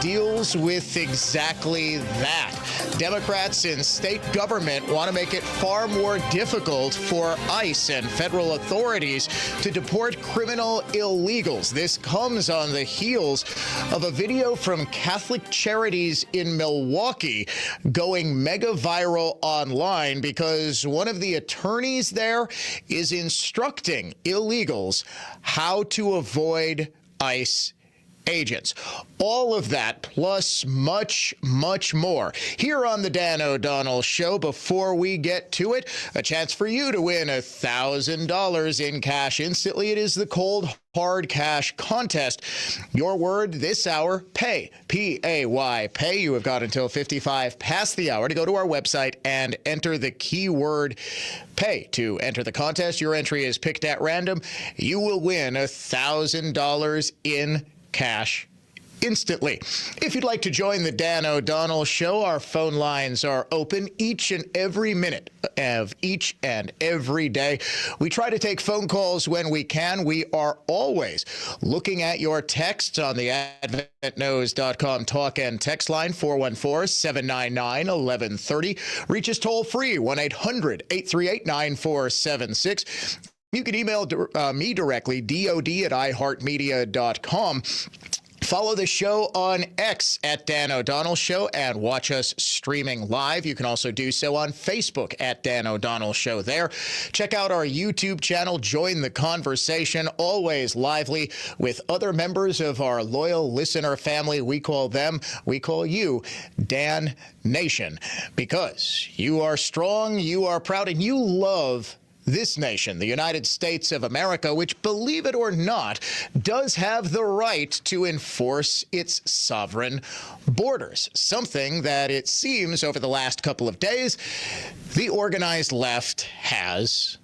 deals with exactly that. Democrats in state government want to make it far more difficult for ICE and federal authorities to deport criminal illegals. This comes on the heels of a video from Catholic Charities in Milwaukee going mega viral online because one of the attorneys there is instructing illegals how to avoid ICE agents. All of that plus much, much more here on the Dan O'Donnell Show. Before we get to it, a chance for you to win $1,000 in cash instantly. It is the Cold Hard Cash contest. Your word this hour, pay. P-A-Y, pay. You have got until 55 past the hour to go to our website and enter the keyword pay to enter the contest. Your entry is picked at random. You will win $1,000 in cash instantly. If you'd like to join the Dan O'Donnell Show, our phone lines are open each and every minute of each and every day. We try to take phone calls when we can. We are always looking at your texts on the AdventNews.com talk and text line 414-799-1130. Reach us toll free 1-800-838-9476. You can email me directly, dod@iheartmedia.com. Follow the show on X at Dan O'Donnell Show and watch us streaming live. You can also do so on Facebook at Dan O'Donnell Show there. Check out our YouTube channel. Join the conversation, always lively with other members of our loyal listener family. We call you Dan Nation, because you are strong, you are proud, and you love this nation, the United States of America, which, believe it or not, does have the right to enforce its sovereign borders, something that it seems over the last couple of days the organized left has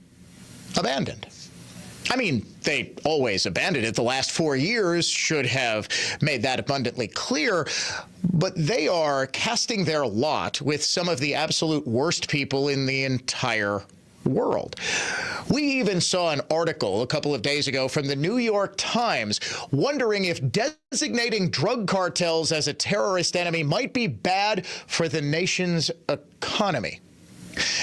abandoned. I mean, they always abandoned it. The last 4 years should have made that abundantly clear, but they are casting their lot with some of the absolute worst people in the entire world. We even saw an article a couple of days ago from the New York Times wondering if designating drug cartels as a terrorist enemy might be bad for the nation's economy.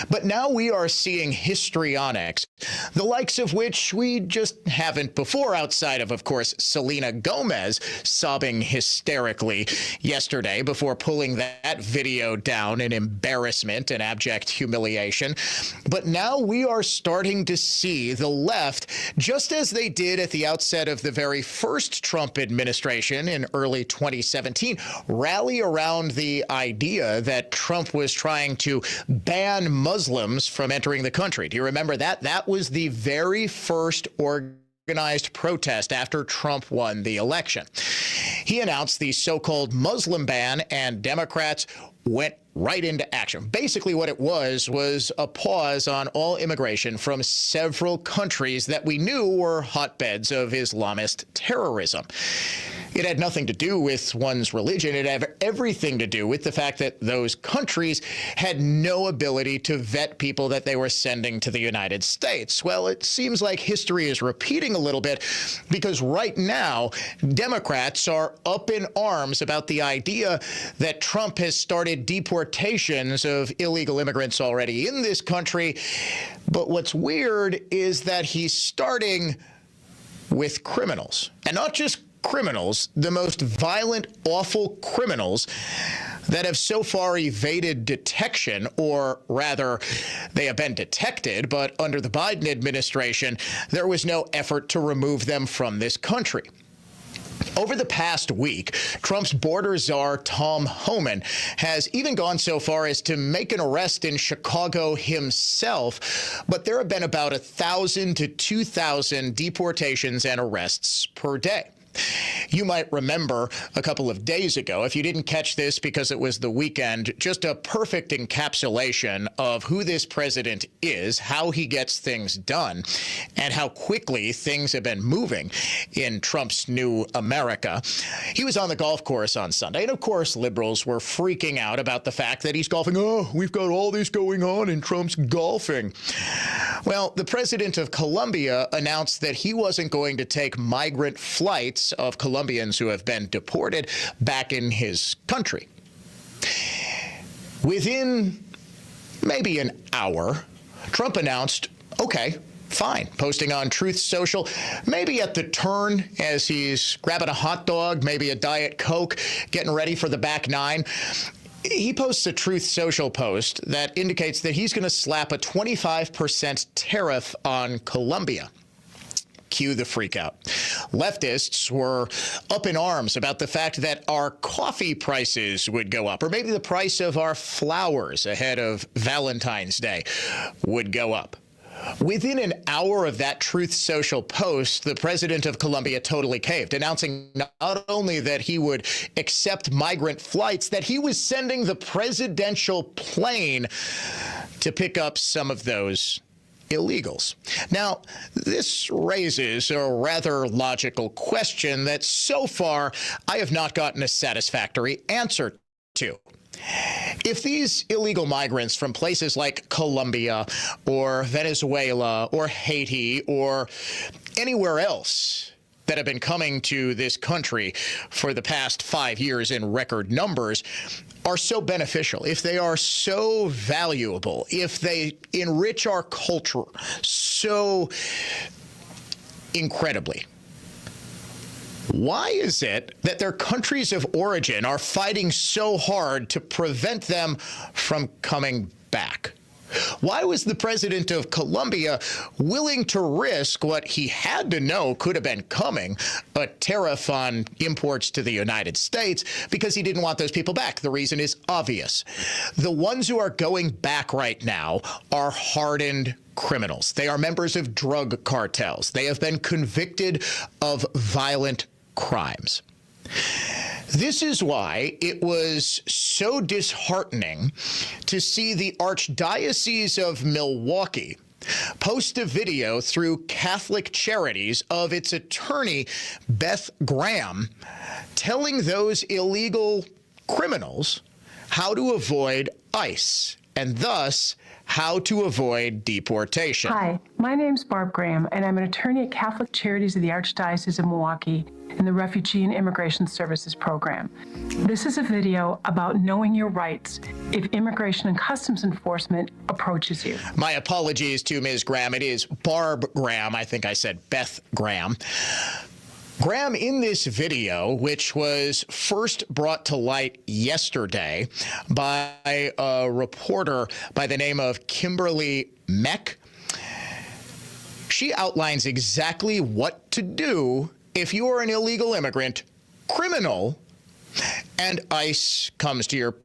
But now we are seeing histrionics, the likes of which we just haven't before, outside of course, Selena Gomez sobbing hysterically yesterday before pulling that video down in embarrassment and abject humiliation. But now we are starting to see the left, just as they did at the outset of the very first Trump administration in early 2017, rally around the idea that Trump was trying to ban Muslims from entering the country. Do you remember that? That was the very first organized protest after Trump won the election. He announced the so-called Muslim ban, and Democrats went right into action. Basically what it was a pause on all immigration from several countries that we knew were hotbeds of Islamist terrorism. It had nothing to do with one's religion. It had everything to do with the fact that those countries had no ability to vet people that they were sending to the United States. Well, it seems like history is repeating a little bit, because right now, Democrats are up in arms about the idea that Trump has started deportations of illegal immigrants already in this country. But what's weird is that he's starting with criminals, and not just criminals, the most violent, awful criminals that have so far evaded detection, or rather, they have been detected, but under the Biden administration, there was no effort to remove them from this country. Over the past week, Trump's border czar, Tom Homan, has even gone so far as to make an arrest in Chicago himself, but there have been about 1,000 to 2,000 deportations and arrests per day. You might remember a couple of days ago, if you didn't catch this because it was the weekend, just a perfect encapsulation of who this president is, how he gets things done, and how quickly things have been moving in Trump's new America. He was on the golf course on Sunday, and of course, liberals were freaking out about the fact that he's golfing. Oh, we've got all this going on and Trump's golfing. Well, the president of Colombia announced that he wasn't going to take migrant flights of Colombians who have been deported back in his country. Within maybe an hour, Trump announced, okay, fine, posting on Truth Social, maybe at the turn as he's grabbing a hot dog, maybe a Diet Coke, getting ready for the back nine. He posts a Truth Social post that indicates that he's going to slap a 25% tariff on Colombia. Cue the freakout. Leftists were up in arms about the fact that our coffee prices would go up, or maybe the price of our flowers ahead of Valentine's Day would go up. Within an hour of that Truth Social post, the president of Colombia totally caved, announcing not only that he would accept migrant flights, that he was sending the presidential plane to pick up some of those illegals. Now, this raises a rather logical question that so far I have not gotten a satisfactory answer to. If these illegal migrants from places like Colombia or Venezuela or Haiti or anywhere else that have been coming to this country for the past 5 years in record numbers are so beneficial, if they are so valuable, if they enrich our culture so incredibly, why is it that their countries of origin are fighting so hard to prevent them from coming back? Why was the president of Colombia willing to risk what he had to know could have been coming, a tariff on imports to the United States, because he didn't want those people back? The reason is obvious. The ones who are going back right now are hardened criminals. They are members of drug cartels. They have been convicted of violent crimes. This is why it was so disheartening to see the Archdiocese of Milwaukee post a video through Catholic Charities of its attorney, Beth Graham, telling those illegal criminals how to avoid ICE and thus how to avoid deportation. Hi, my name's Barb Graham, and I'm an attorney at Catholic Charities of the Archdiocese of Milwaukee in the Refugee and Immigration Services Program. This is a video about knowing your rights if Immigration and Customs Enforcement approaches you. My apologies to Ms. Graham. It is Barb Graham. I think I said Beth Graham. Graham, in this video, which was first brought to light yesterday by a reporter by the name of Kimberly Meck, she outlines exactly what to do if you are an illegal immigrant, criminal, and ICE comes to your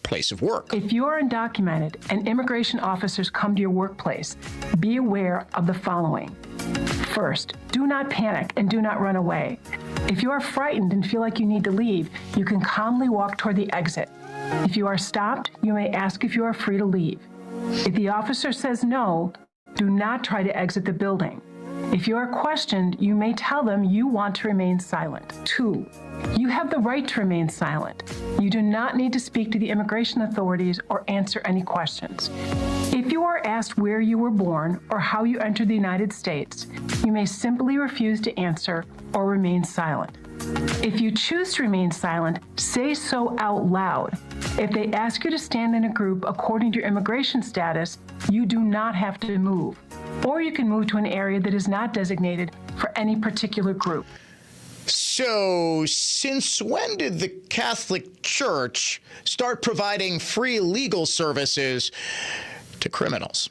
place of work. If you are undocumented and immigration officers come to your workplace, be aware of the following. First, do not panic and do not run away. If you are frightened and feel like you need to leave, you can calmly walk toward the exit. If you are stopped, you may ask if you are free to leave. If the officer says no, do not try to exit the building. If you are questioned, you may tell them you want to remain silent. 2, you have the right to remain silent. You do not need to speak to the immigration authorities or answer any questions. If you are asked where you were born or how you entered the United States, you may simply refuse to answer or remain silent. If you choose to remain silent, say so out loud. If they ask you to stand in a group according to your immigration status, you do not have to move. Or you can move to an area that is not designated for any particular group. So, since when did the Catholic Church start providing free legal services to criminals?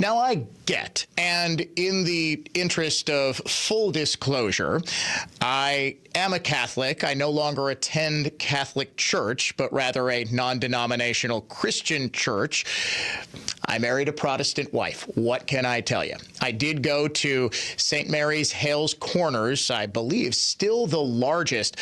Now, I get, and in the interest of full disclosure, I am a Catholic. I no longer attend Catholic Church, but rather a non-denominational Christian church. I married a Protestant wife. What can I tell you? I did go to St. Mary's Hales Corners, I believe still the largest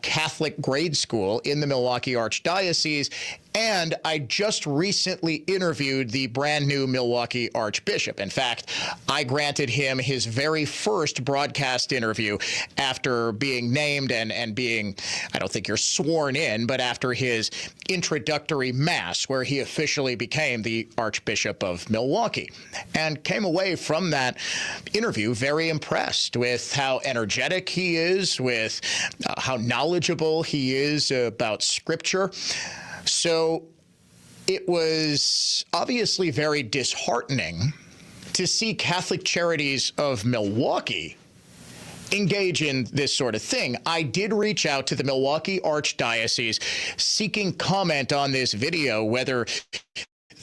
Catholic grade school in the Milwaukee Archdiocese, and I just recently interviewed the brand new Milwaukee Archbishop. In fact, I granted him his very first broadcast interview after being named and being, I don't think you're sworn in, but after his introductory mass where he officially became the Archbishop Archbishop of Milwaukee, and came away from that interview very impressed with how energetic he is, with how knowledgeable he is about Scripture. So it was obviously very disheartening to see Catholic Charities of Milwaukee engage in this sort of thing. I did reach out to the Milwaukee Archdiocese seeking comment on this video, whether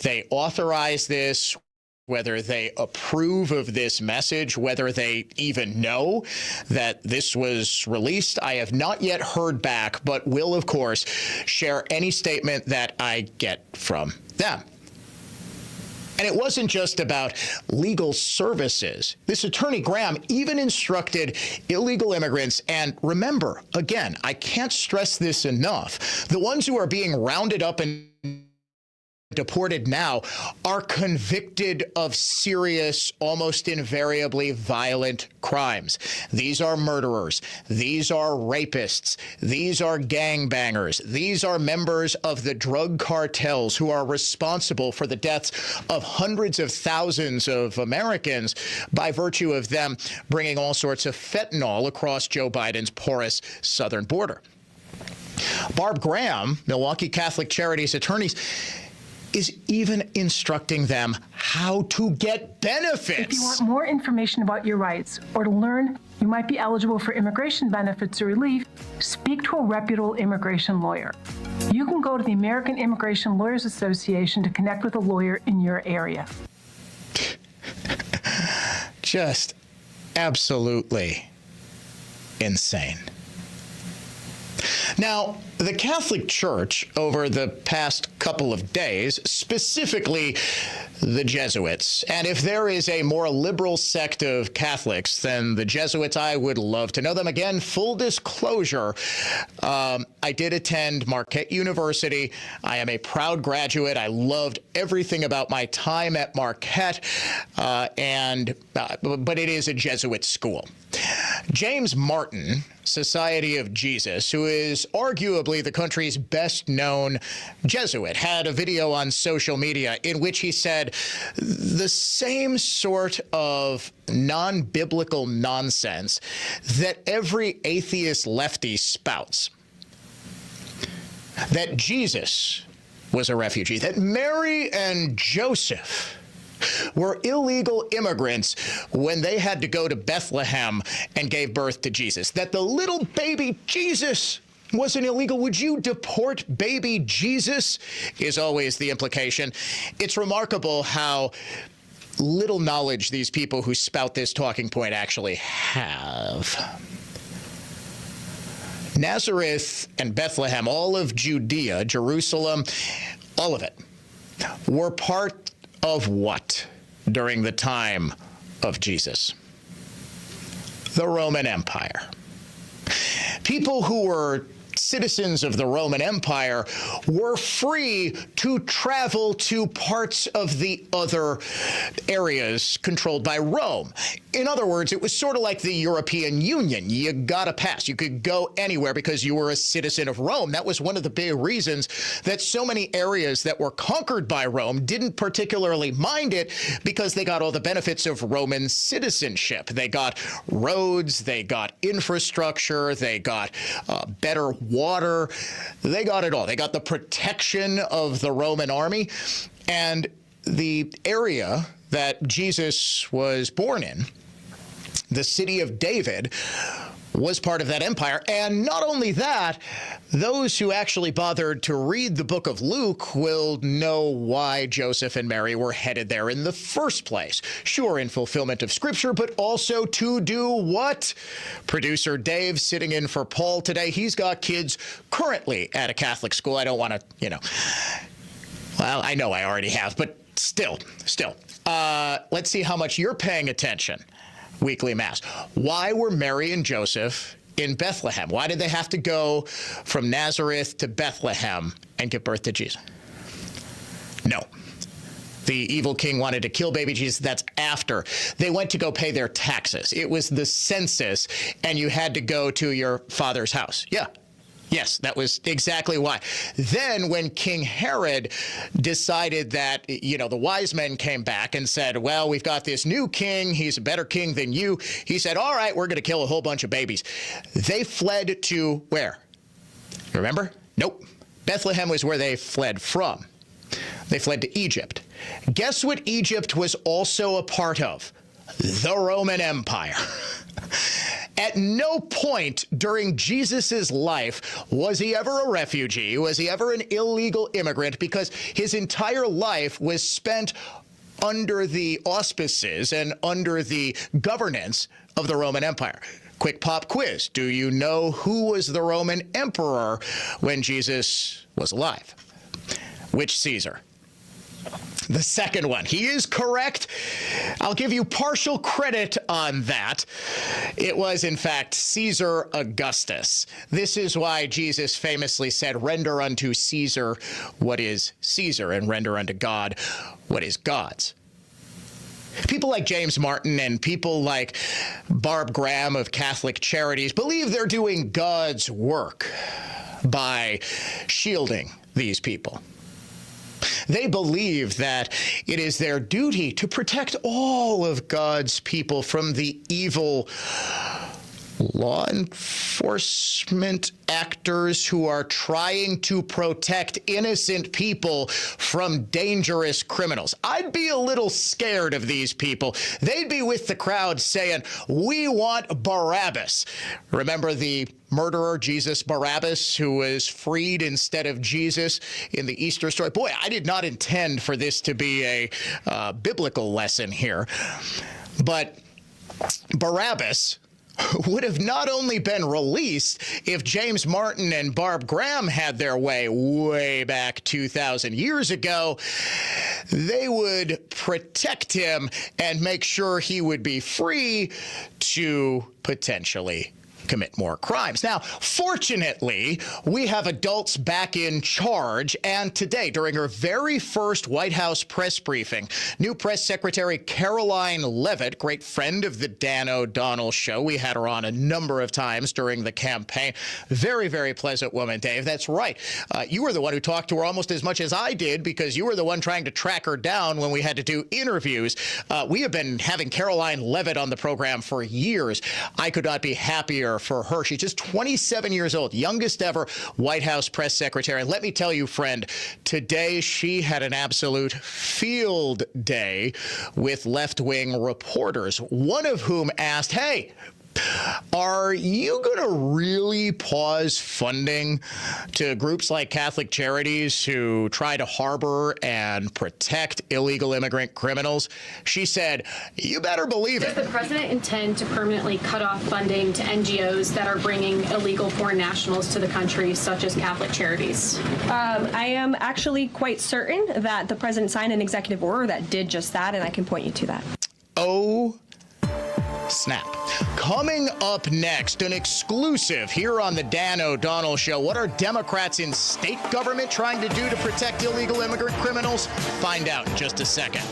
they authorize this, whether they approve of this message, whether they even know that this was released. I have not yet heard back, but will, of course, share any statement that I get from them. And it wasn't just about legal services. This Attorney Graham even instructed illegal immigrants, and remember, again, I can't stress this enough, the ones who are being rounded up and deported now are convicted of serious, almost invariably violent crimes. These are murderers. These are rapists. These are gangbangers. These are members of the drug cartels who are responsible for the deaths of hundreds of thousands of Americans by virtue of them bringing all sorts of fentanyl across Joe Biden's porous southern border. Barb Graham, Milwaukee Catholic Charities attorneys, is even instructing them how to get benefits. If you want more information about your rights or to learn you might be eligible for immigration benefits or relief, speak to a reputable immigration lawyer. You can go to the American Immigration Lawyers Association to connect with a lawyer in your area. Just absolutely insane. Now, the Catholic Church over the past couple of days, specifically the Jesuits, and if there is a more liberal sect of Catholics than the Jesuits, I would love to know them. Again, full disclosure, I did attend Marquette University. I am a proud graduate. I loved everything about my time at Marquette, but it is a Jesuit school. James Martin, Society of Jesus, who is arguably the country's best-known Jesuit, had a video on social media in which he said the same sort of non-biblical nonsense that every atheist lefty spouts. That Jesus was a refugee, that Mary and Joseph were illegal immigrants when they had to go to Bethlehem and gave birth to Jesus, that the little baby Jesus wasn't illegal. Would you deport baby Jesus? Is always the implication. It's remarkable how little knowledge these people who spout this talking point actually have. Nazareth and Bethlehem, all of Judea, Jerusalem, all of it, were part of what during the time of Jesus? The Roman Empire. People who were citizens of the Roman Empire were free to travel to parts of the other areas controlled by Rome. In other words, it was sort of like the European Union. You got a pass. You could go anywhere because you were a citizen of Rome. That was one of the big reasons that so many areas that were conquered by Rome didn't particularly mind it, because they got all the benefits of Roman citizenship. They got roads, they got infrastructure, they got better water. They got it all. They got the protection of the Roman army. And the area that Jesus was born in, the city of David, was part of that empire. And not only that, those who actually bothered to read the book of Luke will know why Joseph and Mary were headed there in the first place. Sure, in fulfillment of Scripture, but also to do what? Producer Dave sitting in for Paul today. He's got kids currently at a Catholic school. I don't want to, well, I know I already have, but still. Let's see how much you're paying attention. Weekly Mass. Why were Mary and Joseph in Bethlehem? Why did they have to go from Nazareth to Bethlehem and give birth to Jesus? No. The evil king wanted to kill baby Jesus. That's after. They went to go pay their taxes. It was the census, and you had to go to your father's house. Yeah. Yes, that was exactly why. Then when King Herod decided that, the wise men came back and said, well, we've got this new king. He's a better king than you. He said, all right, we're going to kill a whole bunch of babies. They fled to where? Remember? Nope. Bethlehem was where they fled from. They fled to Egypt. Guess what Egypt was also a part of? The Roman Empire. At no point during Jesus's life was he ever a refugee, was he ever an illegal immigrant, because his entire life was spent under the auspices and under the governance of the Roman Empire. Quick pop quiz. Do you know who was the Roman emperor when Jesus was alive? Which Caesar? The second one. He is correct. I'll give you partial credit on that. It was, in fact, Caesar Augustus. This is why Jesus famously said, render unto Caesar what is Caesar, and render unto God what is God's. People like James Martin and people like Barb Graham of Catholic Charities believe they're doing God's work by shielding these people. They believe that it is their duty to protect all of God's people from the evil law enforcement actors who are trying to protect innocent people from dangerous criminals. I'd be a little scared of these people. They'd be with the crowd saying, we want Barabbas. Remember the murderer, Jesus Barabbas, who was freed instead of Jesus in the Easter story? Boy, I did not intend for this to be a biblical lesson here. But Barabbas would have not only been released if James Martin and Barb Graham had their way back 2,000 years ago, they would protect him and make sure he would be free to potentially commit more crimes. Now, fortunately, we have adults back in charge, and today, during her very first White House press briefing, new Press Secretary Karoline Leavitt, great friend of the Dan O'Donnell Show, we had her on a number of times during the campaign, very, very pleasant woman, Dave. That's right. You were the one who talked to her almost as much as I did, because you were the one trying to track her down when we had to do interviews. We have been having Karoline Leavitt on the program for years. I could not be happier for her. She's just 27 years old, youngest ever White House press secretary. And let me tell you, friend, today she had an absolute field day with left-wing reporters, one of whom asked, hey, are you going to really pause funding to groups like Catholic Charities who try to harbor and protect illegal immigrant criminals? She said, you better believe it. Does the president intend to permanently cut off funding to NGOs that are bringing illegal foreign nationals to the country, such as Catholic Charities? I am actually quite certain that the president signed an executive order that did just that, and I can point you to that. Oh, snap. Coming up next, an exclusive here on the Dan O'Donnell Show. What are Democrats in state government trying to do to protect illegal immigrant criminals? Find out in just a second.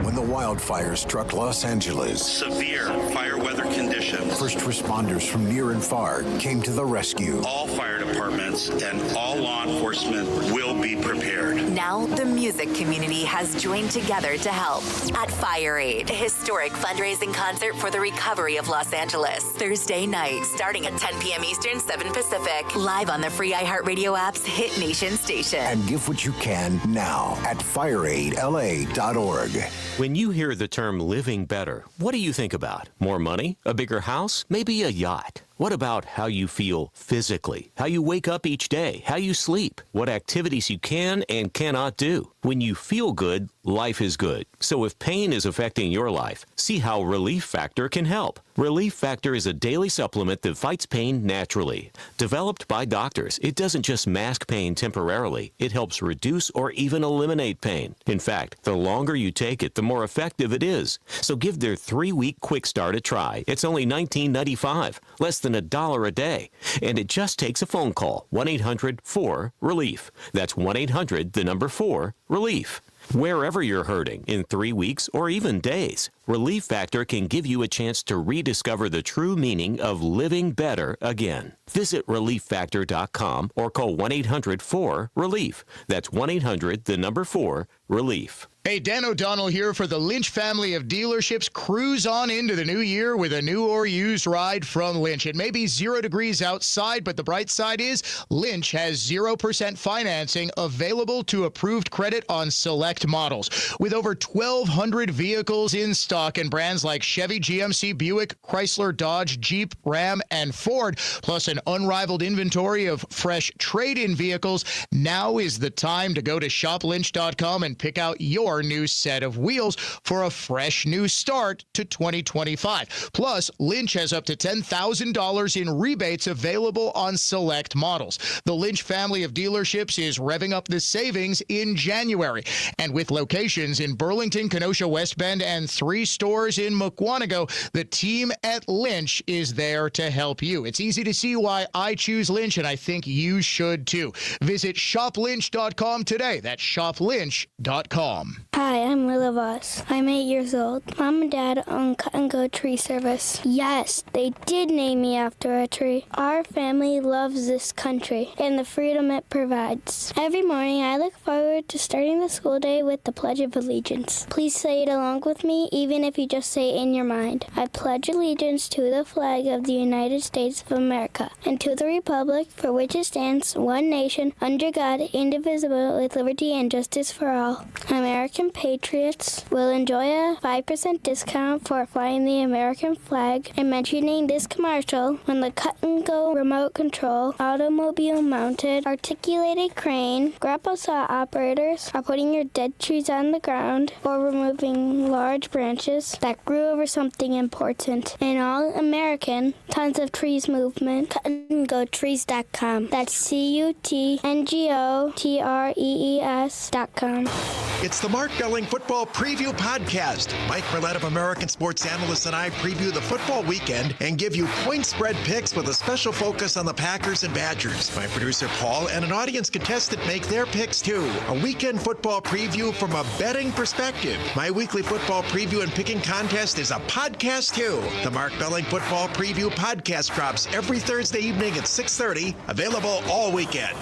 When the wildfires struck Los Angeles, severe fire weather conditions. First responders from near and far came to the rescue. All fire departments and all law enforcement will be prepared. Now the music community has joined together to help at Fire Aid, a historic fundraising concert for the recovery of Los Angeles. Thursday night, starting at 10 p.m. Eastern, 7 Pacific, live on the free iHeartRadio app's Hit Nation station. And give what you can now at fireaidla.org. When you hear the term living better, what do you think about? More money? A bigger house? Maybe a yacht? What about how you feel physically? How you wake up each day? How you sleep? What activities you can and cannot do? When you feel good, life is good. So if pain is affecting your life, see how Relief Factor can help. Relief Factor is a daily supplement that fights pain naturally. Developed by doctors, it doesn't just mask pain temporarily. It helps reduce or even eliminate pain. In fact, the longer you take it, the more effective it is. So give their 3-week quick start a try. It's only $19.95, less than $1 a day. And it just takes a phone call, 1-800-4-RELIEF. That's 1-800-4-RELIEF. Wherever you're hurting, in 3 weeks or even days, Relief Factor can give you a chance to rediscover the true meaning of living better again. Visit ReliefFactor.com or call 1-800-4-RELIEF. That's 1-800-4-RELIEF. Hey, Dan O'Donnell here for the Lynch family of dealerships. Cruise on into the new year with a new or used ride from Lynch. It may be 0 degrees outside, but the bright side is Lynch has 0% financing available to approved credit on select models. With over 1,200 vehicles in stock and brands like Chevy, GMC, Buick, Chrysler, Dodge, Jeep, Ram, and Ford, plus an unrivaled inventory of fresh trade-in vehicles, now is the time to go to shoplynch.com and pick out your new set of wheels for a fresh new start to 2025. Plus, Lynch has up to $10,000 in rebates available on select models. The Lynch family of dealerships is revving up the savings in January. And with locations in Burlington, Kenosha, West Bend, and 3 stores in Mukwonago, the team at Lynch is there to help you. It's easy to see why I choose Lynch, and I think you should too. Visit shoplynch.com today. That's shoplynch.com. Hi, I'm Willa Voss. I'm 8 years old. Mom and Dad own Cut and Go Tree Service. Yes, they did name me after a tree. Our family loves this country and the freedom it provides. Every morning, I look forward to starting the school day with the Pledge of Allegiance. Please say it along with me, even if you just say it in your mind. I pledge allegiance to the flag of the United States of America and to the republic for which it stands, one nation, under God, indivisible, with liberty and justice for all. American patriots will enjoy a 5% discount for flying the American flag and mentioning this commercial when the Cut and Go remote control, automobile mounted, articulated crane, grapple saw operators are putting your dead trees on the ground or removing large branches that grew over something important. An all-American Tons of Trees movement. CutandGoTrees.com. That's CutandGoTrees.com. It's the Mark Belling Football Preview Podcast. Mike Millett of American Sports Analyst and I preview the football weekend and give you point spread picks with a special focus on the Packers and Badgers. My producer Paul and an audience contestant make their picks too. A weekend football preview from a betting perspective. My weekly football preview and picking contest is a podcast too. The Mark Belling Football Preview Podcast drops every Thursday evening at 6:30. Available all weekend.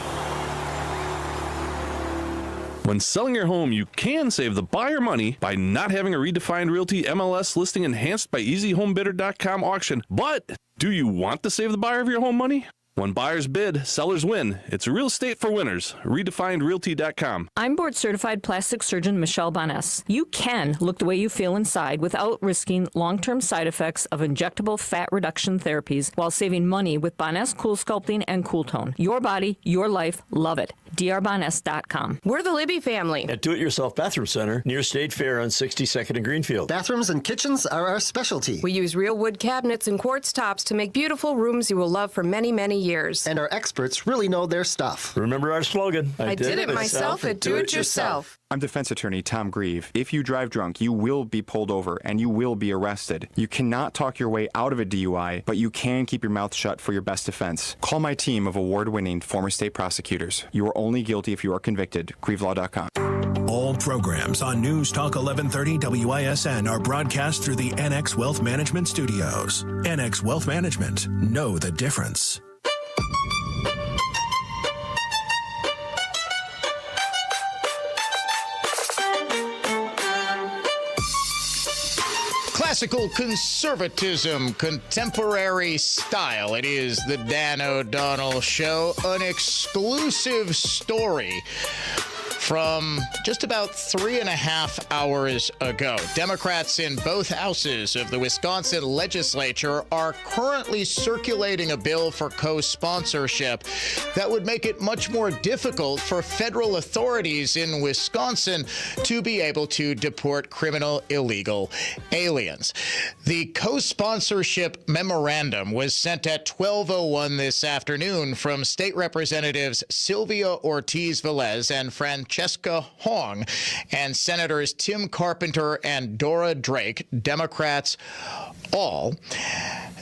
When selling your home, you can save the buyer money by not having a redefined realty MLS listing enhanced by EasyHomeBidder.com auction. But do you want to save the buyer of your home money? When buyers bid, sellers win. It's real estate for winners. RedefinedRealty.com. I'm board-certified plastic surgeon Michelle Boness. You can look the way you feel inside without risking long-term side effects of injectable fat reduction therapies while saving money with Boness Cool Sculpting and Cool Tone. Your body, your life, love it. drboness.com. We're the Libby family at Do-It-Yourself Bathroom Center near State Fair on 62nd and Greenfield. Bathrooms and kitchens are our specialty. We use real wood cabinets and quartz tops to make beautiful rooms you will love for many, many years. And our experts really know their stuff. Remember our slogan, I did it myself at Do-It-Yourself. I'm defense attorney Tom Grieve. If you drive drunk, you will be pulled over and you will be arrested. You cannot talk your way out of a DUI, but you can keep your mouth shut for your best defense. Call my team of award-winning former state prosecutors. You are only guilty if you are convicted. GrieveLaw.com. All programs on News Talk 1130 WISN are broadcast through the NX Wealth Management Studios. NX Wealth Management. Know the difference. Classical conservatism, contemporary style. It is the Dan O'Donnell Show, an exclusive story from just about 3.5 hours ago. Democrats in both houses of the Wisconsin legislature are currently circulating a bill for co-sponsorship that would make it much more difficult for federal authorities in Wisconsin to be able to deport criminal illegal aliens. The co-sponsorship memorandum was sent at 12:01 this afternoon from State Representatives Sylvia Ortiz-Velez and Fran Francesca Hong, and Senators Tim Carpenter and Dora Drake, Democrats all,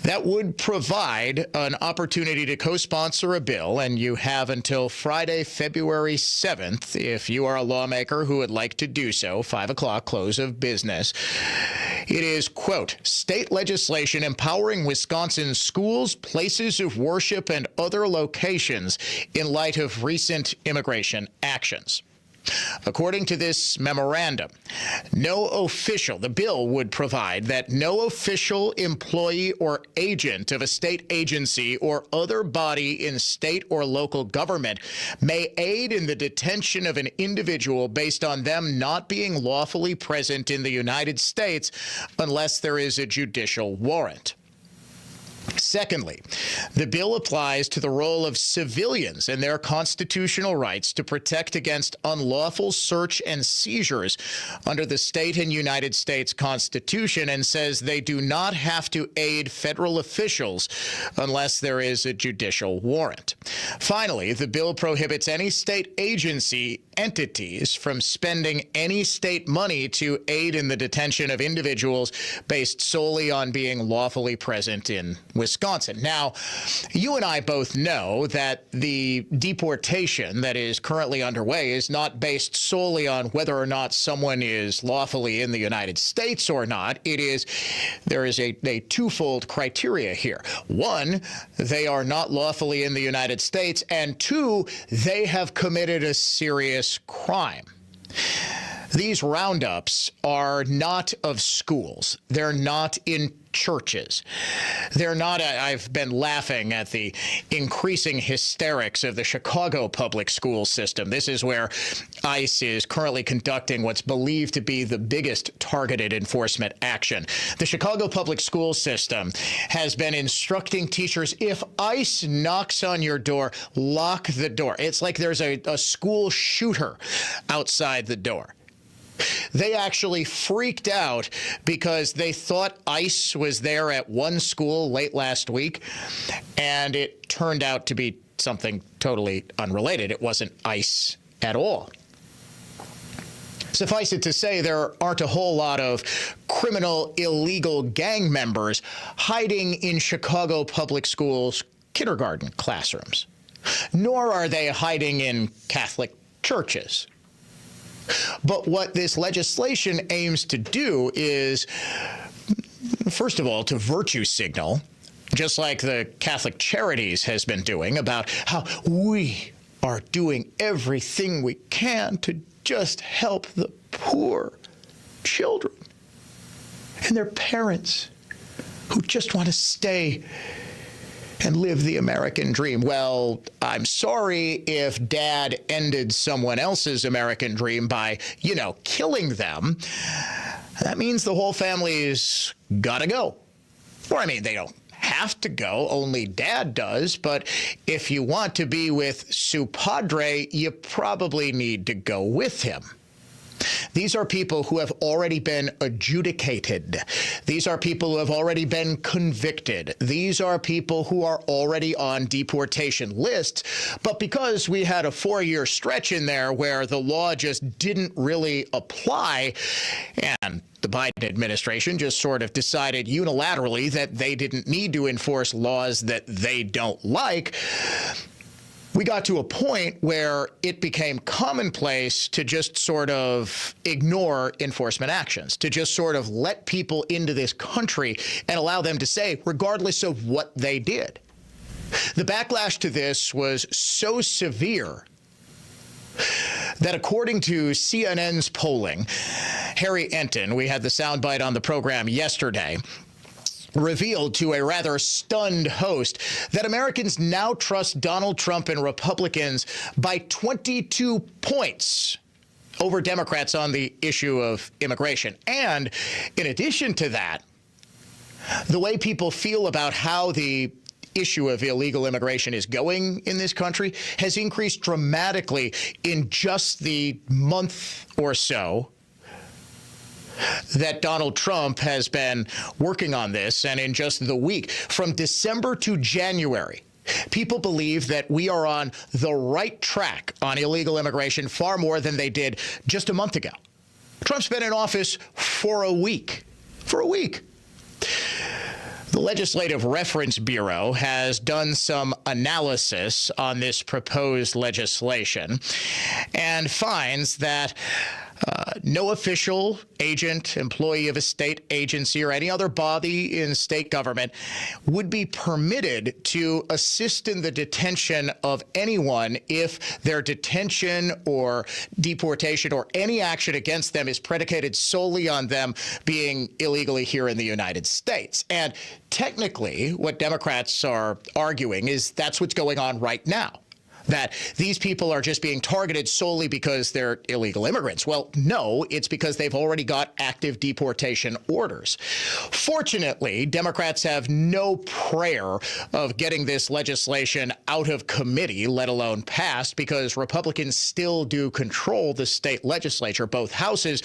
that would provide an opportunity to co-sponsor a bill, and you have until Friday, February 7th, if you are a lawmaker who would like to do so, 5 o'clock, close of business. It is, quote, state legislation empowering Wisconsin's schools, places of worship, and other locations in light of recent immigration actions. According to this memorandum, the bill would provide that no official, employee, or agent of a state agency or other body in state or local government may aid in the detention of an individual based on them not being lawfully present in the United States unless there is a judicial warrant. Secondly, the bill applies to the role of civilians and their constitutional rights to protect against unlawful search and seizures under the state and United States Constitution, and says they do not have to aid federal officials unless there is a judicial warrant. Finally, the bill prohibits any state agency entities from spending any state money to aid in the detention of individuals based solely on being lawfully present in Wisconsin. Now, you and I both know that the deportation that is currently underway is not based solely on whether or not someone is lawfully in the United States or not. There is a twofold criteria here. One, they are not lawfully in the United States, and two, they have committed a serious crime. These roundups are not of schools. They're not in churches. They're not. I've been laughing at the increasing hysterics of the Chicago public school system. This is where ICE is currently conducting what's believed to be the biggest targeted enforcement action. The Chicago public school system has been instructing teachers, if ICE knocks on your door, lock the door. It's like there's a school shooter outside the door. They actually freaked out because they thought ICE was there at one school late last week, and it turned out to be something totally unrelated. It wasn't ICE at all. Suffice it to say, there aren't a whole lot of criminal, illegal gang members hiding in Chicago public schools' kindergarten classrooms, nor are they hiding in Catholic churches. But what this legislation aims to do is, first of all, to virtue signal, just like the Catholic Charities has been doing, about how we are doing everything we can to just help the poor children and their parents who just want to stay and live the American dream. Well, I'm sorry if dad ended someone else's American dream by, killing them. That means the whole family's got to go. Or, they don't have to go, only dad does. But if you want to be with Su Padre, you probably need to go with him. These are people who have already been adjudicated. These are people who have already been convicted. These are people who are already on deportation lists. But because we had a 4-year stretch in there where the law just didn't really apply, and the Biden administration just sort of decided unilaterally that they didn't need to enforce laws that they don't like, we got to a point where it became commonplace to just sort of ignore enforcement actions, to just sort of let people into this country and allow them to say, regardless of what they did. The backlash to this was so severe that according to CNN's polling, Harry Enton, we had the soundbite on the program yesterday, revealed to a rather stunned host that Americans now trust Donald Trump and Republicans by 22 points over Democrats on the issue of immigration. And in addition to that, the way people feel about how the issue of illegal immigration is going in this country has increased dramatically in just the month or so that Donald Trump has been working on this. And in just the week from December to January, People believe that we are on the right track on illegal immigration far more than they did just a month ago. Trump's been in office for a week. The Legislative Reference Bureau has done some analysis on this proposed legislation and finds that no official, agent, employee of a state agency or any other body in state government would be permitted to assist in the detention of anyone if their detention or deportation or any action against them is predicated solely on them being illegally here in the United States. And technically, what Democrats are arguing is that's what's going on right now, that these people are just being targeted solely because they're illegal immigrants. Well, no, it's because they've already got active deportation orders. Fortunately, Democrats have no prayer of getting this legislation out of committee, let alone passed, because Republicans still do control the state legislature, both houses,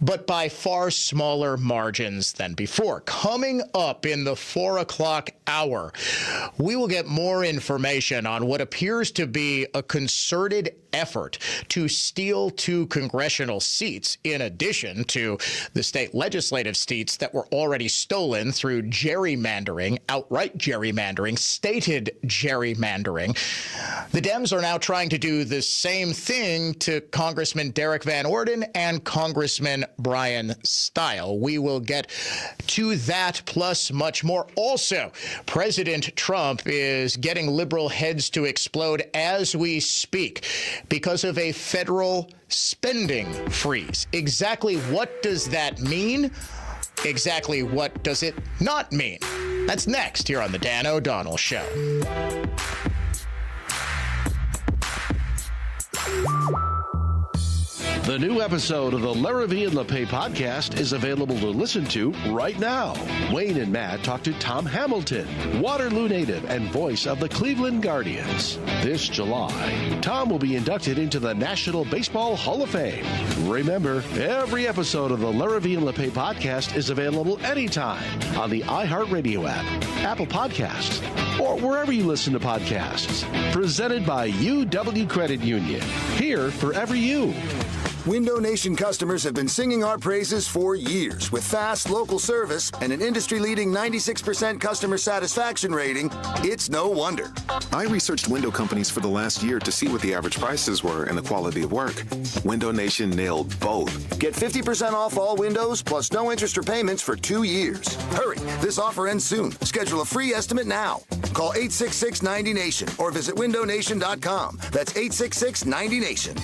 but by far smaller margins than before. Coming up in the 4 o'clock hour, we will get more information on what appears to be a concerted effort to steal 2 congressional seats, in addition to the state legislative seats that were already stolen through gerrymandering, outright gerrymandering, stated gerrymandering. The Dems are now trying to do the same thing to Congressman Derek Van Orden and Congressman Brian Stile. We will get to that plus much more. Also, President Trump is getting liberal heads to explode as we speak because of a federal spending freeze. Exactly what does that mean? Exactly what does it not mean? That's next here on The Dan O'Donnell Show. The new episode of the Larravee and LePay podcast is available to listen to right now. Wayne and Matt talk to Tom Hamilton, Waterloo native and voice of the Cleveland Guardians. This July, Tom will be inducted into the National Baseball Hall of Fame. Remember, every episode of the Larravee and LePay podcast is available anytime on the iHeartRadio app, Apple Podcasts, or wherever you listen to podcasts. Presented by UW Credit Union. Here for every you. Window Nation customers have been singing our praises for years. With fast local service and an industry-leading 96% customer satisfaction rating, it's no wonder. I researched window companies for the last year to see what the average prices were and the quality of work. Window Nation nailed both. Get 50% off all windows plus no interest or payments for 2 years. Hurry, this offer ends soon. Schedule a free estimate now. Call 866-90-NATION or visit windownation.com. That's 866-90-NATION.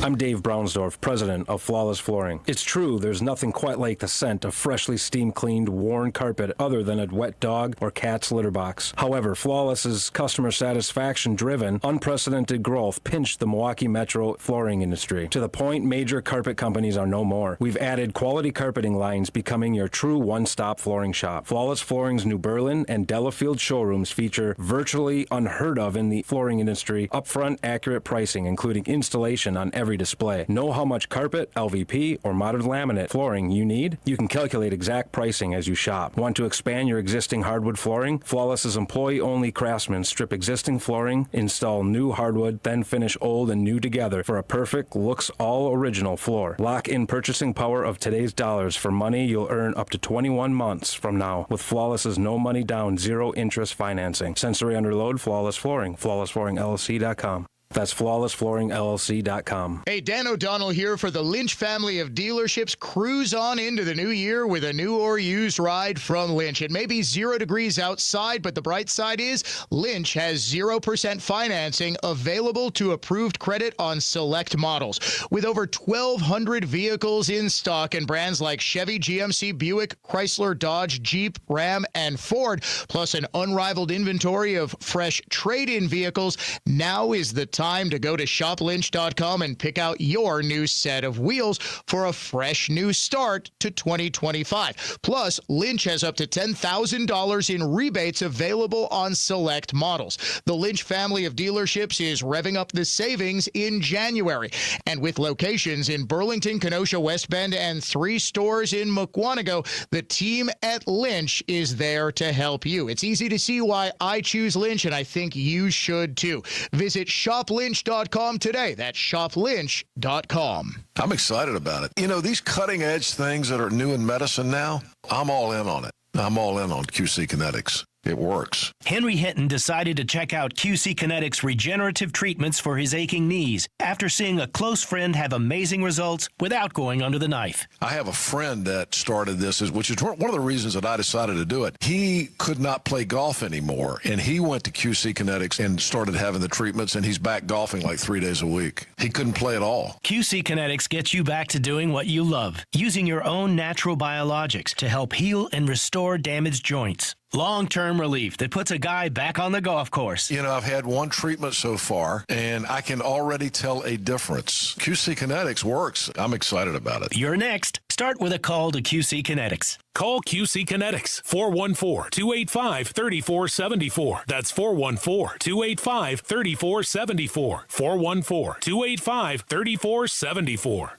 I'm Dave Brownsdorf, president of Flawless Flooring. It's true, there's nothing quite like the scent of freshly steam-cleaned, worn carpet other than a wet dog or cat's litter box. However, Flawless's customer satisfaction-driven, unprecedented growth pinched the Milwaukee metro flooring industry to the point major carpet companies are no more. We've added quality carpeting lines, becoming your true one-stop flooring shop. Flawless Flooring's New Berlin and Delafield showrooms feature virtually unheard of in the flooring industry, upfront, accurate pricing, including installation on every display. Know how much carpet, LVP, or modern laminate flooring you need? You can calculate exact pricing as you shop. Want to expand your existing hardwood flooring? Flawless's employee-only craftsmen strip existing flooring, install new hardwood, then finish old and new together for a perfect, looks all original floor. Lock in purchasing power of today's dollars for money you'll earn up to 21 months from now with Flawless's no money down, zero interest financing. Sensory underload, Flawless Flooring. FlawlessFlooringLLC.com. That's FlawlessFlooringLLC.com. Hey, Dan O'Donnell here for the Lynch family of dealerships. Cruise on into the new year with a new or used ride from Lynch. It may be 0 degrees outside, but the bright side is Lynch has 0% financing available to approved credit on select models. With over 1,200 vehicles in stock and brands like Chevy, GMC, Buick, Chrysler, Dodge, Jeep, Ram, and Ford, plus an unrivaled inventory of fresh trade-in vehicles, now is the time time to go to shoplynch.com and pick out your new set of wheels for a fresh new start to 2025. Plus, Lynch has up to $10,000 in rebates available on select models. The Lynch family of dealerships is revving up the savings in January. And with locations in Burlington, Kenosha, West Bend, and 3 stores in Mukwonago, the team at Lynch is there to help you. It's easy to see why I choose Lynch, and I think you should too. Visit shoplynch.com today. That's shoplynch.com. I'm excited about it. You know, these cutting edge things that are new in medicine now, I'm all in on it. I'm all in on QC Kinetics. It works. Henry Hinton decided to check out QC Kinetics regenerative treatments for his aching knees after seeing a close friend have amazing results without going under the knife. I have a friend that started this, which is one of the reasons that I decided to do it. He could not play golf anymore, and he went to QC Kinetics and started having the treatments, and he's back golfing like 3 days a week. He couldn't play at all. QC Kinetics gets you back to doing what you love, using your own natural biologics to help heal and restore damaged joints. Long-term relief that puts a guy back on the golf course. You know, I've had one treatment so far, and I can already tell a difference. QC Kinetics works. I'm excited about it. You're next. Start with a call to QC Kinetics. Call QC Kinetics, 414-285-3474. That's 414-285-3474. 414-285-3474.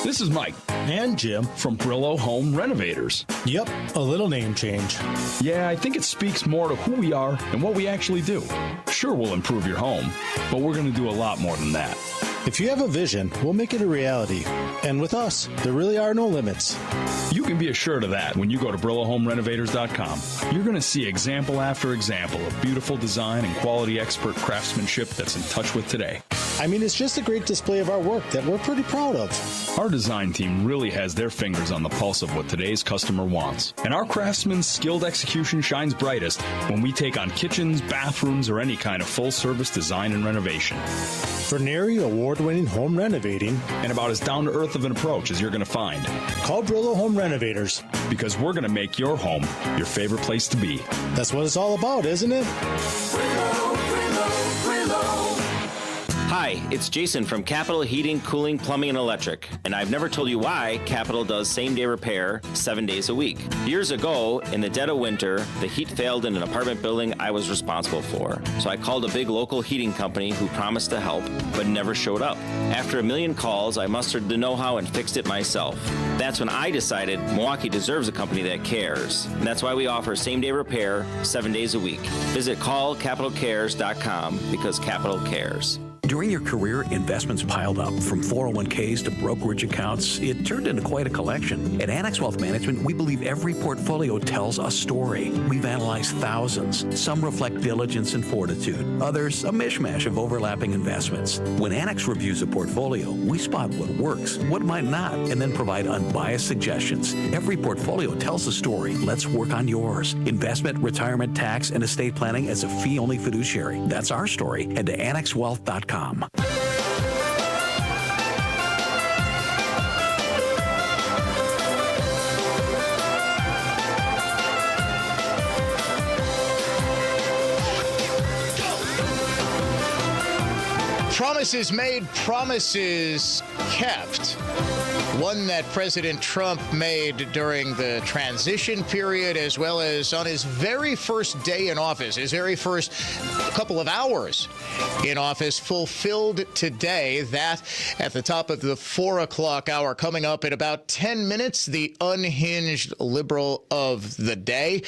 This is Mike and Jim from Brillo Home Renovators. Yep, a little name change. Yeah, I think it speaks more to who we are and what we actually do. Sure, we'll improve your home, but we're going to do a lot more than that. If you have a vision, we'll make it a reality. And with us, there really are no limits. You can be assured of that when you go to BrilloHomeRenovators.com. You're going to see example after example of beautiful design and quality expert craftsmanship that's in touch with today. I mean, it's just a great display of our work that we're pretty proud of. Our design team really has their fingers on the pulse of what today's customer wants. And our craftsmen's skilled execution shines brightest when we take on kitchens, bathrooms, or any kind of full-service design and renovation. For NARI award-winning home renovating, and about as down-to-earth of an approach as you're going to find, call Brillo Home Renovators. Because we're going to make your home your favorite place to be. That's what it's all about, isn't it? Hi, it's Jason from Capital Heating, Cooling, Plumbing, and Electric, and I've never told you why Capital does same-day repair 7 days a week. Years ago, in the dead of winter, the heat failed in an apartment building I was responsible for, so I called a big local heating company who promised to help, but never showed up. After a million calls, I mustered the know-how and fixed it myself. That's when I decided Milwaukee deserves a company that cares, and that's why we offer same-day repair 7 days a week. Visit callcapitalcares.com because Capital cares. During your career, investments piled up. From 401ks to brokerage accounts, it turned into quite a collection. At Annex Wealth Management, we believe every portfolio tells a story. We've analyzed thousands. Some reflect diligence and fortitude. Others, a mishmash of overlapping investments. When Annex reviews a portfolio, we spot what works, what might not, and then provide unbiased suggestions. Every portfolio tells a story. Let's work on yours. Investment, retirement, tax, and estate planning as a fee-only fiduciary. That's our story. Head to AnnexWealth.com. Promises made, promises kept. One that President Trump made during the transition period, as well as on his very first day in office, his very first couple of hours in office, fulfilled today. That at the top of the 4 o'clock hour, coming up in about 10 minutes, the unhinged liberal of the day,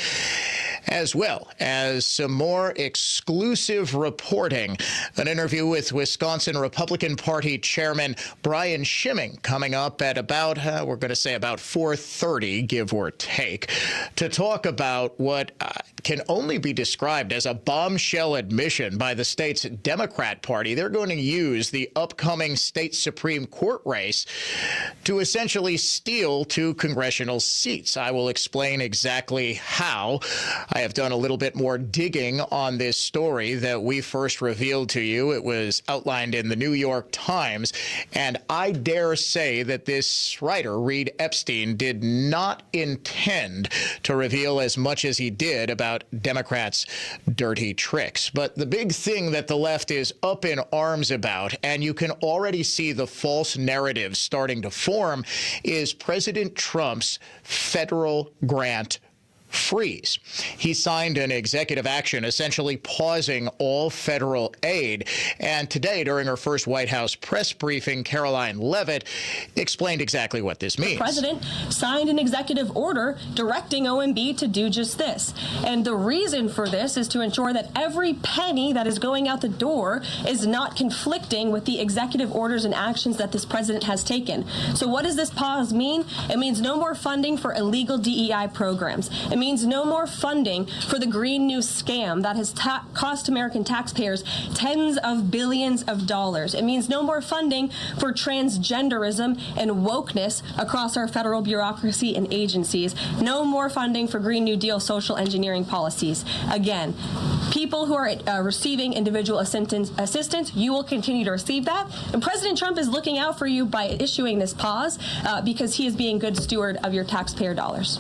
as well as some more exclusive reporting. An interview with Wisconsin Republican Party Chairman Brian Schimming coming up at about, we're going to say about 4:30, give or take, to talk about what can only be described as a bombshell admission by the state's Democrat Party. They're going to use the upcoming state Supreme Court race to essentially steal 2 congressional seats. I will explain exactly how. I have done a little bit more digging on this story that we first revealed to you. It was outlined in the New York Times, and I dare say that this writer, Reed Epstein, did not intend to reveal as much as he did about Democrats' dirty tricks. But the big thing that the left is up in arms about, and you can already see the false narrative starting to form, is President Trump's federal grant freeze. He signed an executive action essentially pausing all federal aid. And today, during her first White House press briefing, Caroline Leavitt explained exactly what this means. The president signed an executive order directing OMB to do just this. And the reason for this is to ensure that every penny that is going out the door is not conflicting with the executive orders and actions that this president has taken. So what does this pause mean? It means no more funding for illegal DEI programs. It means no more funding for the Green New scam that has cost American taxpayers tens of billions of dollars. It means no more funding for transgenderism and wokeness across our federal bureaucracy and agencies. No more funding for Green New Deal social engineering policies. Again, people who are receiving individual assistance, you will continue to receive that. And President Trump is looking out for you by issuing this pause because he is being good steward of your taxpayer dollars.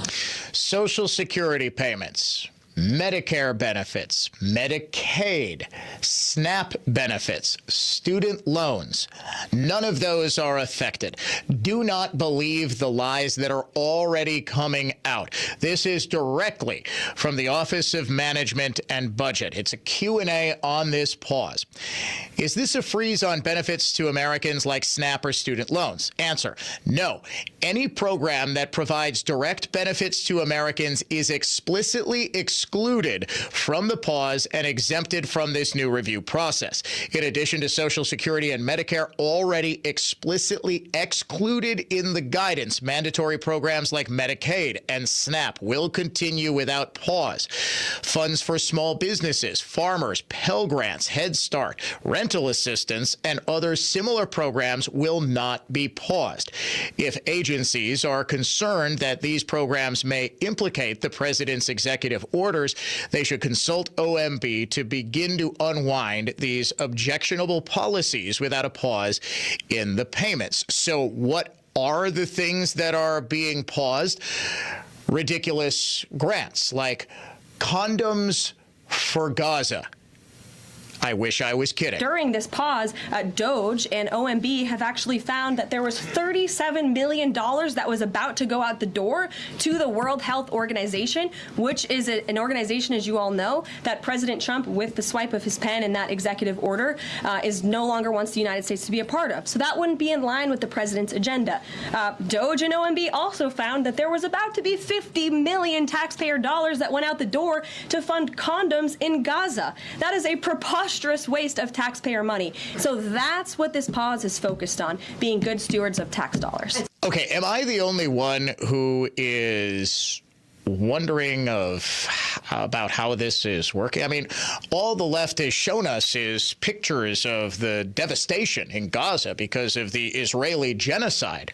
Social Security payments, Medicare benefits, Medicaid, SNAP benefits, student loans. None of those are affected. Do not believe the lies that are already coming out. This is directly from the Office of Management and Budget. It's a Q&A on this pause. Is this a freeze on benefits to Americans like SNAP or student loans? Answer, no. Any program that provides direct benefits to Americans is explicitly excluded from the pause and exempted from this new review process. In addition to Social Security and Medicare, already explicitly excluded in the guidance, mandatory programs like Medicaid and SNAP will continue without pause. Funds for small businesses, farmers, Pell Grants, Head Start, rental assistance, and other similar programs will not be paused. If agencies are concerned that these programs may implicate the president's executive orders, they should consult OMB to begin to unwind these objectionable policies without a pause in the payments. So what are the things that are being paused? Ridiculous grants like condoms for Gaza. I wish I was kidding. During this pause, DOGE and OMB have actually found that there was $37 million that was about to go out the door to the World Health Organization, which is an organization, as you all know, that President Trump, with the swipe of his pen in that executive order, is no longer wants the United States to be a part of. So that wouldn't be in line with the president's agenda. DOGE and OMB also found that there was about to be 50 million taxpayer dollars that went out the door to fund condoms in Gaza. That is a preposterous waste of taxpayer money. So that's what this pause is focused on, being good stewards of tax dollars. Okay, am I the only one who is wondering about how this is working? I mean, all the left has shown us is pictures of the devastation in Gaza because of the Israeli genocide.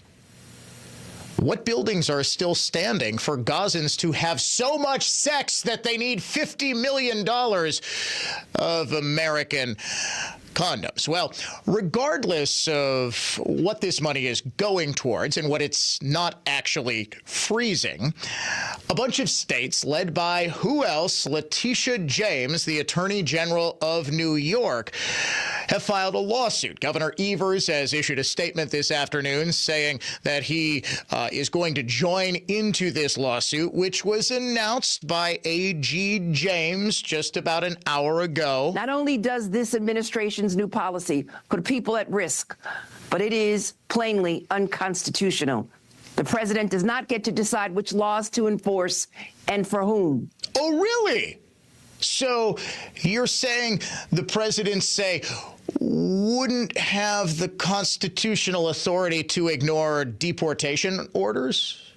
What buildings are still standing for Gazans to have so much sex that they need $50 million of American condoms? Well, regardless of what this money is going towards and what it's not actually freezing, a bunch of states led by who else? Letitia James, the Attorney General of New York, have filed a lawsuit. Governor Evers has issued a statement this afternoon saying that he is going to join into this lawsuit, which was announced by AG James just about an hour ago. Not only does this administration's new policy put people at risk, but it is plainly unconstitutional. The president does not get to decide which laws to enforce and for whom. Oh, really? So you're saying the president, wouldn't have the constitutional authority to ignore deportation orders?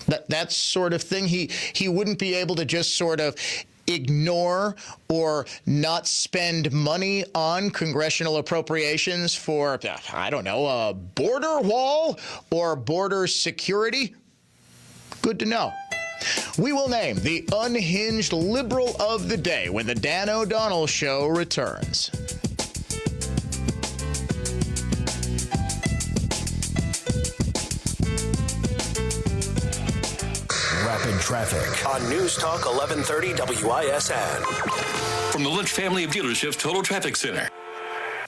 That sort of thing? He wouldn't be able to just sort of ignore or not spend money on congressional appropriations for, I don't know, a border wall or border security? Good to know. We will name the unhinged liberal of the day when the Dan O'Donnell Show returns. Rapid traffic on News Talk 1130 WISN. From the Lynch family of dealerships, Total Traffic Center.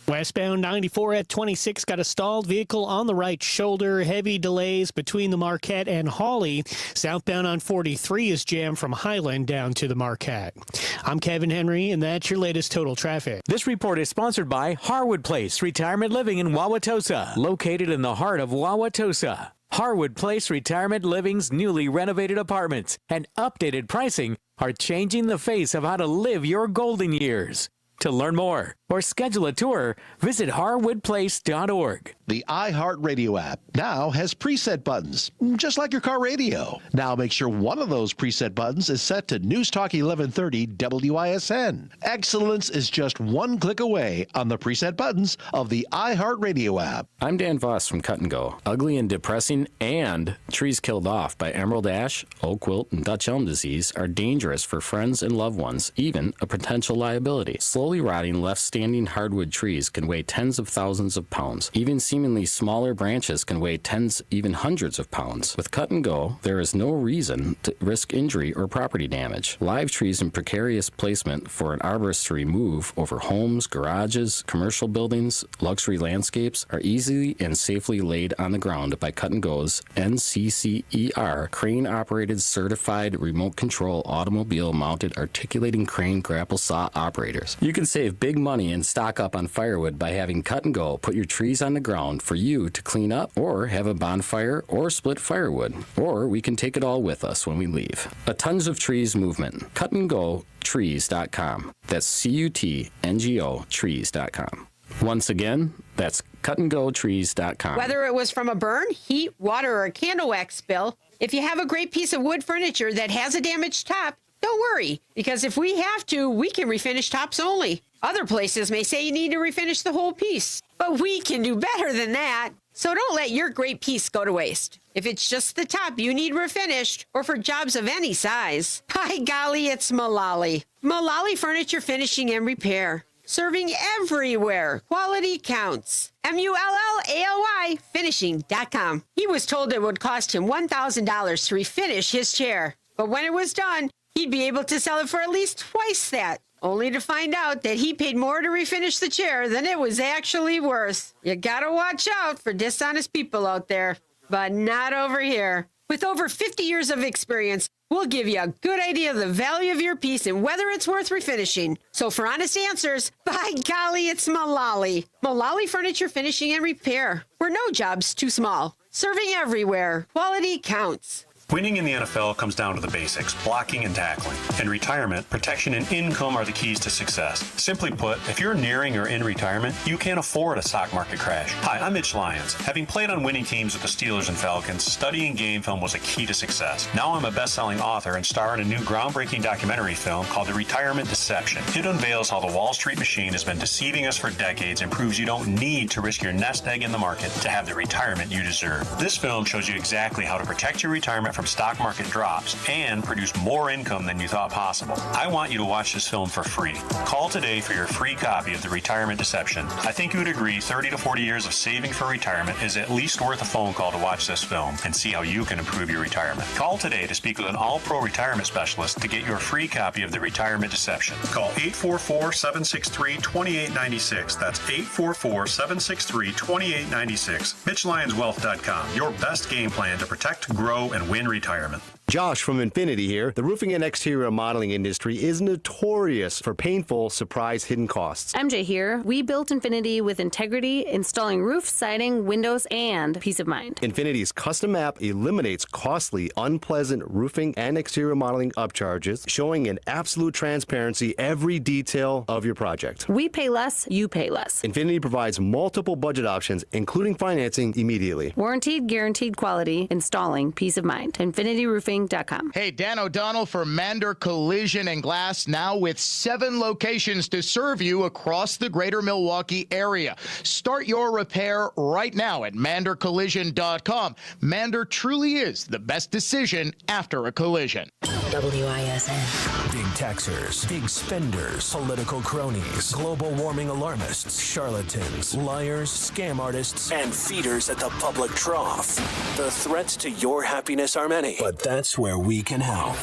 Westbound 94 at 26 got a stalled vehicle on the right shoulder. Heavy delays between the Marquette and Hawley. Southbound on 43 is jammed from Highland down to the Marquette. I'm Kevin Henry, and that's your latest Total Traffic. This report is sponsored by Harwood Place Retirement Living in Wauwatosa, located in the heart of Wauwatosa. Harwood Place Retirement Living's newly renovated apartments and updated pricing are changing the face of how to live your golden years. To learn more or schedule a tour, visit harwoodplace.org. The iHeartRadio app now has preset buttons, just like your car radio. Now make sure one of those preset buttons is set to News Talk 1130 WISN. Excellence is just one click away on the preset buttons of the iHeartRadio app. I'm Dan Voss from Cut and Go. Ugly and depressing and trees killed off by emerald ash, oak wilt, and Dutch elm disease are dangerous for friends and loved ones, even a potential liability. Slowly rotting left-standing hardwood trees can weigh tens of thousands of pounds. Even seemingly smaller branches can weigh tens, even hundreds of pounds. With Cut and Go, there is no reason to risk injury or property damage. Live trees in precarious placement for an arborist to remove over homes, garages, commercial buildings, luxury landscapes are easily and safely laid on the ground by Cut and Go's NCCER crane-operated certified remote control automobile mounted articulating crane grapple saw operators. You can save big money and stock up on firewood by having Cut and Go put your trees on the ground for you to clean up or have a bonfire or split firewood. Or we can take it all with us when we leave. A Tons of Trees movement. CutandGoTrees.com. That's CUTNGO trees.com. Once again, that's CutandGoTrees.com. Whether it was from a burn, heat, water, or a candle wax spill, if you have a great piece of wood furniture that has a damaged top, don't worry, because if we have to, we can refinish tops only. Other places may say you need to refinish the whole piece, but we can do better than that. So don't let your great piece go to waste. If it's just the top you need refinished, or for jobs of any size, by golly, it's Mullally. Mullally Furniture Finishing and Repair. Serving everywhere. Quality counts. MULLALY finishing.com. He was told it would cost him $1,000 to refinish his chair, but when it was done, he'd be able to sell it for at least twice that, only to find out that he paid more to refinish the chair than it was actually worth. You gotta watch out for dishonest people out there, but not over here. With over 50 years of experience, we'll give you a good idea of the value of your piece and whether it's worth refinishing. So for honest answers, by golly, it's Mullally. Mullally Furniture Finishing and Repair. We're no job's too small. Serving everywhere. Quality counts. Winning in the NFL comes down to the basics, blocking and tackling. In retirement, protection and income are the keys to success. Simply put, if you're nearing or in retirement, you can't afford a stock market crash. Hi, I'm Mitch Lyons. Having played on winning teams with the Steelers and Falcons, studying game film was a key to success. Now I'm a best-selling author and star in a new groundbreaking documentary film called The Retirement Deception. It unveils how the Wall Street machine has been deceiving us for decades and proves you don't need to risk your nest egg in the market to have the retirement you deserve. This film shows you exactly how to protect your retirement from stock market drops and produce more income than you thought possible. I want you to watch this film for free. Call today for your free copy of The Retirement Deception. I think you would agree 30 to 40 years of saving for retirement is at least worth a phone call to watch this film and see how you can improve your retirement. Call today to speak with an all-pro retirement specialist to get your free copy of The Retirement Deception. Call 844-763-2896. That's 844-763-2896. MitchLyonsWealth.com. Your best game plan to protect, grow, and win retirement. Josh from Infinity here. The roofing and exterior modeling industry is notorious for painful, surprise hidden costs. MJ here. We built Infinity with integrity, installing roof, siding, windows, and peace of mind. Infinity's custom app eliminates costly, unpleasant roofing and exterior modeling upcharges, showing in absolute transparency every detail of your project. We pay less, you pay less. Infinity provides multiple budget options, including financing immediately. Warranted, guaranteed quality, installing peace of mind. Infinity Roofing TransformingLiving.com. Hey, Dan O'Donnell for Mander Collision and Glass, now with 7 locations to serve you across the greater Milwaukee area. Start your repair right now at mandercollision.com. Mander truly is the best decision after a collision. WISN. Big taxers, big spenders, political cronies, global warming alarmists, charlatans, liars, scam artists, and feeders at the public trough. The threats to your happiness are many, but that's where we can help.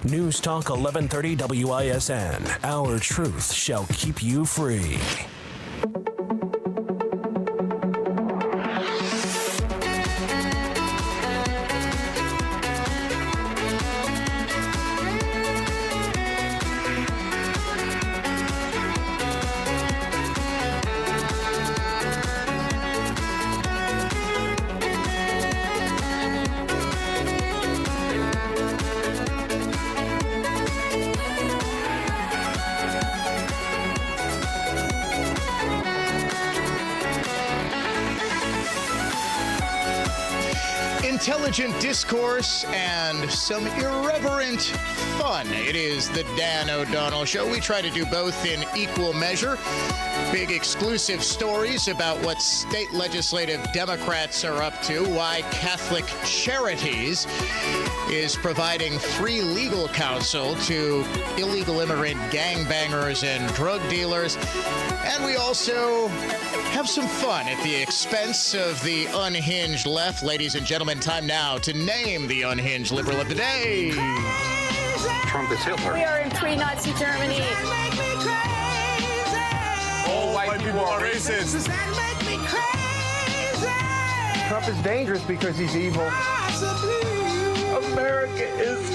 News Talk 1130 WISN. Our truth shall keep you free. Intelligent discourse and some irreverent fun. It is the Dan O'Donnell Show. We try to do both in equal measure. Big exclusive stories about what state legislative Democrats are up to, why Catholic Charities is providing free legal counsel to illegal immigrant gangbangers and drug dealers. And we also have some fun at the expense of the unhinged left. Ladies and gentlemen, time now to name the unhinged liberal of the day. Trump is Hitler. We are in pre-Nazi Germany. All white people are racist. Trump is dangerous because he's evil. America is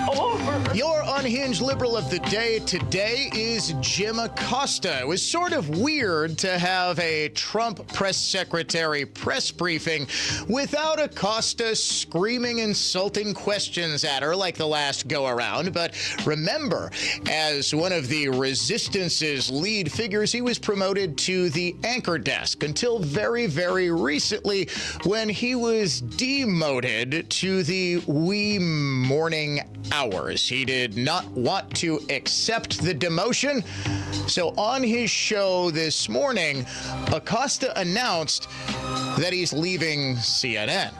over. Your unhinged liberal of the day today is Jim Acosta. It was sort of weird to have a Trump press secretary press briefing without Acosta screaming insulting questions at her like the last go-around. But remember, as one of the Resistance's lead figures, he was promoted to the anchor desk until very, very recently when he was demoted to the wee morning hours. He did not want to accept the demotion. So on his show this morning, Acosta announced that he's leaving CNN.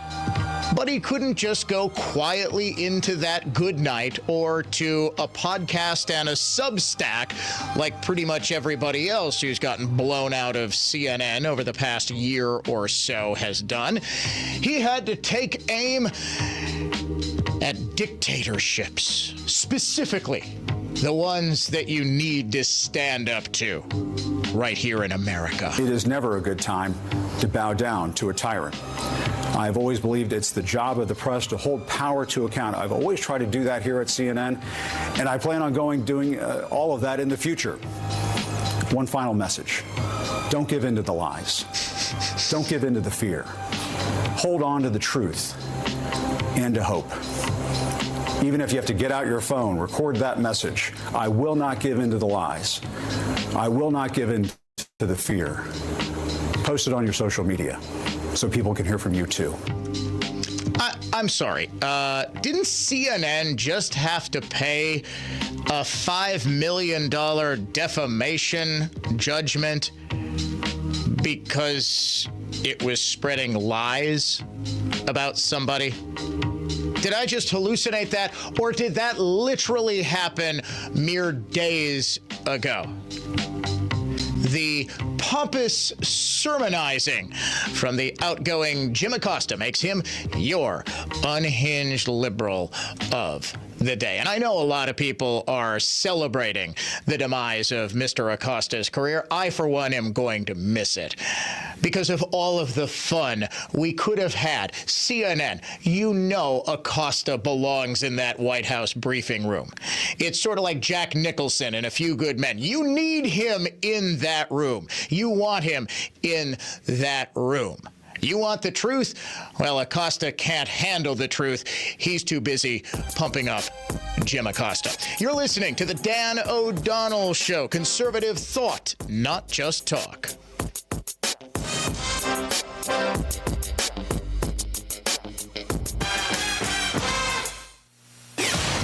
But he couldn't just go quietly into that good night or to a podcast and a Substack like pretty much everybody else who's gotten blown out of CNN over the past year or so has done. He had to take aim at dictatorships, specifically the ones that you need to stand up to right here in America. It is never a good time to bow down to a tyrant. I've always believed it's the job of the press to hold power to account. I've always tried to do that here at CNN, and I plan on doing all of that in the future. One final message. Don't give in to the lies. Don't give in to the fear. Hold on to the truth and to hope. Even if you have to get out your phone, record that message. I will not give in to the lies. I will not give in to the fear. Post it on your social media so people can hear from you too. I'm sorry. Didn't CNN just have to pay a $5 million defamation judgment because it was spreading lies about somebody? Did I just hallucinate that, or did that literally happen mere days ago? The pompous sermonizing from the outgoing Jim Acosta makes him your unhinged liberal of the day. And I know a lot of people are celebrating the demise of Mr. Acosta's career. I, for one, am going to miss it because of all of the fun we could have had. CNN, you know Acosta belongs in that White House briefing room. It's sort of like Jack Nicholson in A Few Good Men. You need him in that room. You want him in that room. You want the truth? Well, Acosta can't handle the truth. He's too busy pumping up Jim Acosta. You're listening to the Dan O'Donnell Show. Conservative thought, not just talk.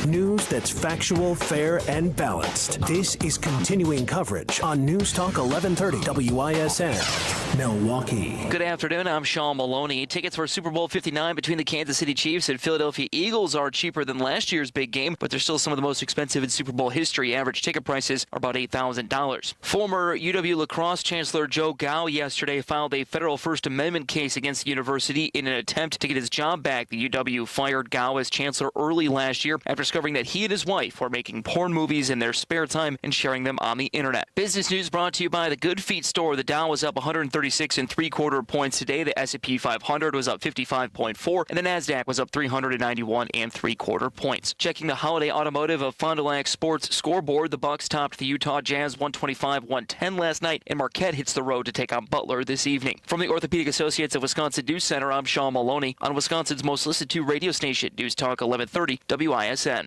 News that's factual, fair, and balanced. This is continuing coverage on News Talk 1130 WISN, Milwaukee. Good afternoon. I'm Sean Maloney. Tickets for Super Bowl 59 between the Kansas City Chiefs and Philadelphia Eagles are cheaper than last year's big game, but they're still some of the most expensive in Super Bowl history. Average ticket prices are about $8,000. Former UW lacrosse chancellor Joe Gao yesterday filed a federal First Amendment case against the university in an attempt to get his job back. The UW fired Gao as chancellor early last year after discovering that he and his wife were making porn movies in their spare time and sharing them on the internet. Business news brought to you by the Good Feet store. The Dow was up 136 3/4 points today. The S&P 500 was up 55.4, and the Nasdaq was up 391 3/4 points. Checking the holiday automotive of Fond du Lac Sports scoreboard, the Bucks topped the Utah Jazz 125-110 last night, and Marquette hits the road to take on Butler this evening. From the Orthopedic Associates of Wisconsin News Center, I'm Sean Maloney on Wisconsin's most listened to radio station, News Talk 1130 WISN.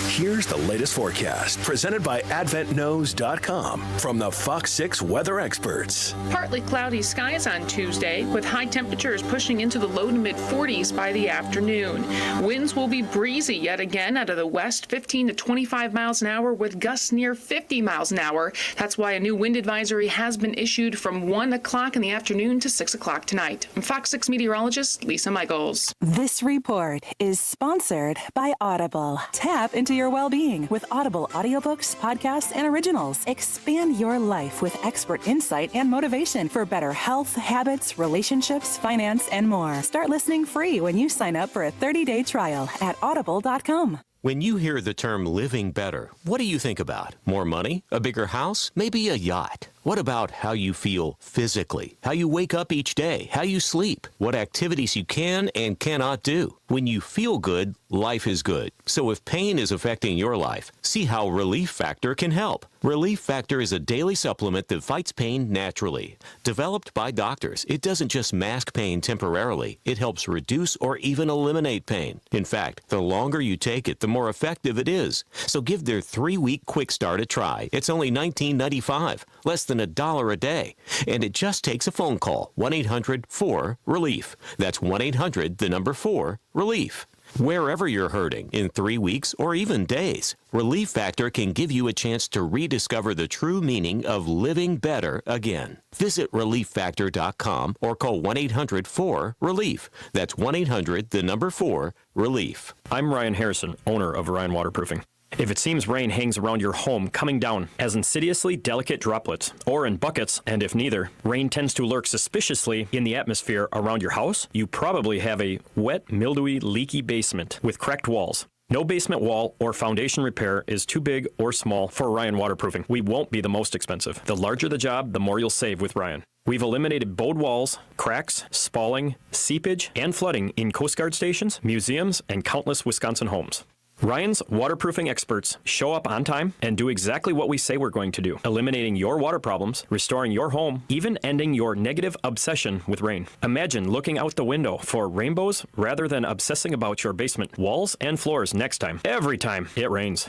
Here's the latest forecast presented by AdventKnows.com from the Fox 6 weather experts. Partly cloudy skies on Tuesday, with high temperatures pushing into the low to mid 40s by the afternoon. Winds will be breezy yet again out of the west, 15 to 25 miles an hour, with gusts near 50 miles an hour. That's why a new wind advisory has been issued from 1 o'clock in the afternoon to 6 o'clock tonight. I'm Fox 6 meteorologist Lisa Michaels. This report is sponsored by Audible. Tap into your well-being with Audible audiobooks, podcasts, and originals. Expand your life with expert insight and motivation for better health, habits, relationships, finance, and more. Start listening free when you sign up for a 30-day trial at audible.com. When you hear the term living better, what do you think about? More money? A bigger house? Maybe a yacht? What about how you feel physically? How you wake up each day? How you sleep? What activities you can and cannot do? When you feel good, life is good. So if pain is affecting your life, see how Relief Factor can help. Relief Factor is a daily supplement that fights pain naturally. Developed by doctors, it doesn't just mask pain temporarily. It helps reduce or even eliminate pain. In fact, the longer you take it, the more effective it is. So give their 3-week quick start a try. It's only $19.95, less than $1 a day. And it just takes a phone call, 1-800-4-RELIEF. That's 1-800-4-RELIEF. Wherever you're hurting, in 3 weeks or even days, Relief Factor can give you a chance to rediscover the true meaning of living better again. Visit ReliefFactor.com or call 1-800-4-RELIEF. That's 1-800-4-RELIEF. I'm Ryan Harrison, owner of Ryan Waterproofing. If it seems rain hangs around your home coming down as insidiously delicate droplets, or in buckets, and if neither, rain tends to lurk suspiciously in the atmosphere around your house, you probably have a wet, mildewy, leaky basement with cracked walls. No basement wall or foundation repair is too big or small for Ryan Waterproofing. We won't be the most expensive. The larger the job, the more you'll save with Ryan. We've eliminated bowed walls, cracks, spalling, seepage, and flooding in Coast Guard stations, museums, and countless Wisconsin homes. Ryan's waterproofing experts show up on time and do exactly what we say we're going to do, eliminating your water problems, restoring your home, even ending your negative obsession with rain. Imagine looking out the window for rainbows rather than obsessing about your basement walls and floors next time, every time it rains.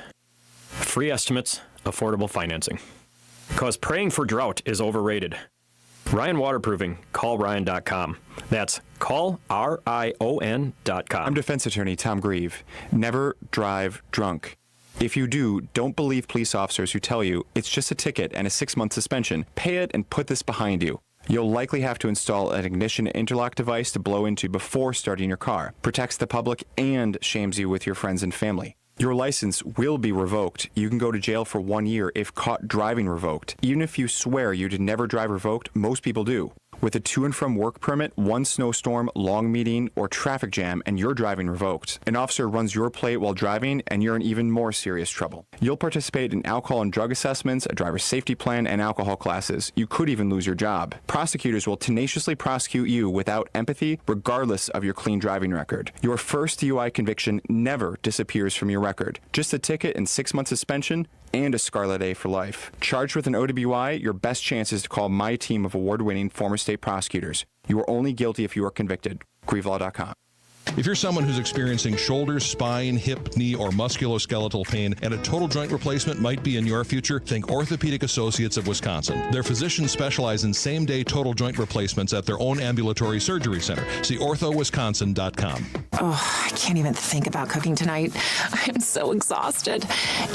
Free estimates, affordable financing. Because praying for drought is overrated. Ryan Waterproofing, call Ryan.com. That's call RION.com. I'm defense attorney Tom Grieve. Never drive drunk. If you do, don't believe police officers who tell you it's just a ticket and a 6-month suspension. Pay it and put this behind you. You'll likely have to install an ignition interlock device to blow into before starting your car. Protects the public and shames you with your friends and family. Your license will be revoked. You can go to jail for 1 year if caught driving revoked. Even if you swear you did never drive revoked, most people do. With a to and from work permit, one snowstorm, long meeting, or traffic jam, and you're driving revoked. An officer runs your plate while driving, and you're in even more serious trouble. You'll participate in alcohol and drug assessments, a driver's safety plan, and alcohol classes. You could even lose your job. Prosecutors will tenaciously prosecute you without empathy, regardless of your clean driving record. Your first DUI conviction never disappears from your record. Just a ticket and 6-month suspension, and a Scarlet A for life. Charged with an OWI, your best chance is to call my team of award-winning former state prosecutors. You are only guilty if you are convicted. GrieveLaw.com. If you're someone who's experiencing shoulder, spine, hip, knee, or musculoskeletal pain and a total joint replacement might be in your future, think Orthopedic Associates of Wisconsin. Their physicians specialize in same-day total joint replacements at their own ambulatory surgery center. See orthowisconsin.com. Oh, I can't even think about cooking tonight. I'm so exhausted.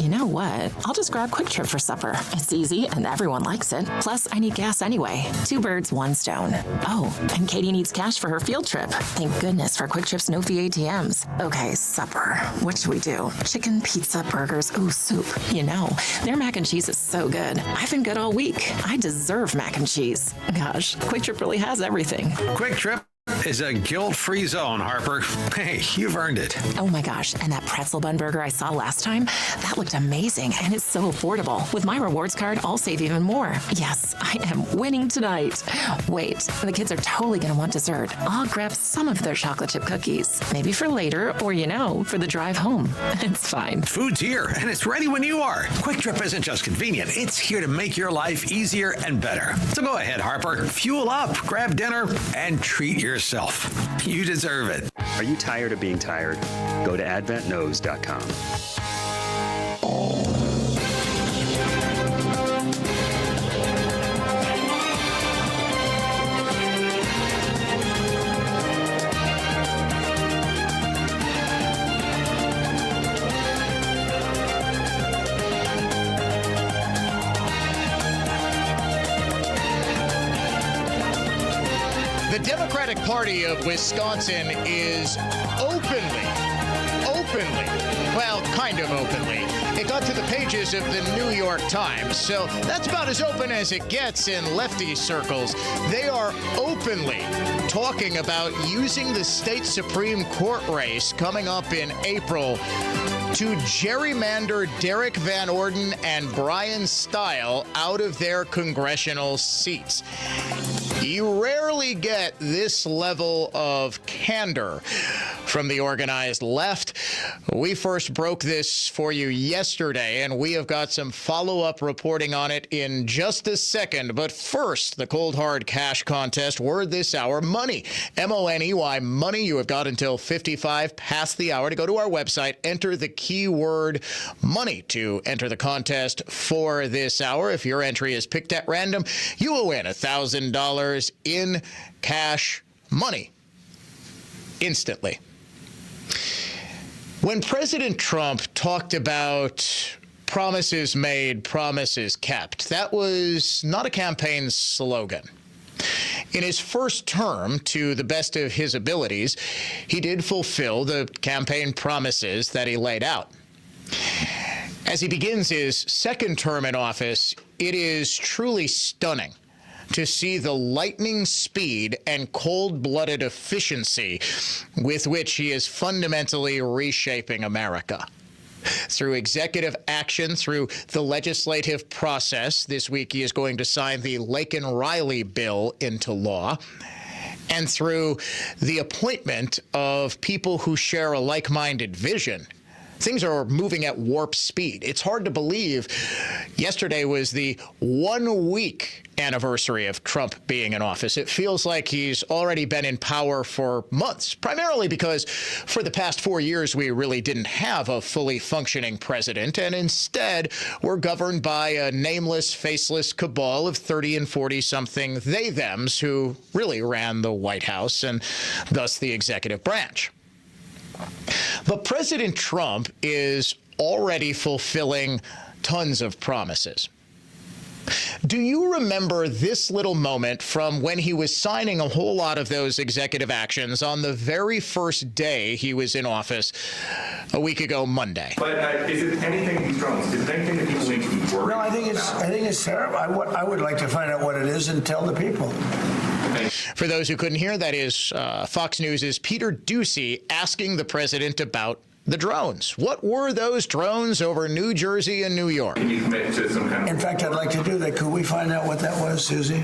You know what? I'll just grab Quick Trip for supper. It's easy and everyone likes it. Plus, I need gas anyway. 2 birds, 1 stone. Oh, and Katie needs cash for her field trip. Thank goodness for Quick Trip's no-fee ATMs. Okay, supper. What should we do? Chicken, pizza, burgers, ooh, soup. You know, their mac and cheese is so good. I've been good all week. I deserve mac and cheese. Gosh, Quick Trip really has everything. Quick Trip is a guilt-free zone, Harper. Hey, you've earned it. Oh my gosh, and that pretzel bun burger I saw last time, that looked amazing, and it's so affordable. With my rewards card, I'll save even more. Yes, I am winning tonight. Wait, the kids are totally going to want dessert. I'll grab some of their chocolate chip cookies. Maybe for later, or for the drive home. It's fine. Food's here, and it's ready when you are. Quick Trip isn't just convenient. It's here to make your life easier and better. So go ahead, Harper. Fuel up, grab dinner, and treat yourself. You deserve it. Are you tired of being tired? Go to adventknows.com. The Democratic Party of Wisconsin is openly, well, kind of openly. It got to the pages of the New York Times, so that's about as open as it gets in lefty circles. They are openly talking about using the state Supreme Court race coming up in April to gerrymander Derek Van Orden and Brian Stile out of their congressional seats. You rarely get this level of candor from the organized left. We first broke this for you yesterday, and we have got some follow-up reporting on it in just a second. But first, the cold hard cash contest word this hour, money. M-O-N-E-Y, money. You have got until 55 past the hour to go to our website, enter the keyword money to enter the contest for this hour. If your entry is picked at random, you will win $1,000 in cash money instantly. When President Trump talked about promises made, promises kept, that was not a campaign slogan. In his first term, to the best of his abilities, he did fulfill the campaign promises that he laid out. As he begins his second term in office, it is truly stunning to see the lightning speed and cold-blooded efficiency with which he is fundamentally reshaping America. Through executive action, through the legislative process, this week he is going to sign the Laken-Riley bill into law, and through the appointment of people who share a like-minded vision. Things are moving at warp speed. It's hard to believe yesterday was the 1-week anniversary of Trump being in office. It feels like he's already been in power for months, primarily because for the past 4 years, we really didn't have a fully functioning president, and instead we're governed by a nameless, faceless cabal of 30 and 40-something they-thems who really ran the White House and thus the executive branch. But President Trump is already fulfilling tons of promises. Do you remember this little moment from when he was signing a whole lot of those executive actions on the very first day he was in office a week ago Monday? But is it anything, these drones, is it anything that people need to be worried about? No, I think it's terrible. I would like to find out what it is and tell the people. For those who couldn't hear, that is Fox News' Peter Doocy asking the president about the drones. What were those drones over New Jersey and New York? Can you commit to some kind of... In fact, I'd like to do that. Could we find out what that was, Susie?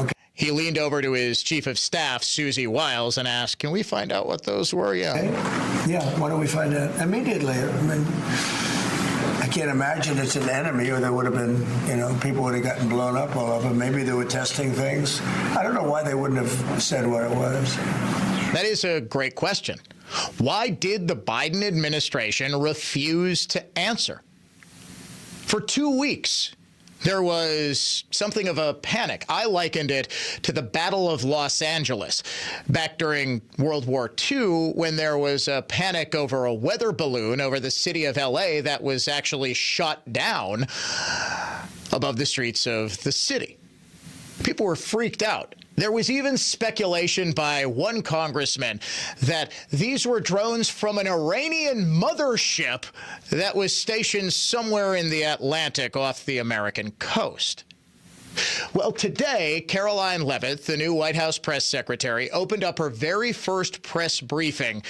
Okay. He leaned over to his chief of staff, Susie Wiles, and asked, can we find out what those were? Yeah. Okay. Yeah, why don't we find out immediately? I mean, I can't imagine it's an enemy, or there would have been, people would have gotten blown up all over. Maybe they were testing things. I don't know why they wouldn't have said what it was. That is a great question. Why did the Biden administration refuse to answer? For 2 weeks, There was something of a panic. I likened it to the Battle of Los Angeles back during World War II, when there was a panic over a weather balloon over the city of LA that was actually shot down above the streets of the city. People were freaked out. There was even speculation by one congressman that these were drones from an Iranian mothership that was stationed somewhere in the Atlantic off the American coast. Well, today, Caroline Leavitt, the new White House press secretary, opened up her very first press briefing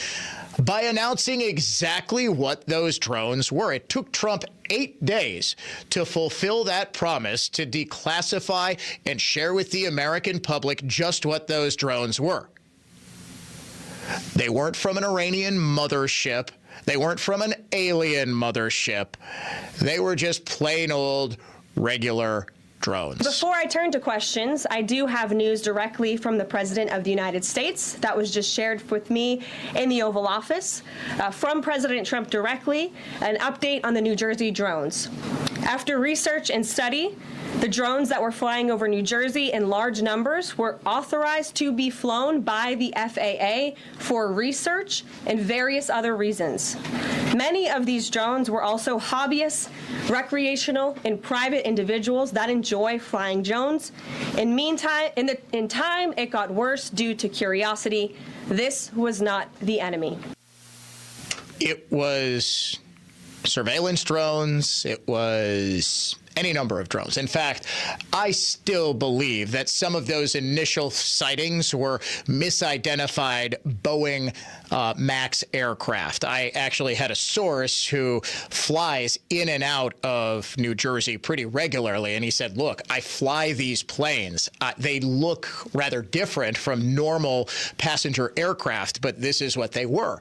by announcing exactly what those drones were. It took Trump 8 days to fulfill that promise to declassify and share with the American public just what those drones were. They weren't from an Iranian mothership. They weren't from an alien mothership. They were just plain old regular drones. Before I turn to questions, I do have news directly from the President of the United States that was just shared with me in the Oval Office from President Trump directly, an update on the New Jersey drones. After research and study, the drones that were flying over New Jersey in large numbers were authorized to be flown by the FAA for research and various other reasons. Many of these drones were also hobbyists, recreational, and private individuals that enjoy flying drones. In time, it got worse due to curiosity. This was not the enemy. It was surveillance drones. It was any number of drones. In fact, I still believe that some of those initial sightings were misidentified Boeing MAX aircraft. I actually had a source who flies in and out of New Jersey pretty regularly, and he said, look, I fly these planes. They look rather different from normal passenger aircraft, but this is what they were.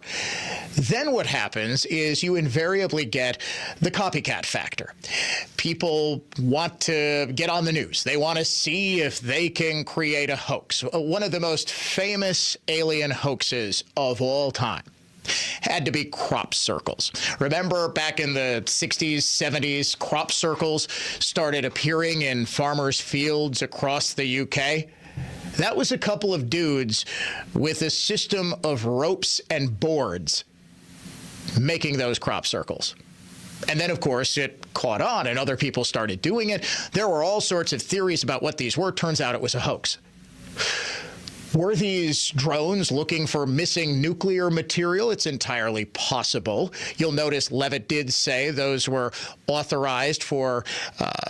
Then what happens is you invariably get the copycat factor. People want to get on the news. They want to see if they can create a hoax. One of the most famous alien hoaxes of all time had to be crop circles. Remember back in the 60s, 70s, crop circles started appearing in farmers' fields across the UK? That was a couple of dudes with a system of ropes and boards making those crop circles. And then, of course, it caught on and other people started doing it. There were all sorts of theories about what these were. Turns out it was a hoax. Were these drones looking for missing nuclear material? It's entirely possible. You'll notice Leavitt did say those were authorized for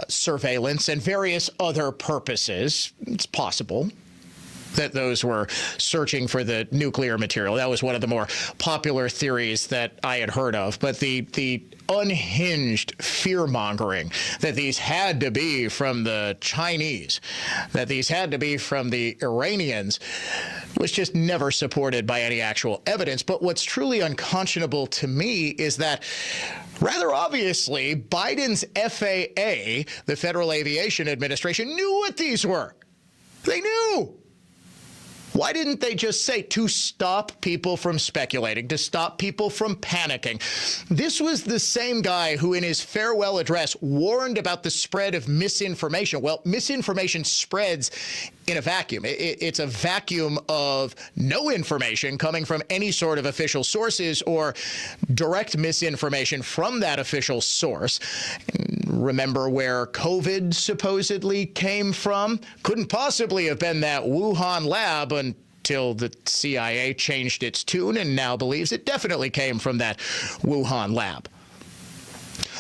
surveillance and various other purposes. It's possible that those were searching for the nuclear material. That was one of the more popular theories that I had heard of. But the unhinged fear-mongering that these had to be from the Chinese, that these had to be from the Iranians, was just never supported by any actual evidence. But what's truly unconscionable to me is that rather obviously, Biden's FAA, the Federal Aviation Administration, knew what these were. They knew. Why didn't they just say to stop people from speculating, to stop people from panicking? This was the same guy who in his farewell address warned about the spread of misinformation. Well, misinformation spreads in a vacuum. It's a vacuum of no information coming from any sort of official sources or direct misinformation from that official source. Remember where COVID supposedly came from? Couldn't possibly have been that Wuhan lab until the CIA changed its tune and now believes it definitely came from that Wuhan lab.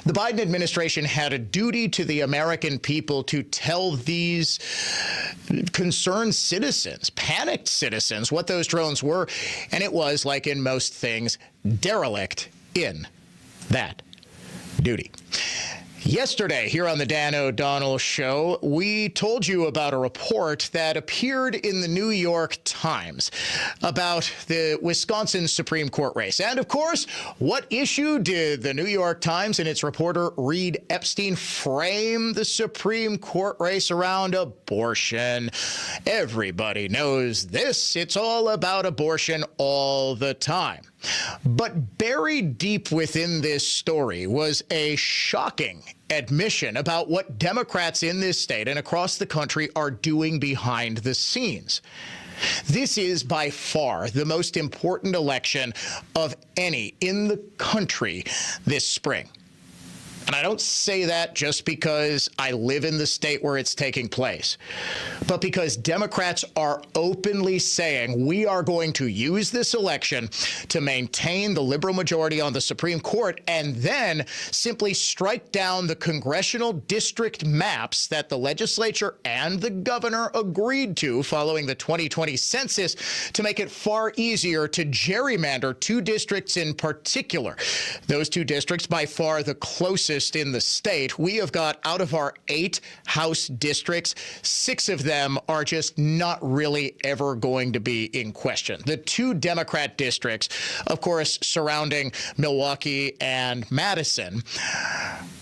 The Biden administration had a duty to the American people to tell these concerned citizens, panicked citizens, what those drones were, and it was, like in most things, derelict in that duty. Yesterday, here on the Dan O'Donnell Show, we told you about a report that appeared in the New York Times about the Wisconsin Supreme Court race. And, of course, what issue did the New York Times and its reporter Reed Epstein frame the Supreme Court race around? Abortion. Everybody knows this. It's all about abortion all the time. But buried deep within this story was a shocking admission about what Democrats in this state and across the country are doing behind the scenes. This is by far the most important election of any in the country this spring. And I don't say that just because I live in the state where it's taking place, but because Democrats are openly saying we are going to use this election to maintain the liberal majority on the Supreme Court and then simply strike down the congressional district maps that the legislature and the governor agreed to following the 2020 census to make it far easier to gerrymander two districts in particular. Those two districts by far the closest in the state. We have got, out of our 8 House districts, 6 of them are just not really ever going to be in question. The 2 Democrat districts, of course, surrounding Milwaukee and Madison,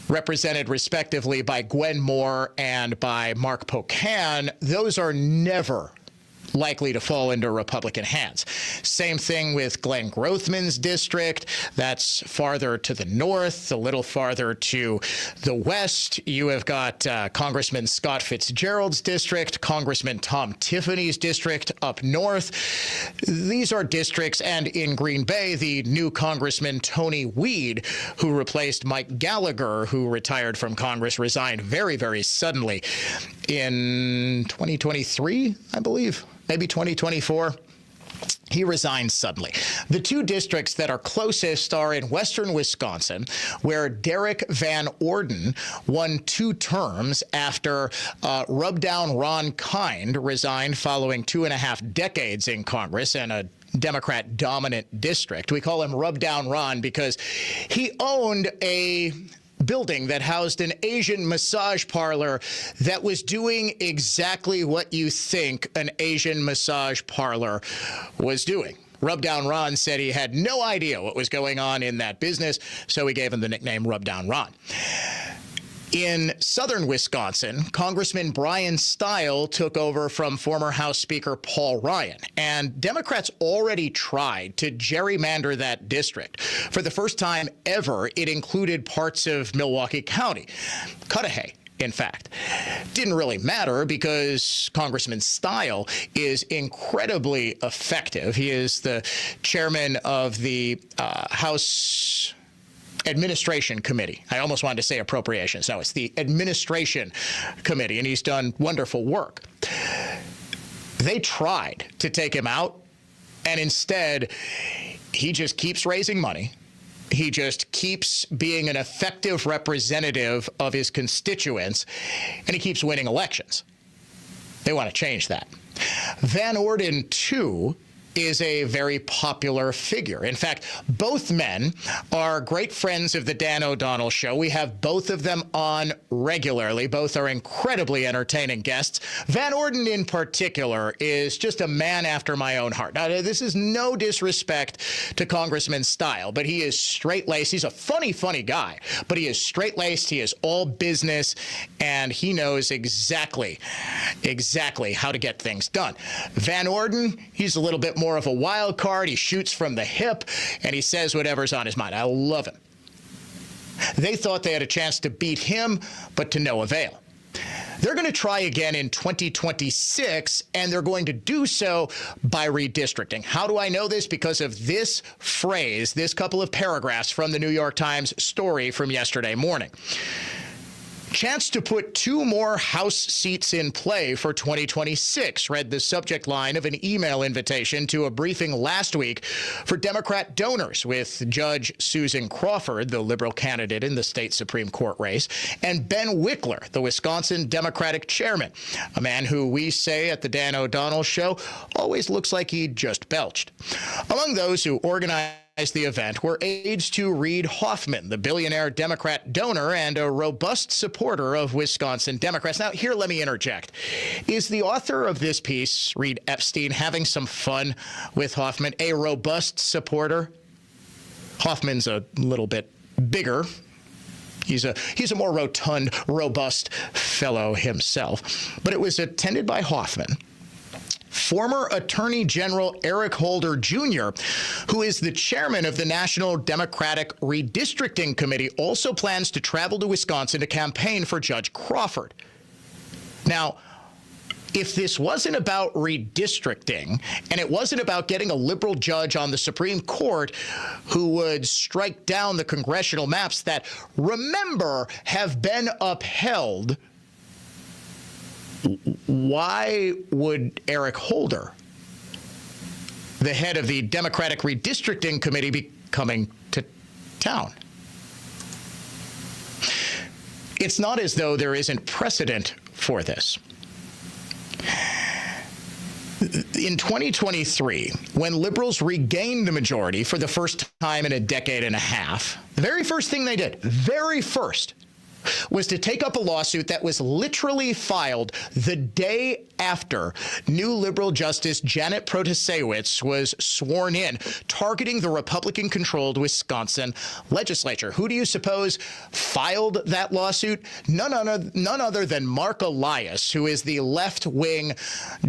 represented respectively by Gwen Moore and by Mark Pocan, those are never likely to fall into Republican hands. Same thing with Glenn Grothman's district. That's farther to the north, a little farther to the west. You have got Congressman Scott Fitzgerald's district, Congressman Tom Tiffany's district up north. These are districts, and in Green Bay, the new Congressman Tony Weed, who replaced Mike Gallagher, who retired from Congress, resigned very, very suddenly in 2023, I believe. Maybe 2024. He resigned suddenly. The 2 districts that are closest are in western Wisconsin, where Derek Van Orden won 2 terms after rubdown Ron Kind resigned following 2.5 decades in Congress and a Democrat-dominant district. We call him Rubdown Ron because he owned a building that housed an Asian massage parlor that was doing exactly what you think an Asian massage parlor was doing. Rubdown Ron said he had no idea what was going on in that business, so he gave him the nickname Rubdown Ron. In southern Wisconsin, Congressman Brian Stile took over from former House Speaker Paul Ryan, and Democrats already tried to gerrymander that district. For the first time ever, it included parts of Milwaukee County, Cudahy, in fact. Didn't really matter because Congressman Stile is incredibly effective. He is the chairman of the House Administration Committee. I almost wanted to say appropriations. No, it's the Administration Committee, and he's done wonderful work. They tried to take him out, and instead, he just keeps raising money. He just keeps being an effective representative of his constituents, and he keeps winning elections. They want to change that. Van Orden, too, is a very popular figure. In fact, both men are great friends of the Dan O'Donnell Show. We have both of them on regularly. Both are incredibly entertaining guests. Van Orden in particular is just a man after my own heart. Now, this is no disrespect to Congressman Stile, but he is straight-laced. He's a funny guy, but he is straight-laced. He is all business, and he knows exactly how to get things done. Van Orden, he's a little bit more of a wild card. He shoots from the hip, and he says whatever's on his mind. I love him. They thought they had a chance to beat him, but to no avail. They're going to try again in 2026, and they're going to do so by redistricting. How do I know this? Because of this phrase, this couple of paragraphs from the New York Times story from yesterday morning. Chance to put 2 more House seats in play for 2026, read the subject line of an email invitation to a briefing last week for Democrat donors with Judge Susan Crawford, the liberal candidate in the state Supreme Court race, and Ben Wickler, the Wisconsin Democratic chairman, a man who we say at the Dan O'Donnell Show always looks like he just belched. Among those who organized the event were aides to Reid Hoffman, the billionaire Democrat donor and a robust supporter of Wisconsin Democrats. Now, here, let me interject. Is the author of this piece, Reed Epstein, having some fun with Hoffman, a robust supporter? Hoffman's a little bit bigger. He's a more rotund, robust fellow himself. But it was attended by Hoffman, former Attorney General Eric Holder Jr., who is the chairman of the National Democratic Redistricting Committee, also plans to travel to Wisconsin to campaign for Judge Crawford. Now, if this wasn't about redistricting and it wasn't about getting a liberal judge on the Supreme Court who would strike down the congressional maps that, remember, have been upheld, why would Eric Holder, the head of the Democratic Redistricting Committee, be coming to town? It's not as though there isn't precedent for this. In 2023, when liberals regained the majority for the first time in a decade and a half, the very first thing they did, was to take up a lawsuit that was literally filed the day after new liberal Justice Janet Protasewicz was sworn in, targeting the Republican-controlled Wisconsin legislature. Who do you suppose filed that lawsuit? None other than Mark Elias, who is the left-wing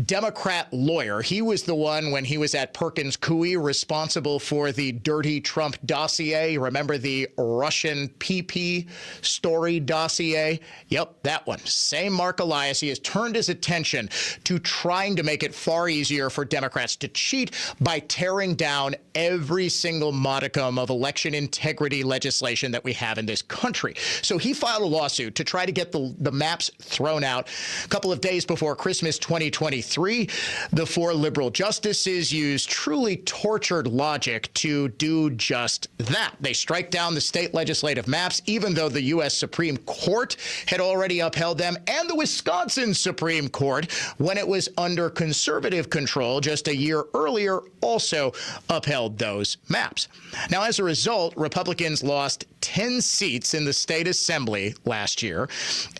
Democrat lawyer. He was the one, when he was at Perkins Coie, responsible for the dirty Trump dossier. Remember the Russian PP story dossier? Yep, that one. Same Mark Elias. He has turned his attention to trying to make it far easier for Democrats to cheat by tearing down every single modicum of election integrity legislation that we have in this country. So he filed a lawsuit to try to get the maps thrown out. A couple of days before Christmas 2023, the four liberal justices used truly tortured logic to do just that. They strike down the state legislative maps, even though the U.S. Supreme Court had already upheld them, and the Wisconsin Supreme Court, when it was under conservative control just a year earlier, also upheld those maps. Now, as a result, Republicans lost 10 seats in the state assembly last year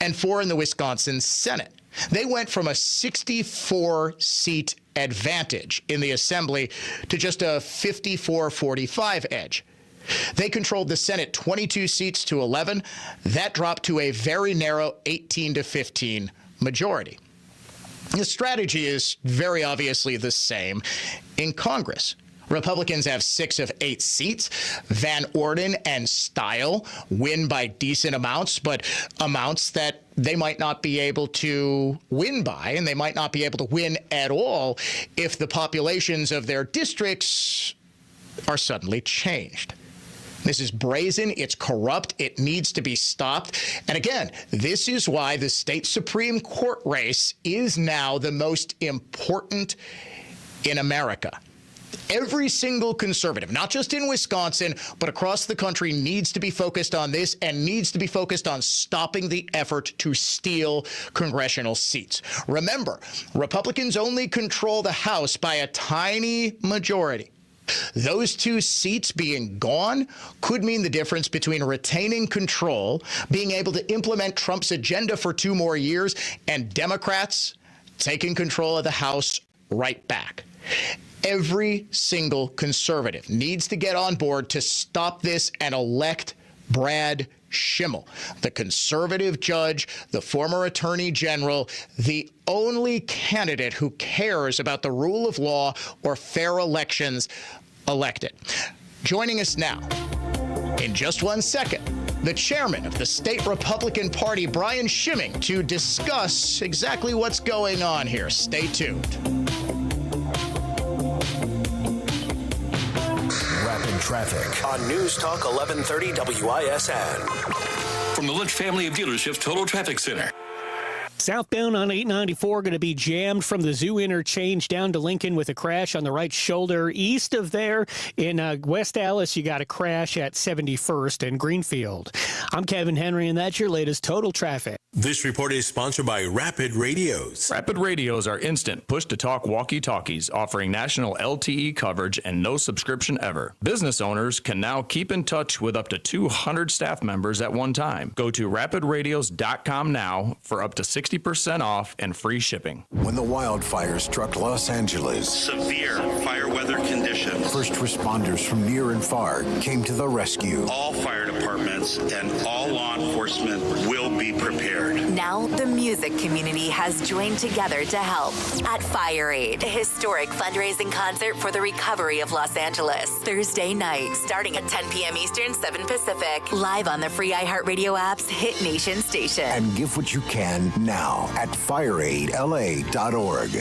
and 4 in the Wisconsin Senate. They went from a 64-seat advantage in the assembly to just a 54-45 edge. They controlled the Senate 22 seats to 11. That dropped to a very narrow 18-15 majority. The strategy is very obviously the same in Congress. Republicans have 6 of 8 seats. Van Orden and Style win by decent amounts, but amounts that they might not be able to win by, and they might not be able to win at all if the populations of their districts are suddenly changed. This is brazen, it's corrupt, it needs to be stopped. And again, this is why the state Supreme Court race is now the most important in America. Every single conservative, not just in Wisconsin, but across the country, needs to be focused on this and needs to be focused on stopping the effort to steal congressional seats. Remember, Republicans only control the House by a tiny majority. Those 2 seats being gone could mean the difference between retaining control, being able to implement Trump's agenda for 2 more years, and Democrats taking control of the House right back. Every single conservative needs to get on board to stop this and elect Brad Schimmel, the conservative judge, the former attorney general, the only candidate who cares about the rule of law or fair elections elected. Joining us now, in just 1 second, the chairman of the state Republican Party, Brian Schimming, to discuss exactly what's going on here. Stay tuned. Traffic on News Talk 1130 WISN. From the Lynch family of dealerships, Total Traffic Center. Southbound on 894 going to be jammed from the Zoo interchange down to Lincoln with a crash on the right shoulder. East of there in West Allis, you got a crash at 71st and Greenfield. I'm Kevin Henry, and that's your latest Total Traffic. This report is sponsored by Rapid Radios. Rapid Radios are instant push-to-talk walkie-talkies offering national LTE coverage and no subscription ever. Business owners can now keep in touch with up to 200 staff members at one time. Go to rapidradios.com now for up to 60% off and free shipping. When the wildfires struck Los Angeles, severe fire weather conditions. First responders from near and far came to the rescue. All fire departments and all law enforcement will be prepared. Now, the music community has joined together to help at Fire Aid, a historic fundraising concert for the recovery of Los Angeles. Thursday night, starting at 10 p.m. Eastern, 7 Pacific. Live on the free iHeartRadio app's Hit Nation station. And give what you can now at fireaidla.org.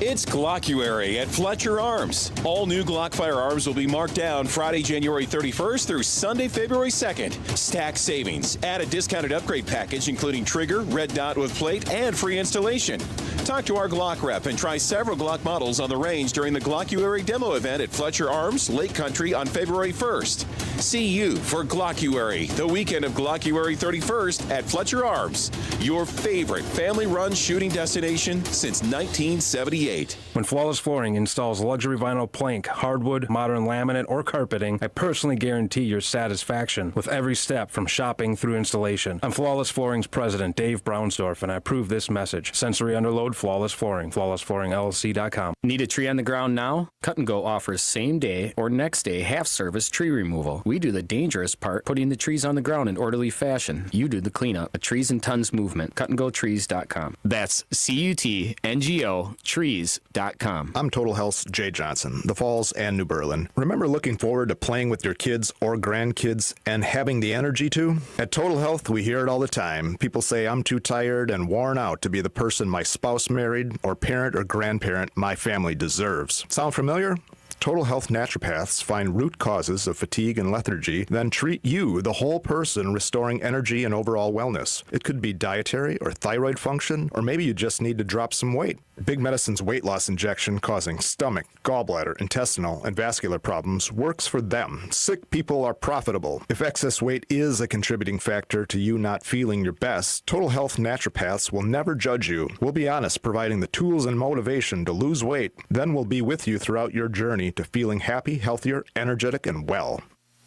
It's Glockuary at Fletcher Arms. All new Glock firearms will be marked down Friday, January 31st through Sunday, February 2nd. Stack savings. Add a discounted upgrade package including trigger, red dot with plate, and free installation. Talk to our Glock rep and try several Glock models on the range during the Glockuary demo event at Fletcher Arms, Lake Country on February 1st. See you for Glockuary, the weekend of Glockuary 31st at Fletcher Arms, your favorite family-run shooting destination since 1978. When Flawless Flooring installs luxury vinyl plank, hardwood, modern laminate, or carpeting, I personally guarantee your satisfaction with every step from shopping through installation. I'm Flawless Flooring's president, Dave Brownsdorf, and I approve this message. Sensory underload, Flawless Flooring, flawlessflooringllc.com. Need a tree on the ground now? Cut and Go offers same day or next day half-service tree removal. We do the dangerous part, putting the trees on the ground in orderly fashion. You do the cleanup. A Trees and Tons movement. cutandgotrees.com. That's CUTNGO trees.com. I'm Total Health's Jay Johnson, the Falls and New Berlin. Remember looking forward to playing with your kids or grandkids and having the energy to? At Total Health, we hear it all the time. People say I'm too tired and worn out to be the person my spouse married or parent or grandparent my family deserves. Sound familiar? Total Health naturopaths find root causes of fatigue and lethargy, then treat you, the whole person, restoring energy and overall wellness. It could be dietary or thyroid function, or maybe you just need to drop some weight. Big Medicine's weight loss injection causing stomach, gallbladder, intestinal, and vascular problems works for them. Sick people are profitable. If excess weight is a contributing factor to you not feeling your best, Total Health naturopaths will never judge you. We'll be honest, providing the tools and motivation to lose weight. Then we'll be with you throughout your journey to feeling happy, healthier, energetic, and well.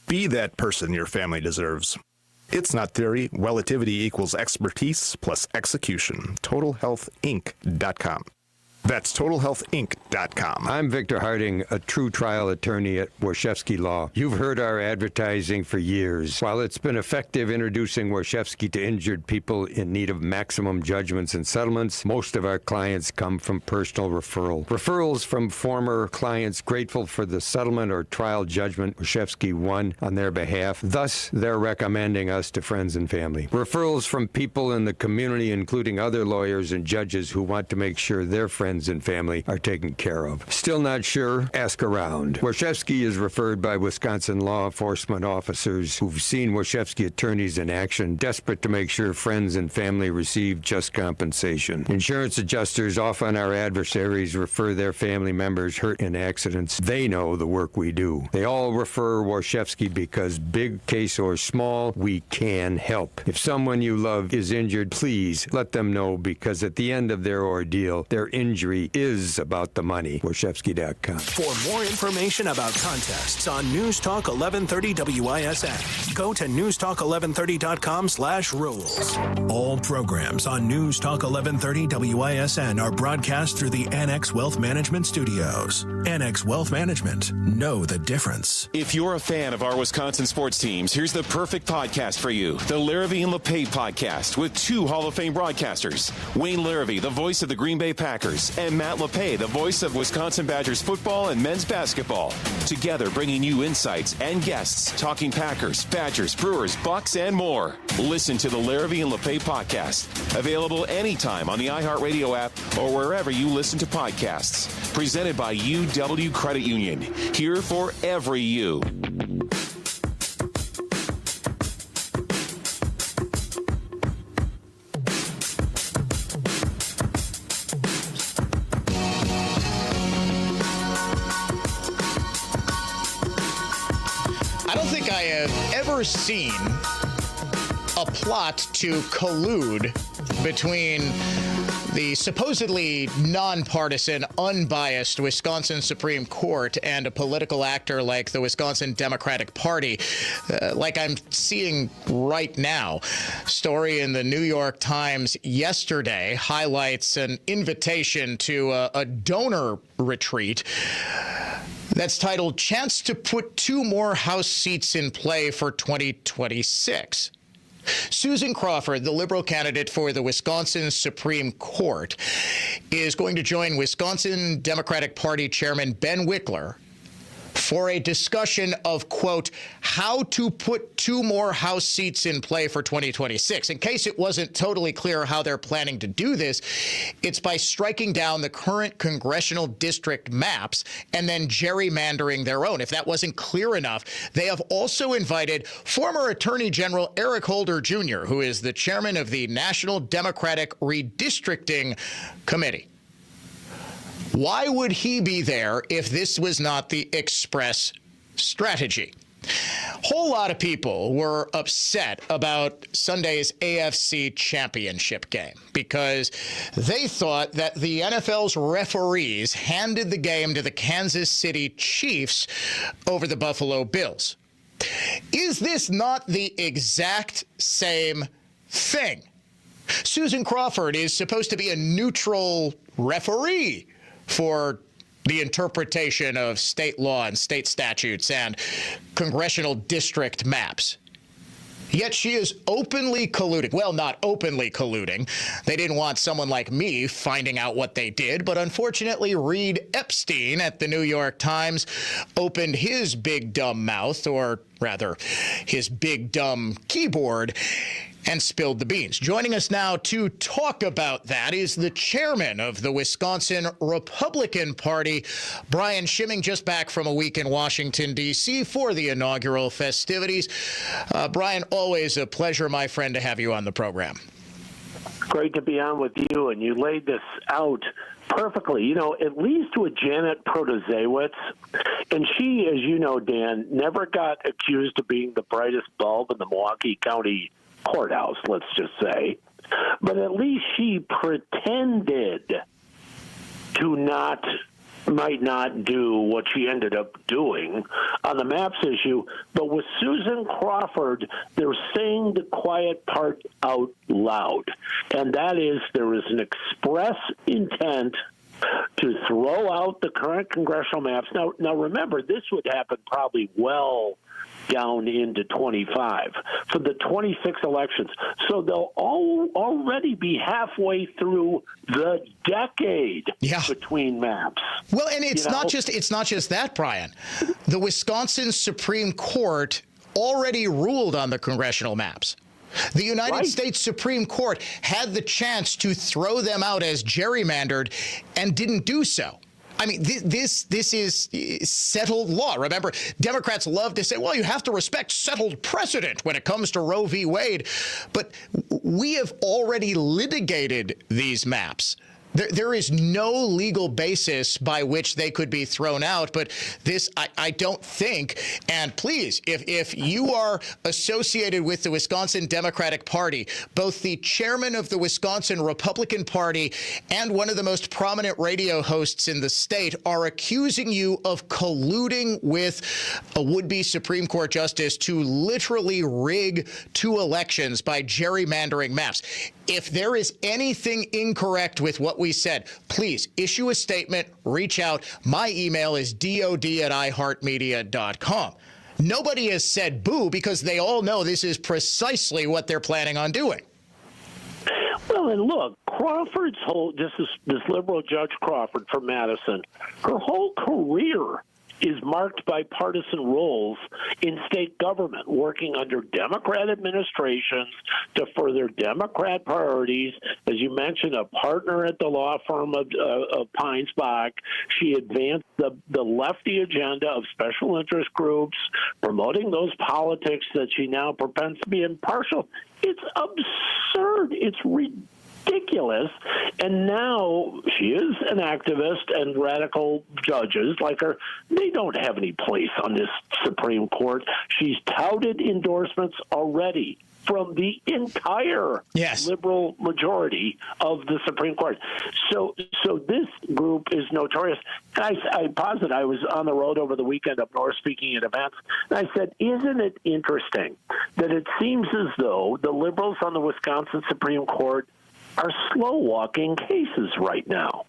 Be that person your family deserves. It's not theory. Relativity equals expertise plus execution. TotalHealthInc.com. That's TotalHealthInc.com. I'm Victor Harding, a true trial attorney at Warshevsky Law. You've heard our advertising for years. While it's been effective introducing Warshevsky to injured people in need of maximum judgments and settlements, most of our clients come from personal referral. Referrals from former clients grateful for the settlement or trial judgment Warshevsky won on their behalf. Thus, they're recommending us to friends and family. Referrals from people in the community, including other lawyers and judges who want to make sure their friends and family are taken care of. Still not sure? Ask around. Warshevsky is referred by Wisconsin law enforcement officers who've seen Warshevsky attorneys in action, desperate to make sure friends and family receive just compensation. Insurance adjusters, often our adversaries, refer their family members hurt in accidents. They know the work we do. They all refer Warshevsky because, big case or small, we can help. If someone you love is injured, please let them know, because at the end of their ordeal, their injury is about the money. Warshevsky.com. For more information about contests on News Talk 1130 WISN, go to newstalk1130.com/rules. All programs on News Talk 1130 WISN are broadcast through the Annex Wealth Management Studios. Annex Wealth Management. Know the difference. If you're a fan of our Wisconsin sports teams, here's the perfect podcast for you. The Larrivee and LePay podcast with two Hall of Fame broadcasters. Wayne Larrivee, the voice of the Green Bay Packers, and Matt LePay, the voice of Wisconsin Badgers football and men's basketball. Together bringing you insights and guests talking Packers, Badgers, Brewers, Bucks, and more. Listen to the Larrivee and LePay podcast. Available anytime on the iHeartRadio app or wherever you listen to podcasts. Presented by UW Credit Union. Here for every you. I don't think I have ever seen a plot to collude between the supposedly nonpartisan, unbiased Wisconsin Supreme Court and a political actor like the Wisconsin Democratic Party, like I'm seeing right now. Story in the New York Times yesterday highlights an invitation to a donor retreat that's titled "Chance to Put 2 More House Seats in Play for 2026." Susan Crawford, the Liberal candidate for the Wisconsin Supreme Court, is going to join Wisconsin Democratic Party Chairman Ben Wickler for a discussion of, quote, how to put 2 more House seats in play for 2026. In case it wasn't totally clear how they're planning to do this, it's by striking down the current congressional district maps and then gerrymandering their own. If that wasn't clear enough, they have also invited former Attorney General Eric Holder Jr., who is the chairman of the National Democratic Redistricting Committee. Why would he be there if this was not the express strategy? Whole lot of people were upset about Sunday's AFC Championship game because they thought that the NFL's referees handed the game to the Kansas City Chiefs over the Buffalo Bills. Is this not the exact same thing? Susan Crawford is supposed to be a neutral referee for the interpretation of state law and state statutes and congressional district maps. Yet she is openly colluding. Well, not openly colluding. They didn't want someone like me finding out what they did, but unfortunately, Reed Epstein at the New York Times opened his big dumb mouth, or rather, his big dumb keyboard, and spilled the beans. Joining us now to talk about that is the chairman of the Wisconsin Republican Party, Brian Schimming, just back from a week in Washington, D.C. for the inaugural festivities. Brian, always a pleasure, my friend, to have you on the program. Great to be on with you, and you laid this out perfectly. You know, at least with Janet Protasiewicz, and she, as you know, Dan, never got accused of being the brightest bulb in the Milwaukee County courthouse, let's just say. But at least she pretended to might not do what she ended up doing on the maps issue. But with Susan Crawford, they're saying the quiet part out loud. And that is, there is an express intent to throw out the current congressional maps. Now remember, this would happen probably well down into 25 for the 26 elections. So they'll already be halfway through the decade between maps. Well, and it's not just that, Brian. The Wisconsin Supreme Court already ruled on the congressional maps. The United States Supreme Court had the chance to throw them out as gerrymandered and didn't do so. I mean, this is settled law. Remember, Democrats love to say, well, you have to respect settled precedent when it comes to Roe v. Wade. But we have already litigated these maps. There is no legal basis by which they could be thrown out, but this, I don't think, and please, if you are associated with the Wisconsin Democratic Party, both the chairman of the Wisconsin Republican Party and one of the most prominent radio hosts in the state are accusing you of colluding with a would-be Supreme Court justice to literally rig 2 elections by gerrymandering maps. If there is anything incorrect with what we said, please issue a statement, reach out. My email is dod@iheartmedia.com. Nobody has said boo because they all know this is precisely what they're planning on doing. Well, and look, Crawford's this liberal Judge Crawford from Madison, her whole career is marked by partisan roles in state government, working under Democrat administrations to further Democrat priorities. As you mentioned, a partner at the law firm of Peinsbach. She advanced the lefty agenda of special interest groups, promoting those politics that she now pretends to be impartial. It's absurd. It's ridiculous. And now she is an activist, and radical judges like her, they don't have any place on this Supreme Court. She's touted endorsements already from the entire liberal majority of the Supreme Court. So this group is notorious. And I posit, I was on the road over the weekend up north speaking at events, and I said, isn't it interesting that it seems as though the liberals on the Wisconsin Supreme Court are slow-walking cases right now?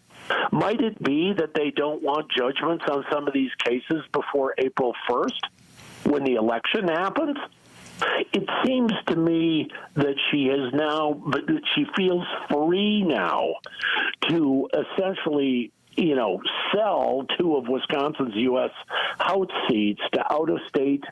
Might it be that they don't want judgments on some of these cases before April 1st when the election happens? It seems to me that she is now, but that she feels free now to essentially, sell 2 of Wisconsin's U.S. House seats to out-of-state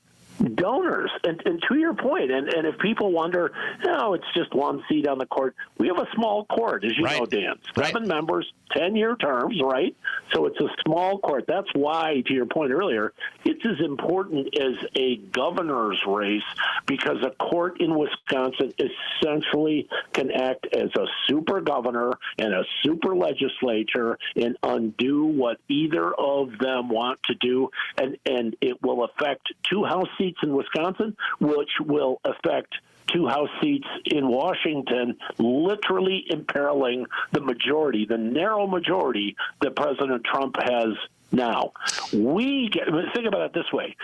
donors. And to your point, and if people wonder, it's just 1 seat on the court, we have a small court, as you know, Dan. 7 members, 10-year terms, right? So it's a small court. That's why, to your point earlier, it's as important as a governor's race, because a court in Wisconsin essentially can act as a super governor and a super legislature and undo what either of them want to do. And it will affect 2 House seats in Wisconsin, which will affect 2 House seats in Washington, literally imperiling the majority, the narrow majority that President Trump has now. Think about it this way.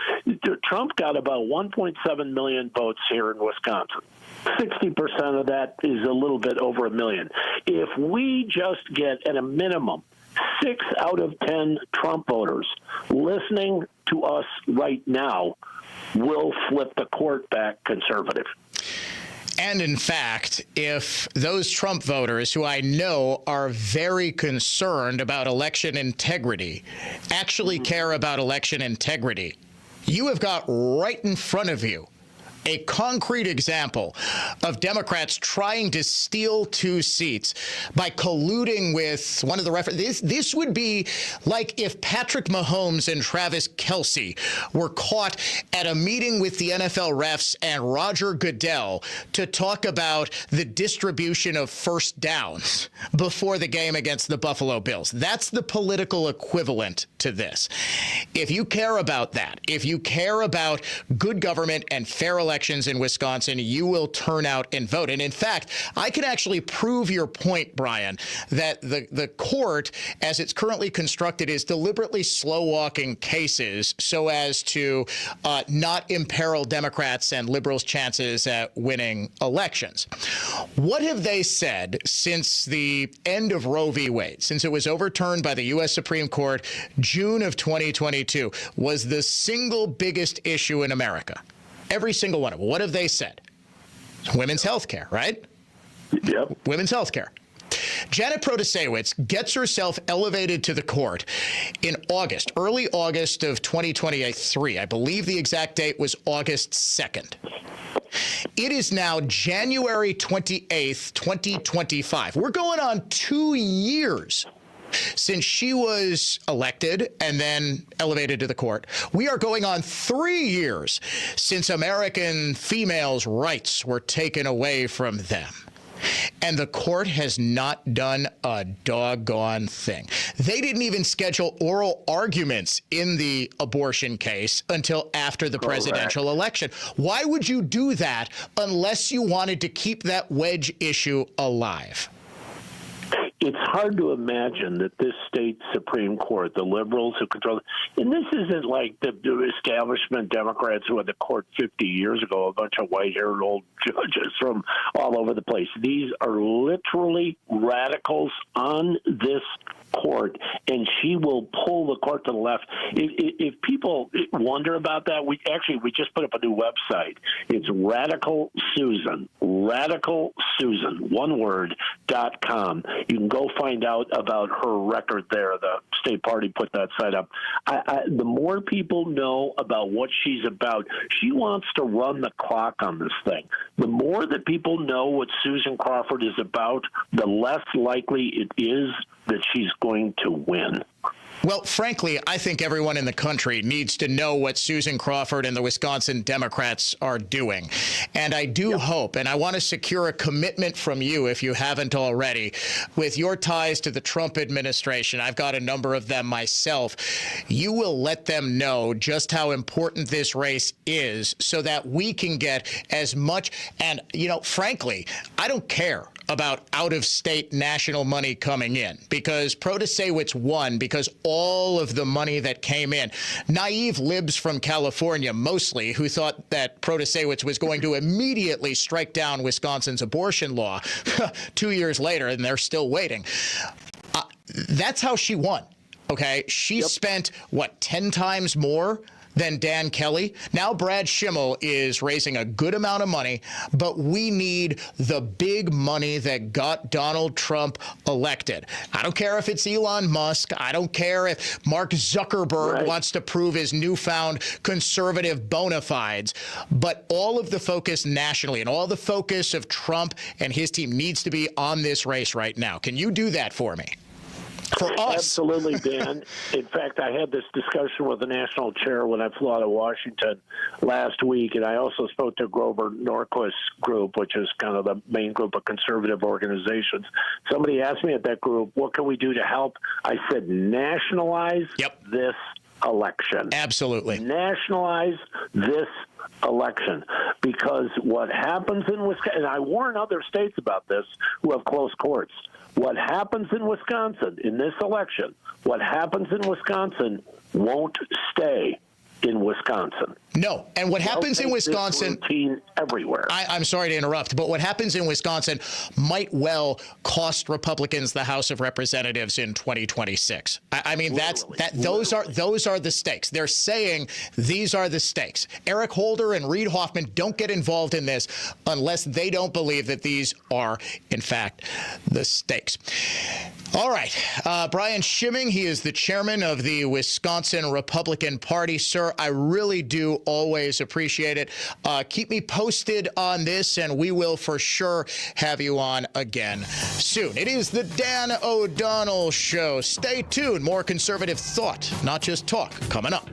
Trump got about 1.7 million votes here in Wisconsin. 60% of that is a little bit over 1 million. If we just get, at a minimum, 6 out of 10 Trump voters listening to us right now, will flip the court back conservative. And in fact, if those Trump voters, who I know are very concerned about election integrity, actually care about election integrity, you have got right in front of you a concrete example of Democrats trying to steal 2 seats by colluding with one of the referees. This would be like if Patrick Mahomes and Travis Kelce were caught at a meeting with the NFL refs and Roger Goodell to talk about the distribution of first downs before the game against the Buffalo Bills. That's the political equivalent to this. If you care about that, if you care about good government and fair elections in Wisconsin, you will turn out and vote. And in fact, I can actually prove your point, Brian, that the court, as it's currently constructed, is deliberately slow-walking cases so as to not imperil Democrats and liberals' chances at winning elections. What have they said since the end of Roe v. Wade, since it was overturned by the U.S. Supreme Court, June of 2022, was the single biggest issue in America? Every single one of them. What have they said? Women's health care, right? Yep. Women's health care. Janet Protasewicz gets herself elevated to the court in August, early August of 2023. I believe the exact date was August 2nd. It is now January 28th, 2025. We're going on 2 years since she was elected and then elevated to the court. We are going on 3 years since American females' rights were taken away from them. And the court has not done a doggone thing. They didn't even schedule oral arguments in the abortion case until after the presidential election. Why would you do that unless you wanted to keep that wedge issue alive? It's hard to imagine that this state Supreme Court, the liberals who control, and this isn't like the establishment Democrats who had the court 50 years ago, a bunch of white-haired old judges from all over the place. These are literally radicals on this court, and she will pull the court to the left. If people wonder about that, we just put up a new website. It's Radical Susan, one word, .com. You can go find out about her record there. The state party put that site up. The more people know about what she's about, she wants to run the clock on this thing. The more that people know what Susan Crawford is about, the less likely it is that she's going to win. Well, frankly, I think everyone in the country needs to know what Susan Crawford and the Wisconsin Democrats are doing. And I do hope, and I want to secure a commitment from you, if you haven't already, with your ties to the Trump administration. I've got a number of them myself. You will let them know just how important this race is so that we can get as much. And, frankly, I don't care about out-of-state national money coming in, because Protasewicz won because all of the money that came in. Naive libs from California, mostly, who thought that Protasewicz was going to immediately strike down Wisconsin's abortion law 2 years later, and they're still waiting. That's how she won, okay? She spent, 10 times more than Dan Kelly. Now Brad Schimmel is raising a good amount of money, but we need the big money that got Donald Trump elected. I don't care if it's Elon Musk. I don't care if Mark Zuckerberg wants to prove his newfound conservative bona fides. But all of the focus nationally and all the focus of Trump and his team needs to be on this race right now. Can you do that for me? For us. Absolutely, Dan. In fact, I had this discussion with the national chair when I flew out of Washington last week, and I also spoke to Grover Norquist's group, which is kind of the main group of conservative organizations. Somebody asked me at that group, what can we do to help? I said, nationalize this election. Absolutely. Nationalize this election, because what happens in Wisconsin, and I warn other states about this who have close courts, what happens in Wisconsin in this election, what happens in Wisconsin won't stay in Wisconsin. No. And what happens in Wisconsin, routine everywhere. I'm sorry to interrupt, but what happens in Wisconsin might well cost Republicans the House of Representatives in 2026. I mean, those are the stakes. They're saying these are the stakes. Eric Holder and Reid Hoffman don't get involved in this unless they don't believe that these are, in fact, the stakes. All right. Brian Schimming, he is the chairman of the Wisconsin Republican Party. Sir, I really do always appreciate it. Keep me posted on this, and we will for sure have you on again soon. It is the Dan O'Donnell Show. Stay tuned. More conservative thought, not just talk, coming up.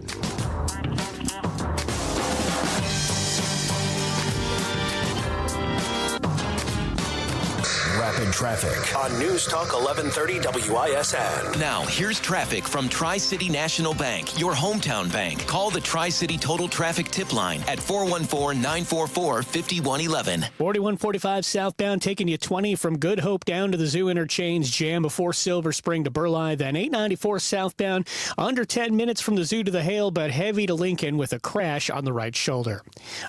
Rapid traffic on News Talk 1130 WISN. Now, here's traffic from Tri-City National Bank, your hometown bank. Call the Tri-City Total Traffic Tip Line at 414-944-5111. 4145 southbound, taking you 20 from Good Hope down to the Zoo Interchange jam before Silver Spring to Burleigh. Then 894 southbound, under 10 minutes from the Zoo to the Hale, but heavy to Lincoln with a crash on the right shoulder.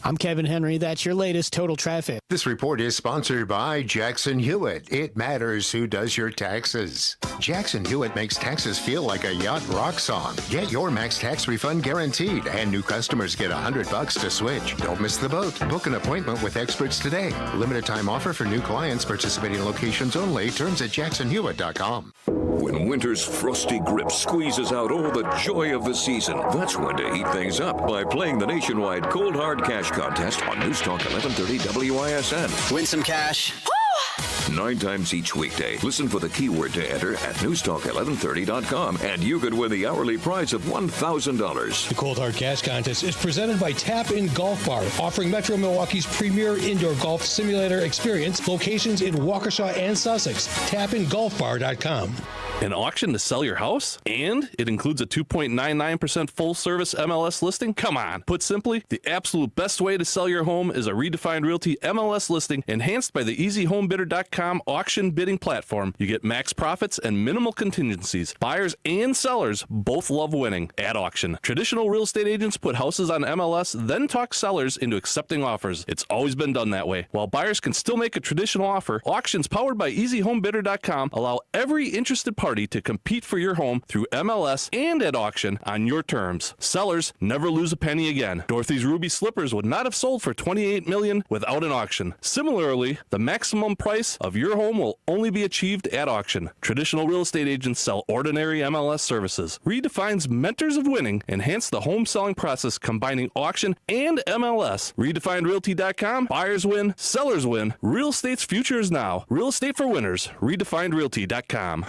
I'm Kevin Henry. That's your latest Total Traffic. This report is sponsored by Jackson Hewitt. It matters who does your taxes. Jackson Hewitt makes taxes feel like a yacht rock song. Get your max tax refund guaranteed, and new customers get $100 to switch. Don't miss the boat. Book an appointment with experts today. Limited time offer for new clients. Participating locations only. Terms at jacksonhewitt.com. When winter's frosty grip squeezes out all the joy of the season, that's when to heat things up by playing the nationwide Cold Hard Cash Contest on News Talk 1130 WISN. Win some cash. 9 times each weekday. Listen for the keyword to enter at newstalk1130.com, and you could win the hourly prize of $1,000. The Cold Hard Cash Contest is presented by Tap In Golf Bar, offering Metro Milwaukee's premier indoor golf simulator experience, locations in Waukesha and Sussex. TapInGolfBar.com. An auction to sell your house? And it includes a 2.99% full-service MLS listing? Come on. Put simply, the absolute best way to sell your home is a Redefined Realty MLS listing enhanced by the EasyHomeBidder.com auction bidding platform. You get max profits and minimal contingencies. Buyers and sellers both love winning at auction. Traditional real estate agents put houses on MLS, then talk sellers into accepting offers. It's always been done that way. While buyers can still make a traditional offer, auctions powered by EasyHomeBidder.com allow every interested party to compete for your home through MLS and at auction on your terms. Sellers never lose a penny again. Dorothy's Ruby Slippers would not have sold for $28 million without an auction. Similarly, the maximum price of your home will only be achieved at auction. Traditional real estate agents sell ordinary MLS services. Redefines Mentors of Winning enhance the home selling process combining auction and MLS. RedefinedRealty.com. Buyers win, sellers win. Real estate's future is now. Real estate for winners. RedefinedRealty.com.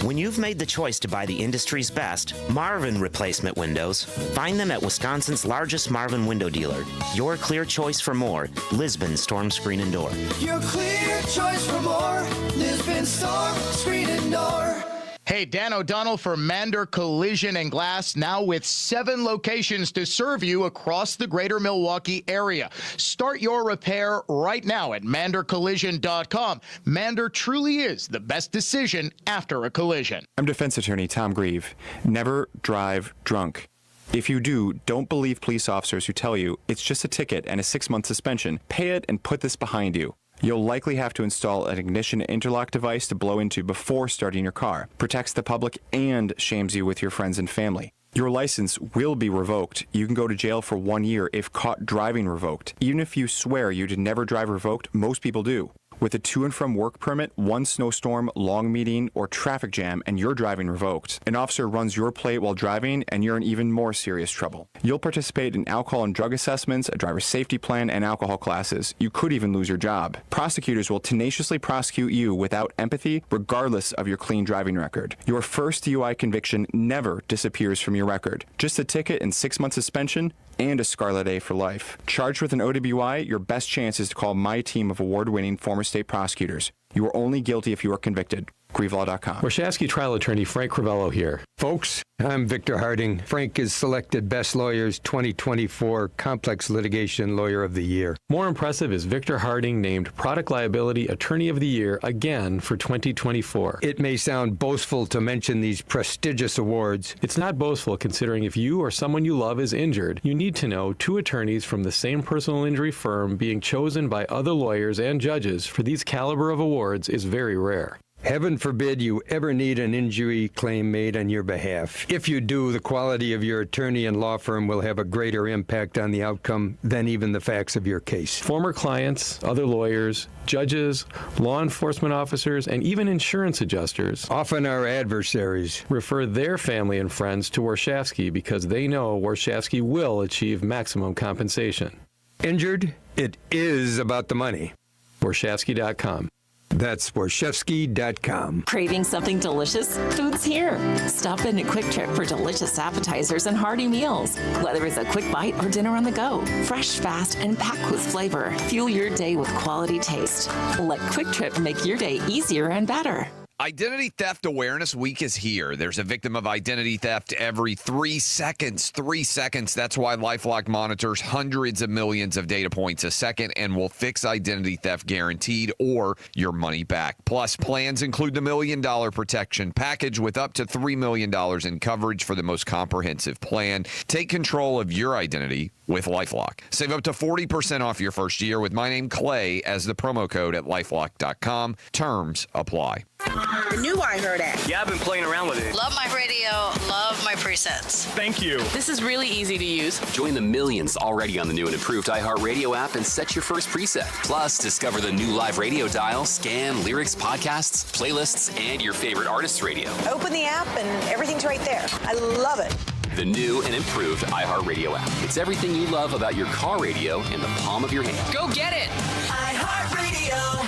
When you've made the choice to buy the industry's best, Marvin Replacement Windows, find them at Wisconsin's largest Marvin window dealer. Your clear choice for more, Lisbon Storm Screen and Door. Your clear choice for more, Lisbon Storm Screen and Door. Hey, Dan O'Donnell for Mander Collision and Glass, now with 7 locations to serve you across the greater Milwaukee area. Start your repair right now at mandercollision.com. Mander truly is the best decision after a collision. I'm defense attorney Tom Grieve. Never drive drunk. If you do, don't believe police officers who tell you it's just a ticket and a 6-month suspension. Pay it and put this behind you. You'll likely have to install an ignition interlock device to blow into before starting your car. Protects the public and shames you with your friends and family. Your license will be revoked. You can go to jail for 1 year if caught driving revoked. Even if you swear you did never drive revoked, most people do. With a to and from work permit, one snowstorm, long meeting, or traffic jam, and you're driving revoked. An officer runs your plate while driving, and you're in even more serious trouble. You'll participate in alcohol and drug assessments, a driver's safety plan, and alcohol classes. You could even lose your job. Prosecutors will tenaciously prosecute you without empathy, regardless of your clean driving record. Your first DUI conviction never disappears from your record. Just a ticket and 6-month suspension, and a Scarlet A for life. Charged with an OWI, your best chance is to call my team of award-winning former state prosecutors. You are only guilty if you are convicted. GrieveLaw.com. Warshawski trial attorney Frank Crivello here. Folks, I'm Victor Harding. Frank is selected Best Lawyers 2024 Complex Litigation Lawyer of the Year. More impressive is Victor Harding named Product Liability Attorney of the Year again for 2024. It may sound boastful to mention these prestigious awards. It's not boastful considering if you or someone you love is injured, you need to know 2 attorneys from the same personal injury firm being chosen by other lawyers and judges for these caliber of awards is very rare. Heaven forbid you ever need an injury claim made on your behalf. If you do, the quality of your attorney and law firm will have a greater impact on the outcome than even the facts of your case. Former clients, other lawyers, judges, law enforcement officers, and even insurance adjusters, often our adversaries, refer their family and friends to Warshawski because they know Warshawski will achieve maximum compensation. Injured? It is about the money. Warshawski.com. That's Warshawski.com. Craving something delicious? Food's here. Stop in at Quick Trip for delicious appetizers and hearty meals. Whether it's a quick bite or dinner on the go, fresh, fast, and packed with flavor. Fuel your day with quality taste. Let Quick Trip make your day easier and better. Identity Theft Awareness Week is here. There's a victim of identity theft every 3 seconds. 3 seconds. That's why LifeLock monitors hundreds of millions of data points a second and will fix identity theft guaranteed or your money back. Plus, plans include the $1 Million Protection Package with up to $3 million in coverage for the most comprehensive plan. Take control of your identity with LifeLock. Save up to 40% off your first year with my name, Clay, as the promo code at LifeLock.com. Terms apply. The new iHeart app. Yeah, I've been playing around with it. Love my radio. Love my presets. Thank you. This is really easy to use. Join the millions already on the new and improved iHeartRadio app and set your first preset. Plus, discover the new live radio dial, scan, lyrics, podcasts, playlists, and your favorite artists' radio. Open the app and everything's right there. I love it. The new and improved iHeartRadio app. It's everything you love about your car radio in the palm of your hand. Go get it. iHeartRadio.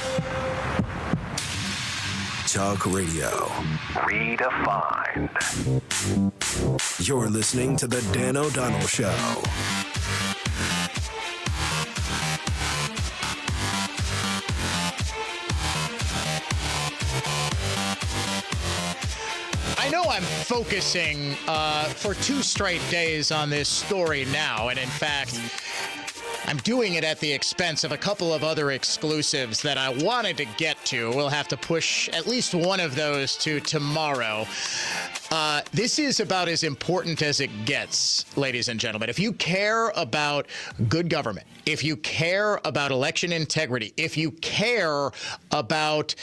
Talk Radio. Redefined. You're listening to The Dan O'Donnell Show. I know I'm focusing for 2 straight days on this story now, and in fact, I'm doing it at the expense of a couple of other exclusives that I wanted to get to. We'll have to push at least one of those to tomorrow. This is about as important as it gets, ladies and gentlemen. If you care about good government, if you care about election integrity, if you care about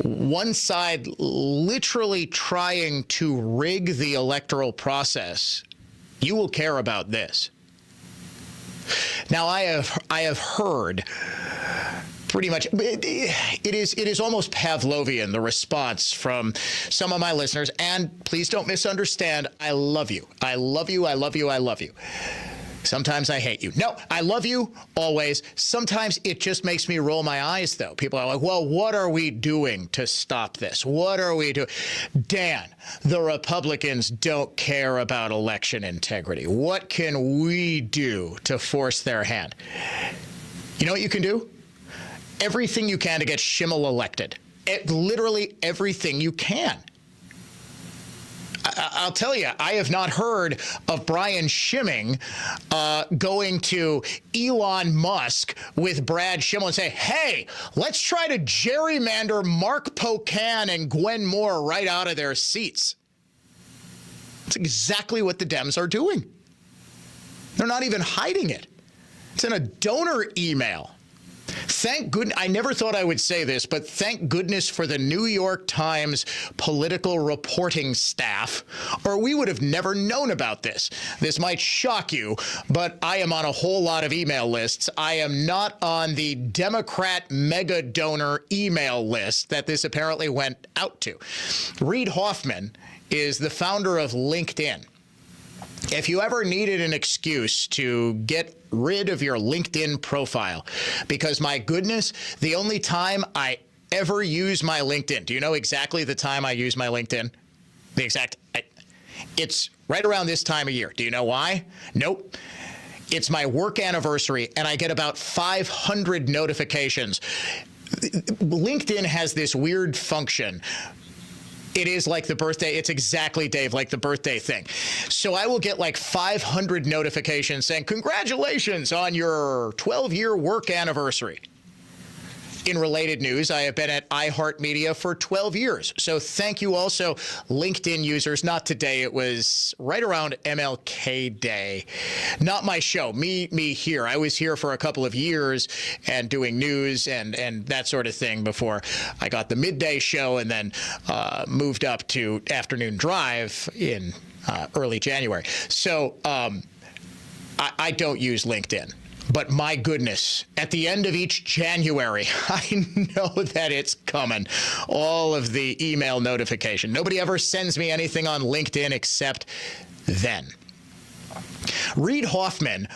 one side literally trying to rig the electoral process, you will care about this. Now, I have heard pretty much, it is almost Pavlovian, the response from some of my listeners. And please don't misunderstand, I love you. I love you, I love you, I love you. Sometimes I hate you. No, I love you always. Sometimes it just makes me roll my eyes, though. People are like, well, what are we doing to stop this? What are we doing? Dan, the Republicans don't care about election integrity. What can we do to force their hand? You know what you can do? Everything you can to get Schimmel elected. Literally everything you can. I'll tell you, I have not heard of Brian Schimming going to Elon Musk with Brad Schimmel and say, hey, let's try to gerrymander Mark Pocan and Gwen Moore right out of their seats. That's exactly what the Dems are doing. They're not even hiding it. It's in a donor email. Thank goodness, I never thought I would say this, but thank goodness for the New York Times political reporting staff, or we would have never known about this. This might shock you, but I am on a whole lot of email lists. I am not on the Democrat mega donor email list that this apparently went out to. Reid Hoffman is the founder of LinkedIn. If you ever needed an excuse to get rid of your LinkedIn profile, because my goodness, the only time I ever use my LinkedIn, do you know exactly the time I use my LinkedIn? It's right around this time of year. Do you know why? Nope. It's my work anniversary, and I get about 500 notifications. LinkedIn has this weird function. It is like the birthday. It's exactly, Dave, like the birthday thing. So I will get like 500 notifications saying, congratulations on your 12-year work anniversary. In related news, I have been at iHeartMedia for 12 years. So thank you also, LinkedIn users. Not today. It was right around MLK Day. Not my show. Me here. I was here for a couple of years and doing news and that sort of thing before I got the midday show and then moved up to afternoon drive in early January. So I don't use LinkedIn. But my goodness, at the end of each January, I know that it's coming. All of the email notification. Nobody ever sends me anything on LinkedIn except then. Reid Hoffman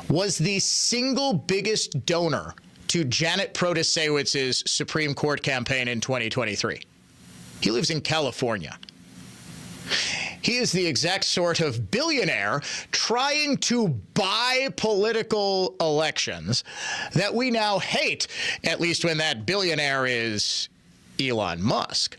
was the single biggest donor to Janet Protasewicz's Supreme Court campaign in 2023. He lives in California. He is the exact sort of billionaire trying to buy political elections that we now hate, at least when that billionaire is Elon Musk.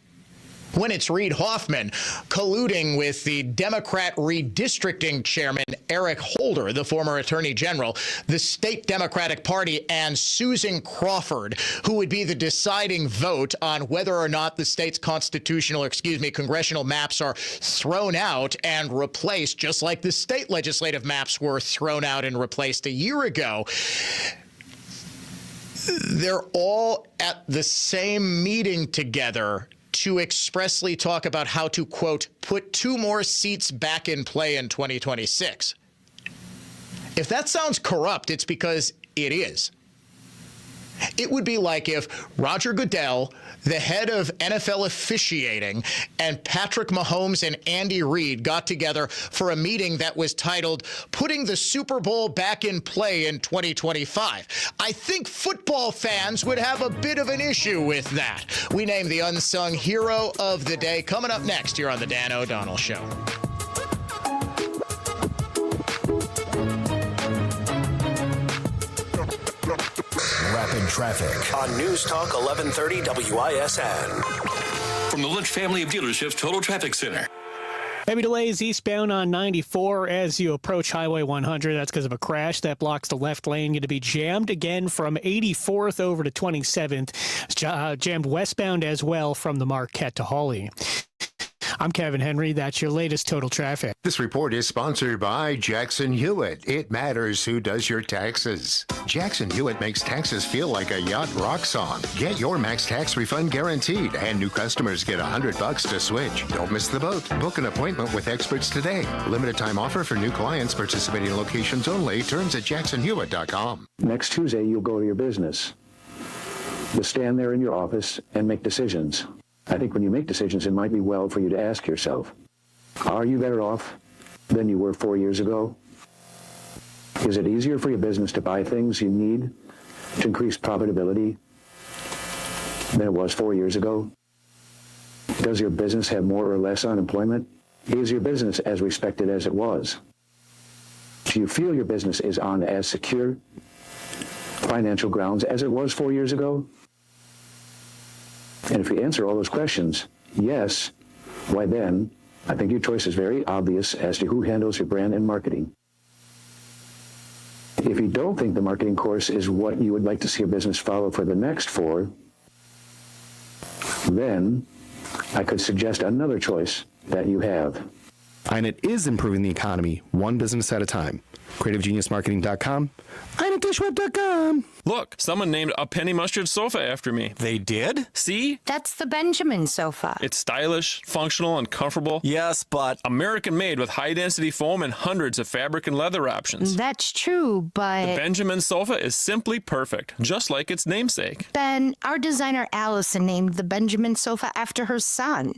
When it's Reid Hoffman colluding with the Democrat redistricting chairman, Eric Holder, the former attorney general, the state Democratic Party, and Susan Crawford, who would be the deciding vote on whether or not the state's congressional maps are thrown out and replaced, just like the state legislative maps were thrown out and replaced a year ago. They're all at the same meeting together to expressly talk about how to, quote, put 2 more seats back in play in 2026. If that sounds corrupt, it's because it is. It would be like if Roger Goodell, the head of NFL officiating, and Patrick Mahomes and Andy Reid got together for a meeting that was titled Putting the Super Bowl Back in Play in 2025. I think football fans would have a bit of an issue with that. We name the unsung hero of the day coming up next here on The Dan O'Donnell Show. Rapid traffic on News Talk 1130 WISN. From the Lynch family of dealerships Total Traffic Center. Heavy delays eastbound on 94 as you approach Highway 100. That's because of a crash that blocks the left lane. Going to be jammed again from 84th over to 27th. Jammed westbound as well from the Marquette to Hawley. I'm Kevin Henry. That's your latest Total Traffic. This report is sponsored by Jackson Hewitt. It matters who does your taxes. Jackson Hewitt makes taxes feel like a yacht rock song. Get your max tax refund guaranteed, and new customers get $100 to switch. Don't miss the boat. Book an appointment with experts today. Limited time offer for new clients. Participating locations only. Terms at jacksonhewitt.com. Next Tuesday, you'll go to your business. You'll stand there in your office and make decisions. I think when you make decisions, it might be well for you to ask yourself, are you better off than you were 4 years ago? Is it easier for your business to buy things you need to increase profitability than it was 4 years ago? Does your business have more or less unemployment? Is your business as respected as it was? Do you feel your business is on as secure financial grounds as it was 4 years ago? And if you answer all those questions, yes, why then, I think your choice is very obvious as to who handles your brand and marketing. If you don't think the marketing course is what you would like to see your business follow for the next 4, then I could suggest another choice that you have. And it is improving the economy, one business at a time. CreativeGeniusMarketing.com. I'mADishWeb.com. Look, someone named a penny mustard sofa after me. They did? See? That's the Benjamin sofa. It's stylish, functional, and comfortable. Yes, but American-made with high-density foam and hundreds of fabric and leather options. That's true, but... The Benjamin sofa is simply perfect, just like its namesake. Ben, our designer Allison named the Benjamin sofa after her son.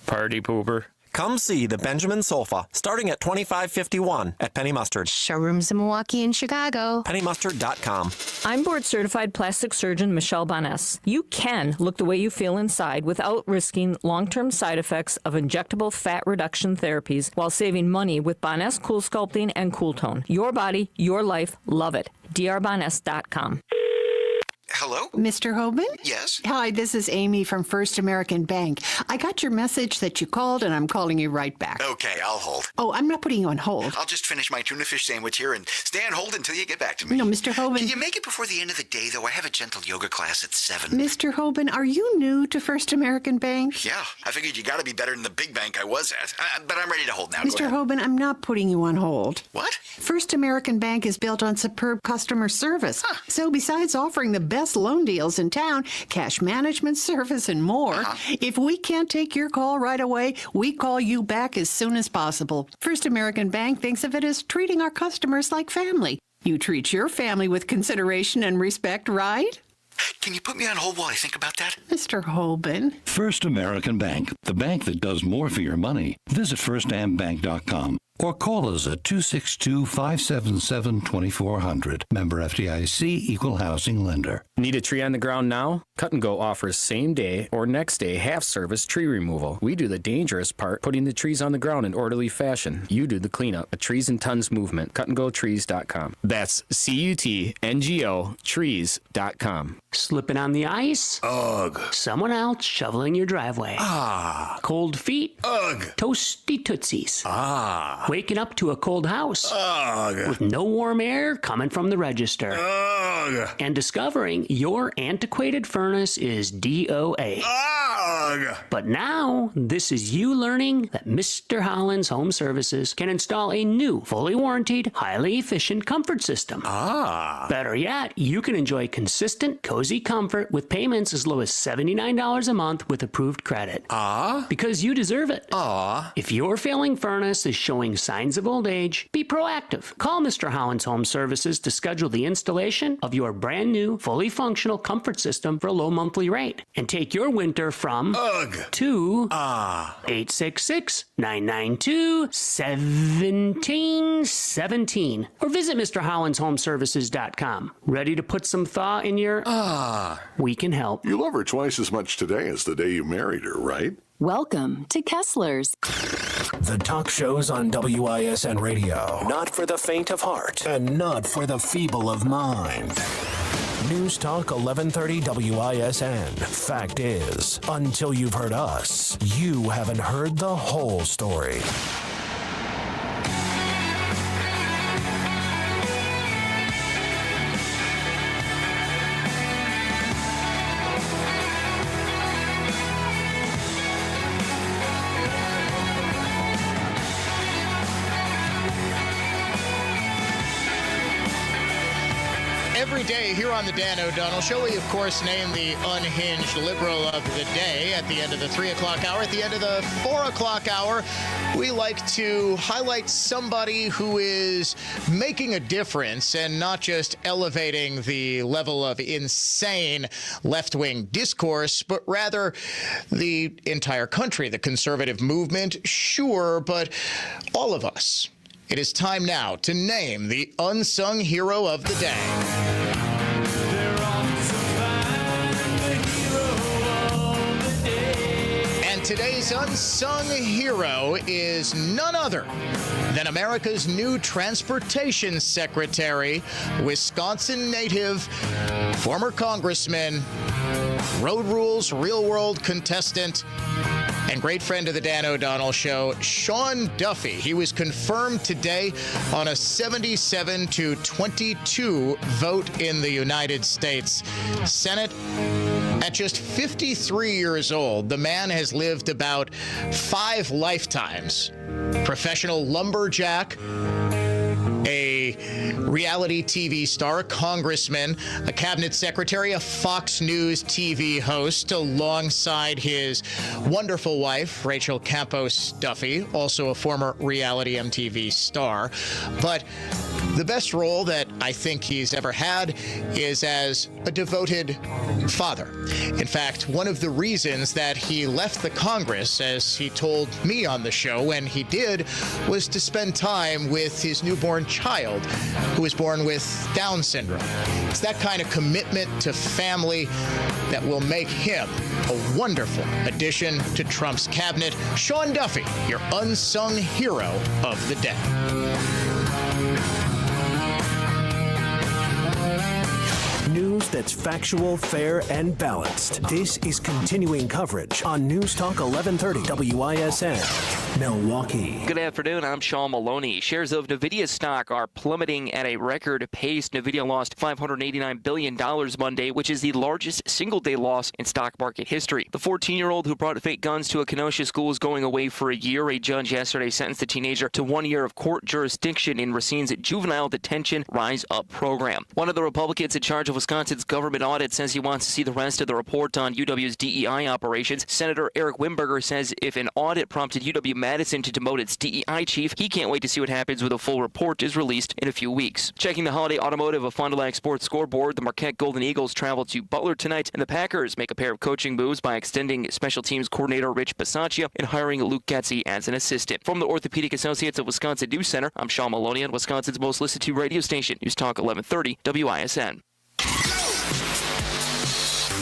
Party pooper. Come see the Benjamin sofa, starting at $25.51 at Penny Mustard. Showrooms in Milwaukee and Chicago. PennyMustard.com. I'm board-certified plastic surgeon Michelle Bonas. You can look the way you feel inside without risking long-term side effects of injectable fat reduction therapies while saving money with Bonas Cool Sculpting and Cool Tone. Your body, your life, love it. drbonas.com. Hello? Mr. Hoban? Yes? Hi, this is Amy from First American Bank. I got your message that you called, and I'm calling you right back. Okay, I'll hold. Oh, I'm not putting you on hold. I'll just finish my tuna fish sandwich here and stay on hold until you get back to me. No, Mr. Hoban. Can you make it before the end of the day, though? I have a gentle yoga class at 7. Mr. Hoban, are you new to First American Bank? Yeah, I figured you got to be better than the big bank I was at. But I'm ready to hold now. Mr. Hoban, I'm not putting you on hold. What? First American Bank is built on superb customer service. Huh. So besides offering the best loan deals in town, cash management service, and more, if we can't take your call right away, we call you back as soon as possible. First American Bank thinks of it as treating our customers like family. You treat your family with consideration and respect, right? Can you put me on hold while I think about that? Mr. Hoban. First American Bank, the bank that does more for your money. Visit firstambank.com or call us at 262-577-2400. Member FDIC, Equal Housing Lender. Need a tree on the ground now? Cut and Go offers same day or next day half-service tree removal. We do the dangerous part, putting the trees on the ground in orderly fashion. You do the cleanup. A Trees and Tons movement. cutandgotrees.com. That's CUTNGO trees.com. Slipping on the ice? Ugh. Someone else shoveling your driveway. Ah. Cold feet? Ugh. Toasty tootsies. Ah. Waking up to a cold house. Ugh. With no warm air coming from the register. Ugh. And discovering your antiquated furnace is DOA. Ugh. But now, this is you learning that Mr. Holland's Home Services can install a new, fully warranted, highly efficient comfort system. Ah. Better yet, you can enjoy consistent, cozy comfort with payments as low as $79 a month with approved credit. Ah. Because you deserve it. Ah. If your failing furnace is showing signs of old age, be proactive. Call Mr. Holland's Home Services to schedule the installation of your brand new, fully functional comfort system for a low monthly rate. And take your winter from Ugh. to 866-992-1717. Or visit MrHollandsHomeservices.com. Ready to put some thaw in your we can help. You love her twice as much today as the day you married her, right? Welcome to Kessler's. The talk shows on WISN Radio. Not for the faint of heart and not for the feeble of mind. News Talk 1130 WISN. Fact is, until you've heard us, you haven't heard the whole story. Every day here on the Dan O'Donnell Show, we, of course, name the unhinged liberal of the day at the end of the 3 o'clock hour. At the end of the 4 o'clock hour, we like to highlight somebody who is making a difference and not just elevating the level of insane left-wing discourse, but rather the entire country, the conservative movement, sure, but all of us. It is time now to name the unsung hero of the day. And today's unsung hero is none other than America's new transportation secretary, Wisconsin native, former congressman, Road Rules Real World contestant, and great friend of the Dan O'Donnell Show, Sean Duffy. He was confirmed today on a 77-22 vote in the United States Senate. At just 53 years old, the man has lived about 5 lifetimes. Professional lumberjack, a reality TV star, a congressman, a cabinet secretary, a Fox News TV host, alongside his wonderful wife, Rachel Campos Duffy, also a former reality MTV star. But the best role that I think he's ever had is as a devoted father. In fact, one of the reasons that he left the Congress, as he told me on the show when he did, was to spend time with his newborn child, who was born with Down syndrome. It's that kind of commitment to family that will make him a wonderful addition to Trump's cabinet. Sean Duffy, your unsung hero of the day. News that's factual, fair, and balanced. This is continuing coverage on News Talk 1130 WISN, Milwaukee. Good afternoon. I'm Sean Maloney. Shares of NVIDIA stock are plummeting at a record pace. NVIDIA lost $589 billion Monday, which is the largest single-day loss in stock market history. The 14-year-old who brought fake guns to a Kenosha school is going away for a year. A judge yesterday sentenced the teenager to 1 year of court jurisdiction in Racine's juvenile detention Rise Up program. One of the Republicans in charge of Wisconsin's government audit says he wants to see the rest of the report on UW's DEI operations. Senator Eric Wimberger says if an audit prompted UW-Madison to demote its DEI chief, he can't wait to see what happens when the full report is released in a few weeks. Checking the holiday automotive of Fond du Lac Sports scoreboard, the Marquette Golden Eagles travel to Butler tonight, and the Packers make a pair of coaching moves by extending special teams coordinator Rich Bisaccia and hiring Luke Getzey as an assistant. From the Orthopedic Associates of Wisconsin News Center, I'm Sean Maloney on Wisconsin's most listened to radio station, News Talk 1130 WISN.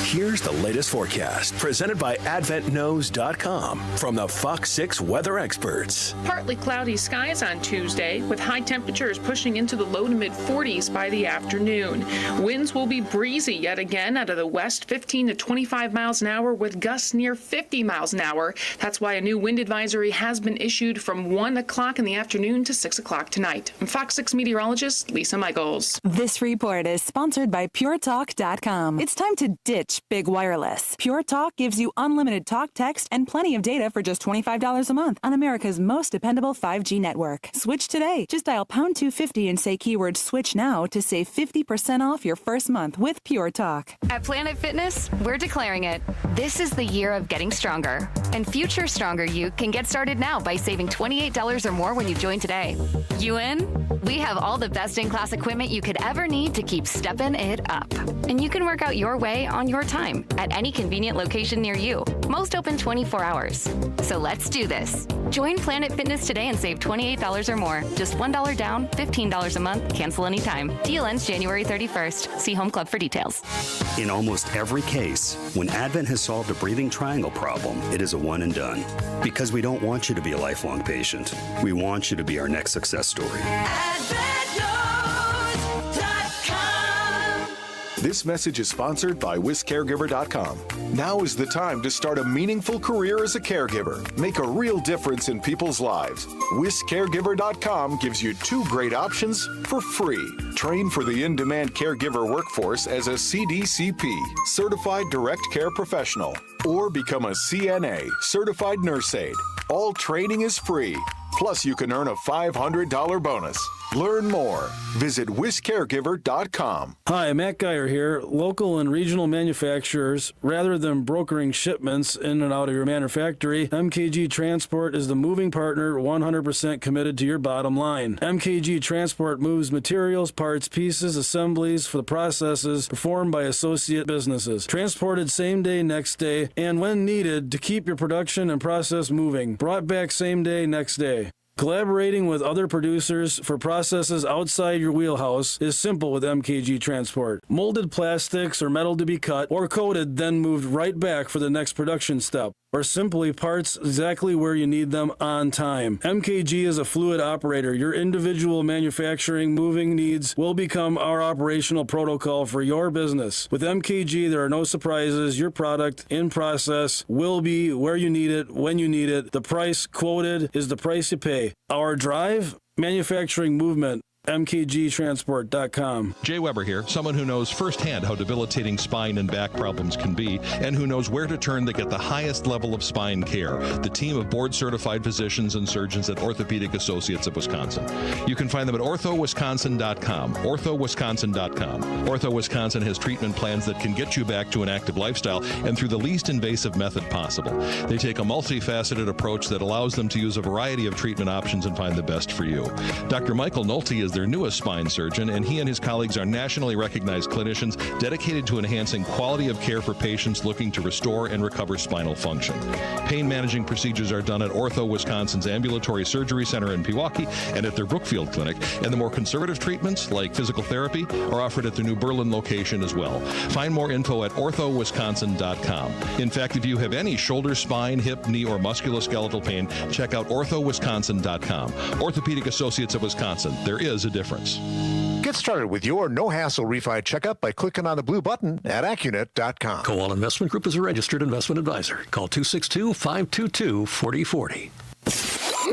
Here's the latest forecast presented by AdventKnows.com from the Fox 6 weather experts. Partly cloudy skies on Tuesday with high temperatures pushing into the low to mid 40s by the afternoon. Winds will be breezy yet again out of the west, 15 to 25 miles an hour with gusts near 50 miles an hour. That's why a new wind advisory has been issued from 1 o'clock in the afternoon to 6 o'clock tonight. I'm Fox 6 meteorologist Lisa Michaels. This report is sponsored by PureTalk.com. It's time to ditch big wireless. Pure Talk gives you unlimited talk, text, and plenty of data for just $25 a month on America's most dependable 5G network. Switch today. Just dial pound 250 and say keyword switch now to save 50% off your first month with Pure Talk. At Planet Fitness, we're declaring it. This is the year of getting stronger. And future stronger you can get started now by saving $28 or more when you join today. You in? We have all the best-in-class equipment you could ever need to keep stepping it up. And you can work out your way on your time at any convenient location near you. Most open 24 hours. So let's do this. Join Planet Fitness today and save $28 or more. Just $1 down, $15 a month, cancel anytime. Deal ends January 31st. See Home Club for details. In almost every case, when Advent has solved a breathing triangle problem, it is a one and done. Because we don't want you to be a lifelong patient. We want you to be our next success story. This message is sponsored by WisCaregiver.com. Now is the time to start a meaningful career as a caregiver. Make a real difference in people's lives. WisCaregiver.com gives you 2 great options for free. Train for the in-demand caregiver workforce as a CDCP, Certified Direct Care Professional, or become a CNA, Certified Nurse Aide. All training is free. Plus, you can earn a $500 bonus. Learn more. Visit WisCaregiver.com. Hi, Matt Geyer here. Local and regional manufacturers, rather than brokering shipments in and out of your manufactory, MKG Transport is the moving partner 100% committed to your bottom line. MKG Transport moves materials, parts, pieces, assemblies for the processes performed by associate businesses. Transported same day, next day, and when needed to keep your production and process moving. Brought back same day, next day. Collaborating with other producers for processes outside your wheelhouse is simple with MKG Transport. Molded plastics or metal to be cut or coated, then moved right back for the next production step. Or simply parts exactly where you need them on time. MKG is a fluid operator. Your individual manufacturing moving needs will become our operational protocol for your business. With MKG, there are no surprises. Your product in process will be where you need it, when you need it. The price quoted is the price you pay. Our drive? Manufacturing movement. mkgtransport.com. Jay Weber here, someone who knows firsthand how debilitating spine and back problems can be, and who knows where to turn to get the highest level of spine care. The team of board-certified physicians and surgeons at Orthopedic Associates of Wisconsin. You can find them at orthowisconsin.com. orthowisconsin.com. Ortho Wisconsin has treatment plans that can get you back to an active lifestyle and through the least invasive method possible. They take a multifaceted approach that allows them to use a variety of treatment options and find the best for you. Dr. Michael Nolte is their newest spine surgeon, and he and his colleagues are nationally recognized clinicians dedicated to enhancing quality of care for patients looking to restore and recover spinal function. Pain managing procedures are done at Ortho Wisconsin's Ambulatory Surgery Center in Pewaukee and at their Brookfield Clinic, and the more conservative treatments, like physical therapy, are offered at their new Berlin location as well. Find more info at orthowisconsin.com. In fact, if you have any shoulder, spine, hip, knee, or musculoskeletal pain, check out orthowisconsin.com. Orthopedic Associates of Wisconsin. There is a difference. Get started with your no-hassle refi checkup by clicking on the blue button at Accunet.com. Kowal Investment Group is a registered investment advisor. Call 262-522-4040.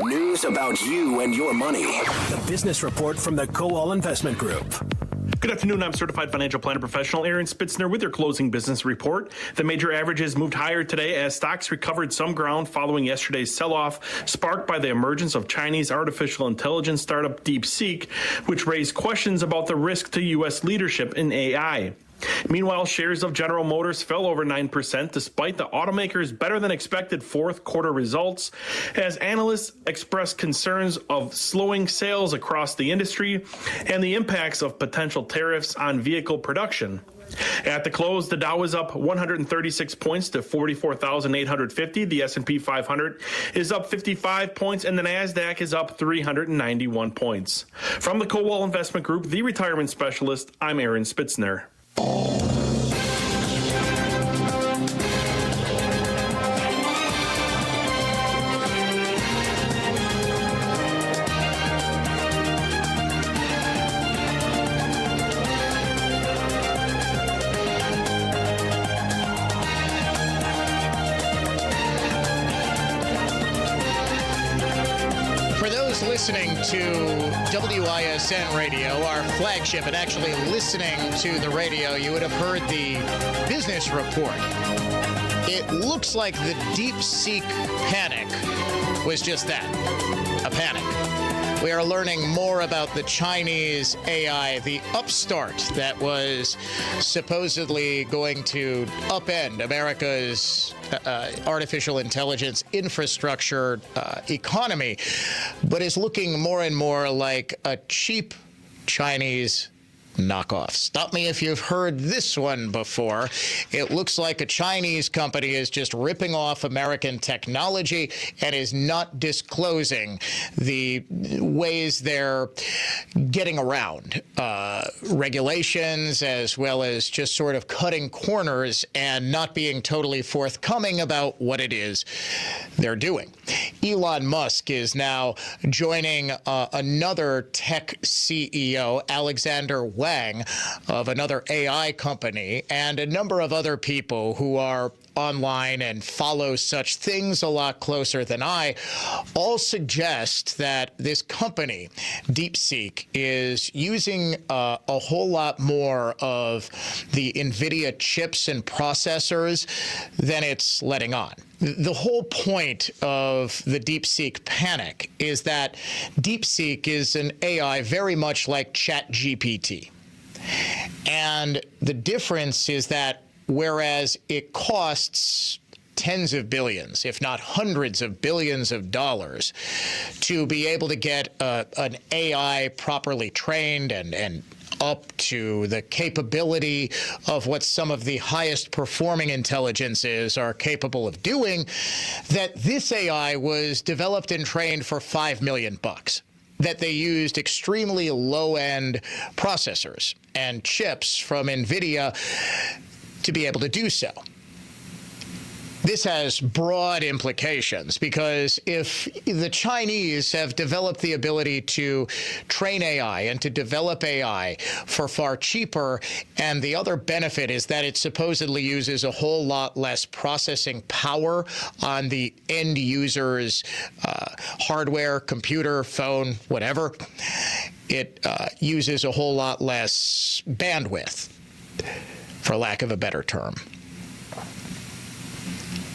News about you and your money. The business report from the Kowal Investment Group. Good afternoon. I'm certified financial planner professional Aaron Spitzner with your closing business report. The major averages moved higher today as stocks recovered some ground following yesterday's sell-off, sparked by the emergence of Chinese artificial intelligence startup DeepSeek, which raised questions about the risk to U.S. leadership in AI. Meanwhile, shares of General Motors fell over 9% despite the automaker's better-than-expected fourth quarter results, as analysts expressed concerns of slowing sales across the industry and the impacts of potential tariffs on vehicle production. At the close, the Dow is up 136 points to 44,850. The S&P 500 is up 55 points, and the NASDAQ is up 391 points. From the Kowal Investment Group, the retirement specialist, I'm Aaron Spitzner. Listening to WISN Radio, our flagship, and actually listening to the radio, you would have heard the business report. It looks like the DeepSeek panic was just that, a panic. We are learning more about the Chinese AI, the upstart that was supposedly going to upend America's artificial intelligence infrastructure economy, but is looking more and more like a cheap Chinese knockoff. Stop me if you've heard this one before. It looks like a Chinese company is just ripping off American technology and is not disclosing the ways they're getting around regulations, as well as just sort of cutting corners and not being totally forthcoming about what it is they're doing. Elon Musk is now joining another tech CEO, Alexander Wang, of another AI company, and a number of other people who are online and follow such things a lot closer than I, all suggest that this company, DeepSeek, is using a whole lot more of the NVIDIA chips and processors than it's letting on. The whole point of the DeepSeek panic is that DeepSeek is an AI very much like ChatGPT. And the difference is that whereas it costs tens of billions, if not hundreds of billions of dollars, to be able to get an AI properly trained and up to the capability of what some of the highest performing intelligences are capable of doing, that this AI was developed and trained for $5 million. That they used extremely low-end processors and chips from NVIDIA to be able to do so. This has broad implications because if the Chinese have developed the ability to train AI and to develop AI for far cheaper, and the other benefit is that it supposedly uses a whole lot less processing power on the end user's hardware, computer, phone, whatever, it uses a whole lot less bandwidth, for lack of a better term.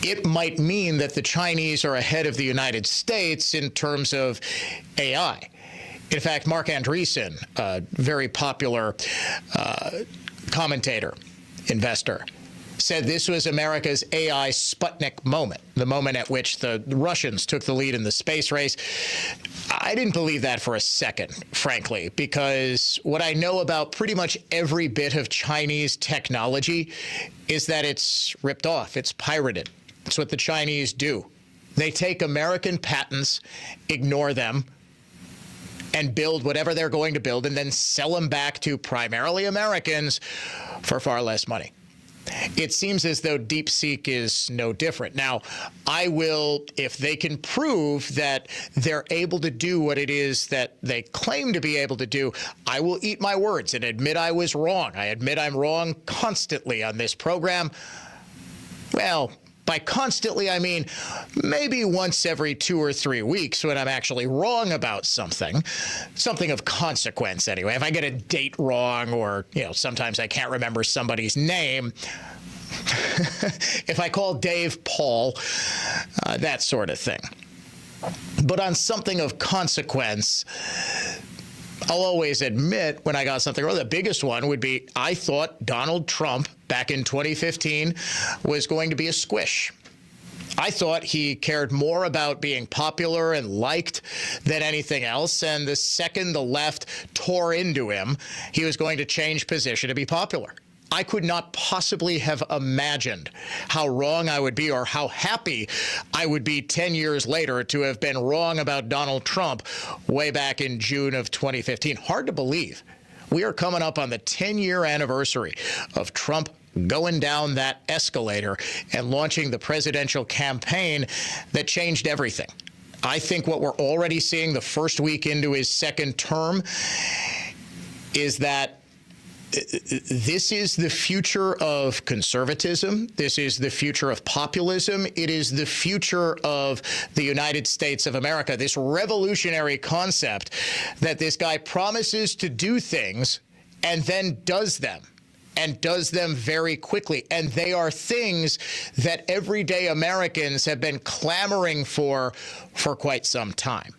It might mean that the Chinese are ahead of the United States in terms of AI. In fact, Mark Andreessen, a very popular commentator, investor, said this was America's AI Sputnik moment, the moment at which the Russians took the lead in the space race. I didn't believe that for a second, frankly, because what I know about pretty much every bit of Chinese technology is that it's ripped off, it's pirated. It's what the Chinese do. They take American patents, ignore them, and build whatever they're going to build, and then sell them back to primarily Americans for far less money. It seems as though DeepSeek is no different. Now, I will, if they can prove that they're able to do what it is that they claim to be able to do, I will eat my words and admit I was wrong. I admit I'm wrong constantly on this program. Well, by constantly, I mean maybe once every 2 or 3 weeks when I'm actually wrong about something of consequence anyway. If I get a date wrong or, sometimes I can't remember somebody's name. If I call Dave Paul, that sort of thing. But on something of consequence, I'll always admit when I got something wrong. The biggest one would be I thought Donald Trump back in 2015 was going to be a squish. I thought he cared more about being popular and liked than anything else. And the second the left tore into him, he was going to change position to be popular. I could not possibly have imagined how wrong I would be or how happy I would be 10 years later to have been wrong about Donald Trump way back in June of 2015. Hard to believe. We are coming up on the 10-year anniversary of Trump going down that escalator and launching the presidential campaign that changed everything. I think what we're already seeing the first week into his second term is that this is the future of conservatism. This is the future of populism. It is the future of the United States of America. This revolutionary concept that this guy promises to do things and then does them, and does them very quickly. And they are things that everyday Americans have been clamoring for quite some time.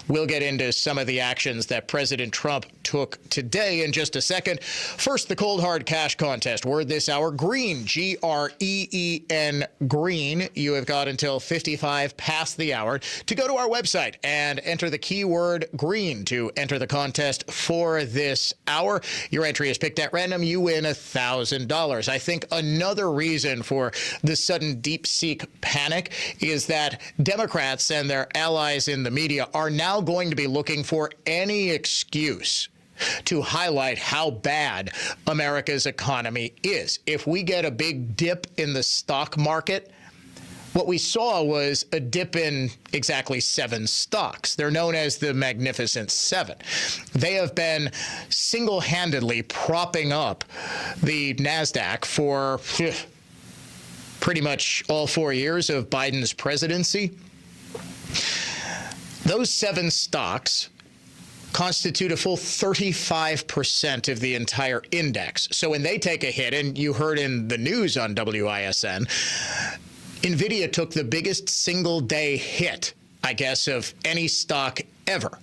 We'll get into some of the actions that President Trump took today in just a second. First, the cold hard cash contest. Word this hour, green, Green, green. You have got until 55 past the hour to go to our website and enter the keyword green to enter the contest for this hour. Your entry is picked at random. You win $1,000. I think another reason for the sudden DeepSeek panic is that Democrats and their allies in the media are now going to be looking for any excuse to highlight how bad America's economy is. If we get a big dip in the stock market, what we saw was a dip in exactly 7 stocks. They're known as the Magnificent Seven. They have been single-handedly propping up the NASDAQ for pretty much all 4 years of Biden's presidency. Those 7 stocks constitute a full 35% of the entire index. So when they take a hit, and you heard in the news on WISN, NVIDIA took the biggest single-day hit, I guess, of any stock ever.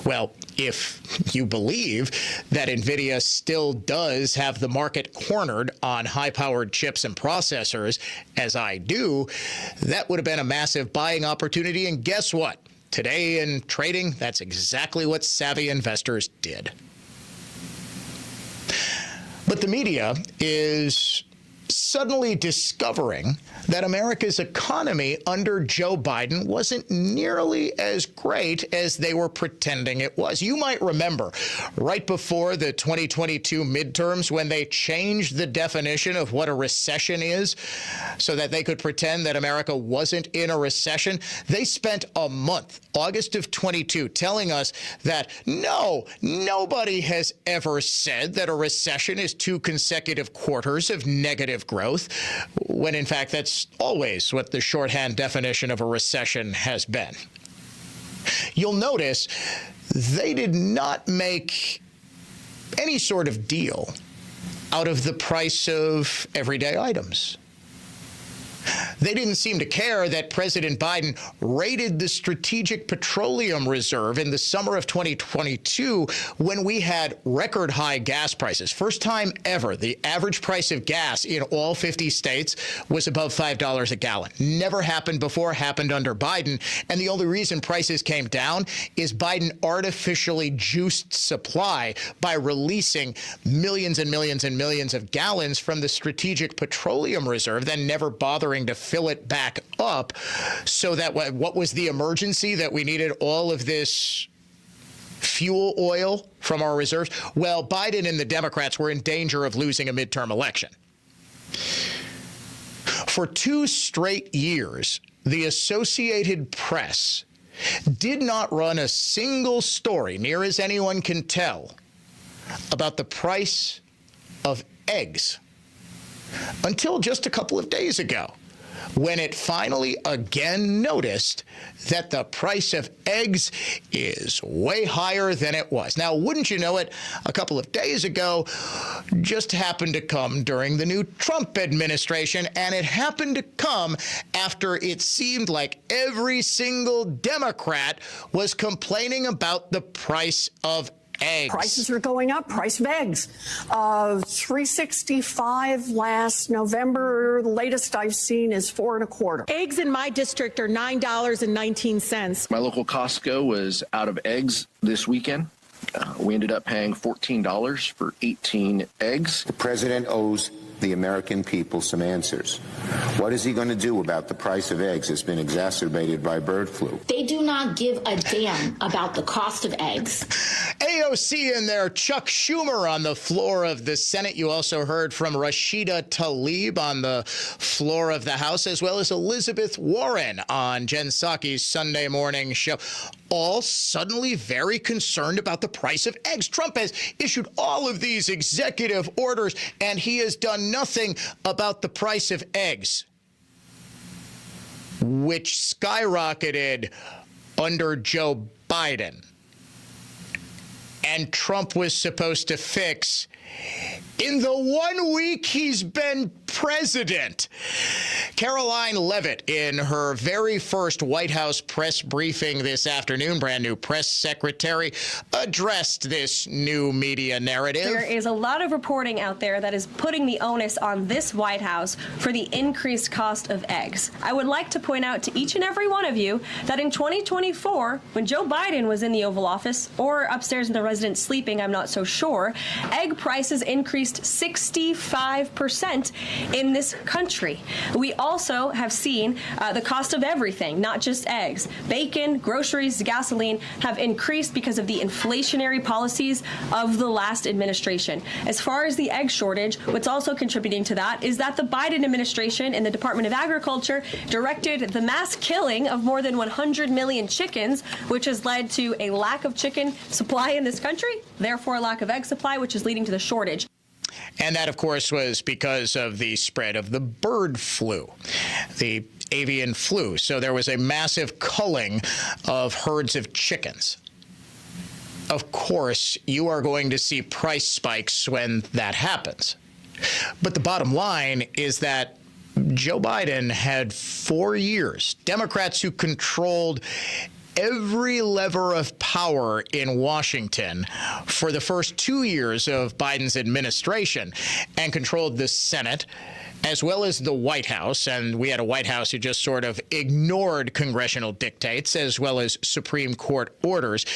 Well, if you believe that NVIDIA still does have the market cornered on high-powered chips and processors, as I do, that would have been a massive buying opportunity. And guess what? Today in trading, that's exactly what savvy investors did. But the media is suddenly discovering that America's economy under Joe Biden wasn't nearly as great as they were pretending it was. You might remember right before the 2022 midterms when they changed the definition of what a recession is so that they could pretend that America wasn't in a recession. They spent a month, August of 22, telling us that nobody has ever said that a recession is 2 consecutive quarters of negative growth, when in fact that's always what the shorthand definition of a recession has been. You'll notice they did not make any sort of deal out of the price of everyday items. They didn't seem to care that President Biden raided the Strategic Petroleum Reserve in the summer of 2022 when we had record high gas prices. First time ever, the average price of gas in all 50 states was above $5 a gallon. Never happened before, happened under Biden. And the only reason prices came down is Biden artificially juiced supply by releasing millions and millions and millions of gallons from the Strategic Petroleum Reserve, then never bothering to fill it back up, so that what was the emergency that we needed all of this fuel oil from our reserves? Well, Biden and the Democrats were in danger of losing a midterm election. For 2 straight years, the Associated Press did not run a single story, near as anyone can tell, about the price of eggs until just a couple of days ago, when it finally again noticed that the price of eggs is way higher than it was. Now, wouldn't you know it, a couple of days ago just happened to come during the new Trump administration, and it happened to come after it seemed like every single Democrat was complaining about the price of eggs. Prices are going up. Price of eggs, $3.65 last November. The latest I've seen is $4.25. Eggs in my district are $9.19. My local Costco was out of eggs this weekend. We ended up paying $14 for 18 eggs. The president owes the American people some answers. What is he going to do about the price of eggs that's been exacerbated by bird flu? They do not give a damn about the cost of eggs. AOC in there, Chuck Schumer on the floor of the Senate. You also heard from Rashida Tlaib on the floor of the House, as well as Elizabeth Warren on Jen Psaki's Sunday morning show. All suddenly very concerned about the price of eggs. Trump has issued all of these executive orders, and he has done nothing about the price of eggs, which skyrocketed under Joe Biden. And Trump was supposed to fix in the 1 week he's been president. Caroline Leavitt, in her very first White House press briefing this afternoon, brand new press secretary, addressed this new media narrative. There is a lot of reporting out there that is putting the onus on this White House for the increased cost of eggs. I would like to point out to each and every one of you that in 2024, when Joe Biden was in the Oval Office, or upstairs in the residence sleeping, I'm not so sure, egg prices increased 65% in this country. We also have seen the cost of everything, not just eggs. Bacon, groceries, gasoline have increased because of the inflationary policies of the last administration. As far as the egg shortage, what's also contributing to that is that the Biden administration in the Department of Agriculture directed the mass killing of more than 100 million chickens, which has led to a lack of chicken supply in this country, therefore a lack of egg supply, which is leading to the shortage. And that, of course, was because of the spread of the bird flu, the avian flu. So there was a massive culling of herds of chickens. Of course, you are going to see price spikes when that happens. But the bottom line is that Joe Biden had 4 years, Democrats who controlled every lever of power in Washington for the first 2 years of Biden's administration, and controlled the Senate as well as the White House. And we had a White House who just sort of ignored congressional dictates as well as Supreme Court orders.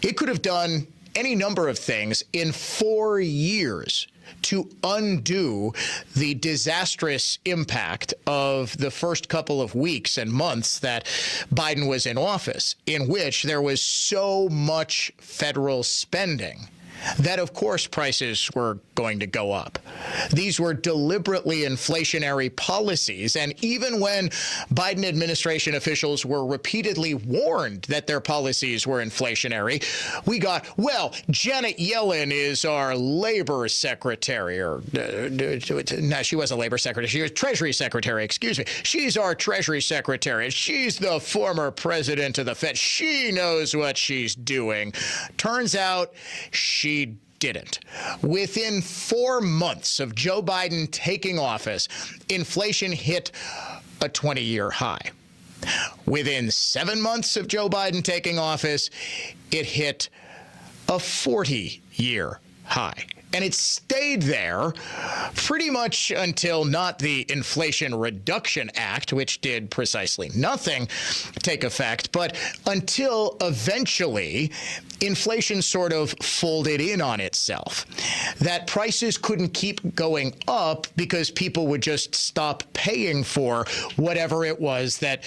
It could have done any number of things in 4 years to undo the disastrous impact of the first couple of weeks and months that Biden was in office, in which there was so much federal spending that, of course, prices were going to go up. These were deliberately inflationary policies, and even when Biden administration officials were repeatedly warned that their policies were inflationary, we got, well, Janet Yellen is our labor secretary, or no, she wasn't labor secretary, she was Treasury secretary, excuse me. She's our Treasury secretary. She's the former president of the Fed. She knows what she's doing. Turns out she didn't. Within 4 months of Joe Biden taking office, inflation hit a 20-year high. Within 7 months of Joe Biden taking office, it hit a 40-year high. And it stayed there pretty much until not the Inflation Reduction Act, which did precisely nothing, take effect, but until eventually inflation sort of folded in on itself. That prices couldn't keep going up because people would just stop paying for whatever it was that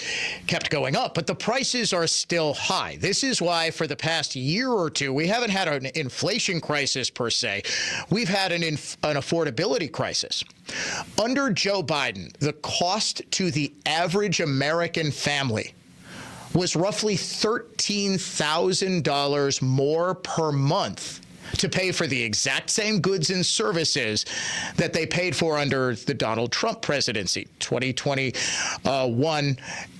kept going up. But the prices are still high. This is why for the past year or two, we haven't had an inflation crisis per se. We've had an affordability crisis. Under Joe Biden, the cost to the average American family was roughly $13,000 more per month to pay for the exact same goods and services that they paid for under the Donald Trump presidency, 2021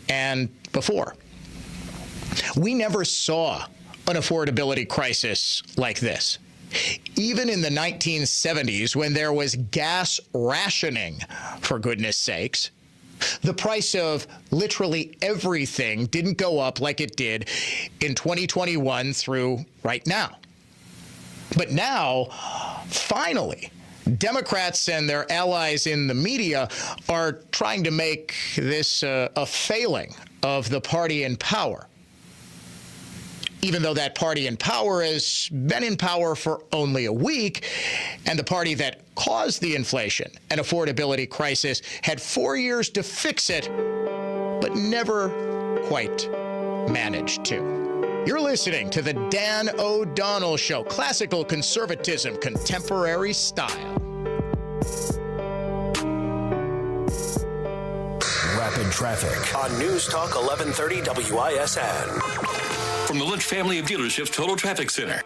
and before. We never saw an affordability crisis like this. Even in the 1970s, when there was gas rationing, for goodness sakes, the price of literally everything didn't go up like it did in 2021 through right now. But now, finally, Democrats and their allies in the media are trying to make this a failing of the party in power, even though that party in power has been in power for only a week, and the party that caused the inflation and affordability crisis had 4 years to fix it, but never quite managed to. You're listening to the Dan O'Donnell Show, classical conservatism, contemporary style. Rapid traffic on News Talk 1130 WISN. From the Lynch family of dealerships Total Traffic Center.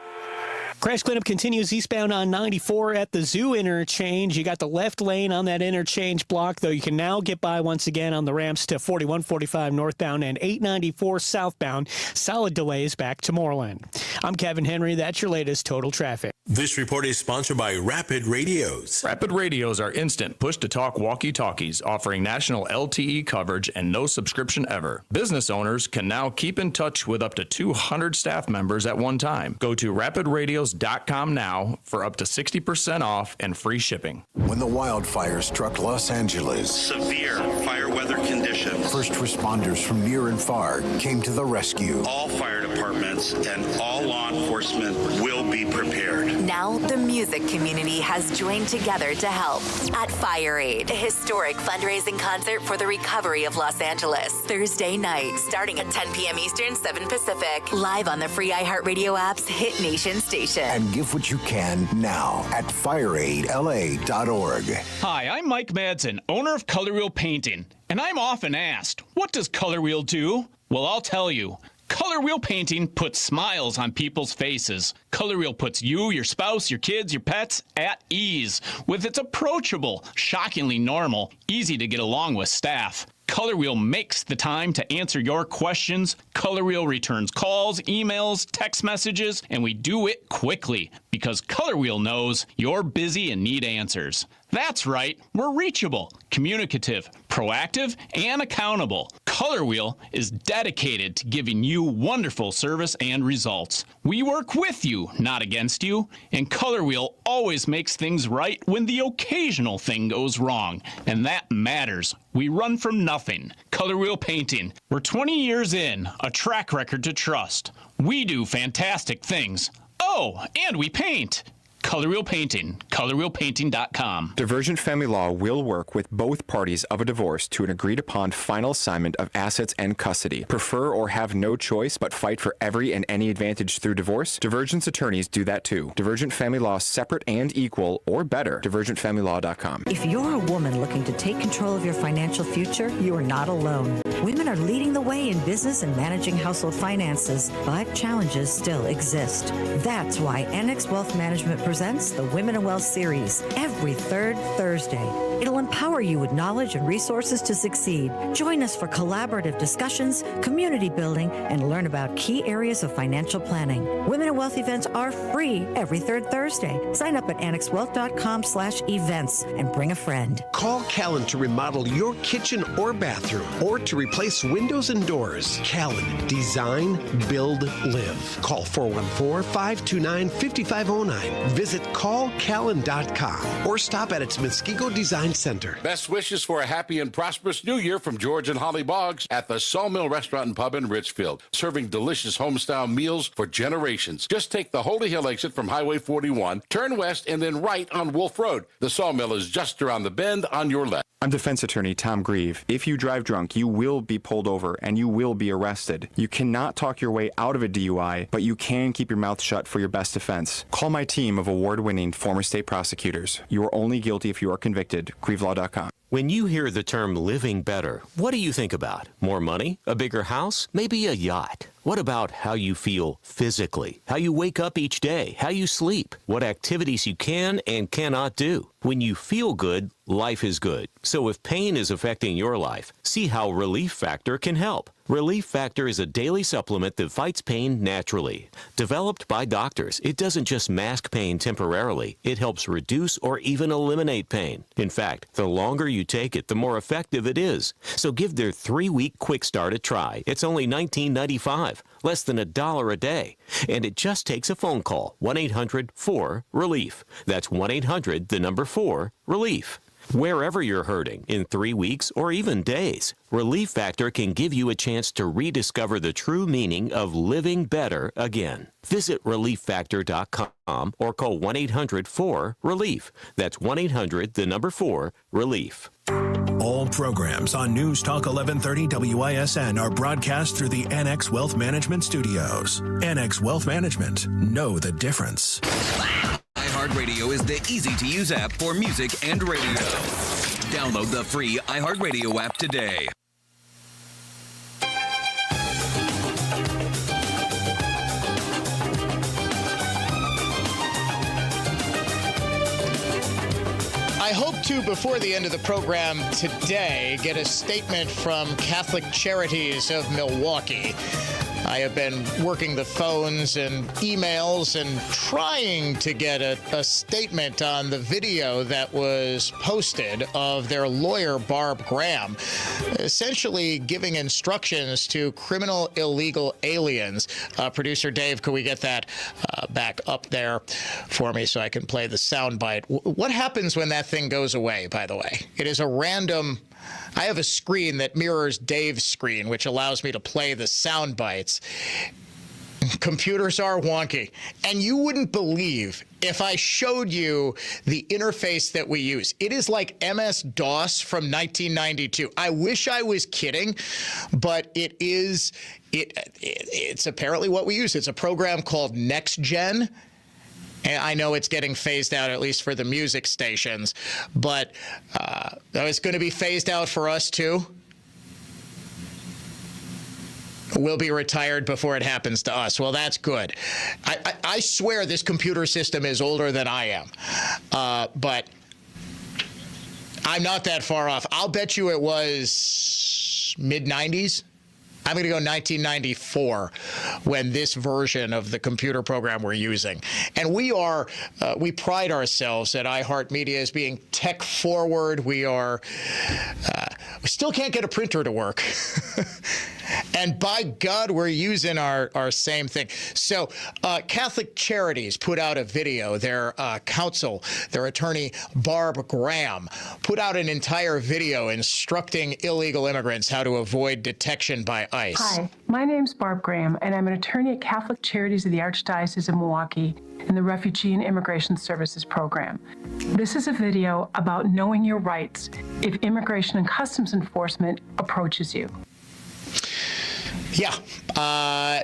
Crash cleanup continues eastbound on 94 at the Zoo interchange. You got the left lane on that interchange block, though you can now get by once again on the ramps to 4145 northbound and 894 southbound. Solid delays back to Moreland. I'm Kevin Henry. That's your latest Total Traffic. This report is sponsored by Rapid Radios. Rapid Radios are instant push-to-talk walkie-talkies offering national LTE coverage and no subscription ever. Business owners can now keep in touch with up to 200 staff members at one time. Go to rapidradios.com now for up to 60% off and free shipping. When the wildfire struck Los Angeles, severe fire weather conditions, first responders from near and far came to the rescue. All fire departments and all law enforcement will be prepared. Now the music community has joined together to help at Fire Aid, a historic fundraising concert for the recovery of Los Angeles. Thursday night, starting at 10 p.m. Eastern, 7 Pacific, live on the free iHeartRadio app's Hit Nation station. And give what you can now at fireaidla.org. Hi, I'm Mike Madsen, owner of Color Wheel Painting, and I'm often asked, what does Color Wheel do? Well, I'll tell you. Color Wheel Painting puts smiles on people's faces. Color Wheel puts you, your spouse, your kids, your pets at ease with its approachable, shockingly normal, easy to get along with staff. Color Wheel makes the time to answer your questions. Color Wheel returns calls, emails, text messages, and we do it quickly because Color Wheel knows you're busy and need answers. That's right, we're reachable, communicative, proactive, and accountable. Color Wheel is dedicated to giving you wonderful service and results. We work with you, not against you, and Color Wheel always makes things right when the occasional thing goes wrong, and that matters. We run from nothing. Color Wheel Painting. We're 20 years in, a track record to trust. We do fantastic things. Oh, and we paint. Color Wheel Painting, colorwheelpainting.com. Divergent Family Law will work with both parties of a divorce to an agreed-upon final assignment of assets and custody. Prefer or have no choice but fight for every and any advantage through divorce? Divergent's attorneys do that too. Divergent Family Law, separate and equal, or better. DivergentFamilyLaw.com. If you're a woman looking to take control of your financial future, you are not alone. Women are leading the way in business and managing household finances, but challenges still exist. That's why NX Wealth Management presents the Women in Wealth series every third Thursday. It'll empower you with knowledge and resources to succeed. Join us for collaborative discussions, community building, and learn about key areas of financial planning. Women in Wealth events are free every third Thursday. Sign up at annexwealth.com/events and bring a friend. Call Callan to remodel your kitchen or bathroom or to replace windows and doors. Callan, design, build, live. Call 414-529-5509. Visit callcallan.com or stop at its Muskego Design Center. Best wishes for a happy and prosperous new year from George and Holly Boggs at the Sawmill Restaurant and Pub in Richfield, serving delicious home-style meals for generations. Just take the Holy Hill exit from Highway 41, turn west, and then right on Wolf Road. The Sawmill is just around the bend on your left. I'm defense attorney Tom Grieve. If you drive drunk, you will be pulled over and you will be arrested. You cannot talk your way out of a DUI, but you can keep your mouth shut for your best defense. Call my team of award-winning former state prosecutors. You are only guilty if you are convicted. GrieveLaw.com. When you hear the term living better, what do you think about? More money? A bigger house? Maybe a yacht? What about how you feel physically? How you wake up each day? How you sleep? What activities you can and cannot do? When you feel good, life is good. So if pain is affecting your life, see how Relief Factor can help. Relief Factor is a daily supplement that fights pain naturally. Developed by doctors, it doesn't just mask pain temporarily. It helps reduce or even eliminate pain. In fact, the longer you take it, the more effective it is. So give their 3-week quick start a try. It's only $19.95, less than $1 a day. And it just takes a phone call, 1-800-4-RELIEF. That's 1-800-4-RELIEF. Wherever you're hurting, in 3 weeks or even days, Relief Factor can give you a chance to rediscover the true meaning of living better again. Visit ReliefFactor.com or call 1-800-4-RELIEF. That's 1-800-4-RELIEF. All programs on News Talk 1130 WISN are broadcast through the NX Wealth Management Studios. NX Wealth Management. Know the difference. iHeartRadio is the easy-to-use app for music and radio. Download the free iHeartRadio app today. I hope to, before the end of the program today, get a statement from Catholic Charities of Milwaukee. I have been working the phones and emails and trying to get a statement on the video that was posted of their lawyer, Barb Graham, essentially giving instructions to criminal illegal aliens. Producer Dave, could we get that back up there for me so I can play the soundbite? What happens when that thing goes away, by the way? It is a random... I have a screen that mirrors Dave's screen, which allows me to play the sound bites. Computers are wonky. And you wouldn't believe if I showed you the interface that we use. It is like MS-DOS from 1992. I wish I was kidding, but it's apparently what we use. It's a program called NextGen. And I know it's getting phased out, at least for the music stations, but it's going to be phased out for us too. We'll be retired before it happens to us. Well, that's good. I swear this computer system is older than I am, but I'm not that far off. I'll bet you it was mid-90s. I'm going to go 1994 when this version of the computer program we're using. And we pride ourselves at iHeartMedia as being tech forward. We still can't get a printer to work. And by God, we're using our same thing. So Catholic Charities put out a video. Their counsel, their attorney, Barb Graham, put out an entire video instructing illegal immigrants how to avoid detection by ICE. Hi, my name's Barb Graham, and I'm an attorney at Catholic Charities of the Archdiocese of Milwaukee in the Refugee and Immigration Services Program. This is a video about knowing your rights if Immigration and Customs Enforcement approaches you. Yeah.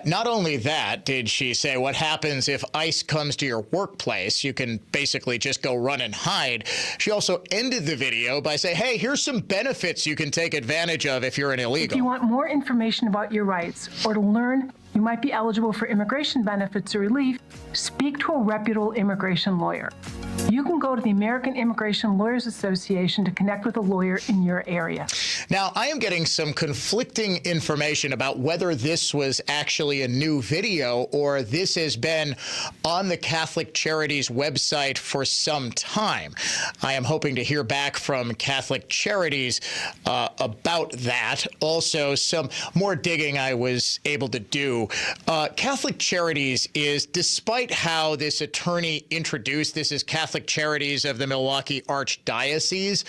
Not only that, did she say what happens if ICE comes to your workplace? You can basically just go run and hide. She also ended the video by saying, hey, here's some benefits you can take advantage of if you're an illegal. If you want more information about your rights or to learn you might be eligible for immigration benefits or relief, speak to a reputable immigration lawyer. You can go to the American Immigration Lawyers Association to connect with a lawyer in your area. Now, I am getting some conflicting information about whether this was actually a new video or this has been on the Catholic Charities website for some time. I am hoping to hear back from Catholic Charities about that. Also, some more digging I was able to do. Catholic Charities is, despite how this attorney introduced this as Catholic Charities of the Milwaukee Archdiocese,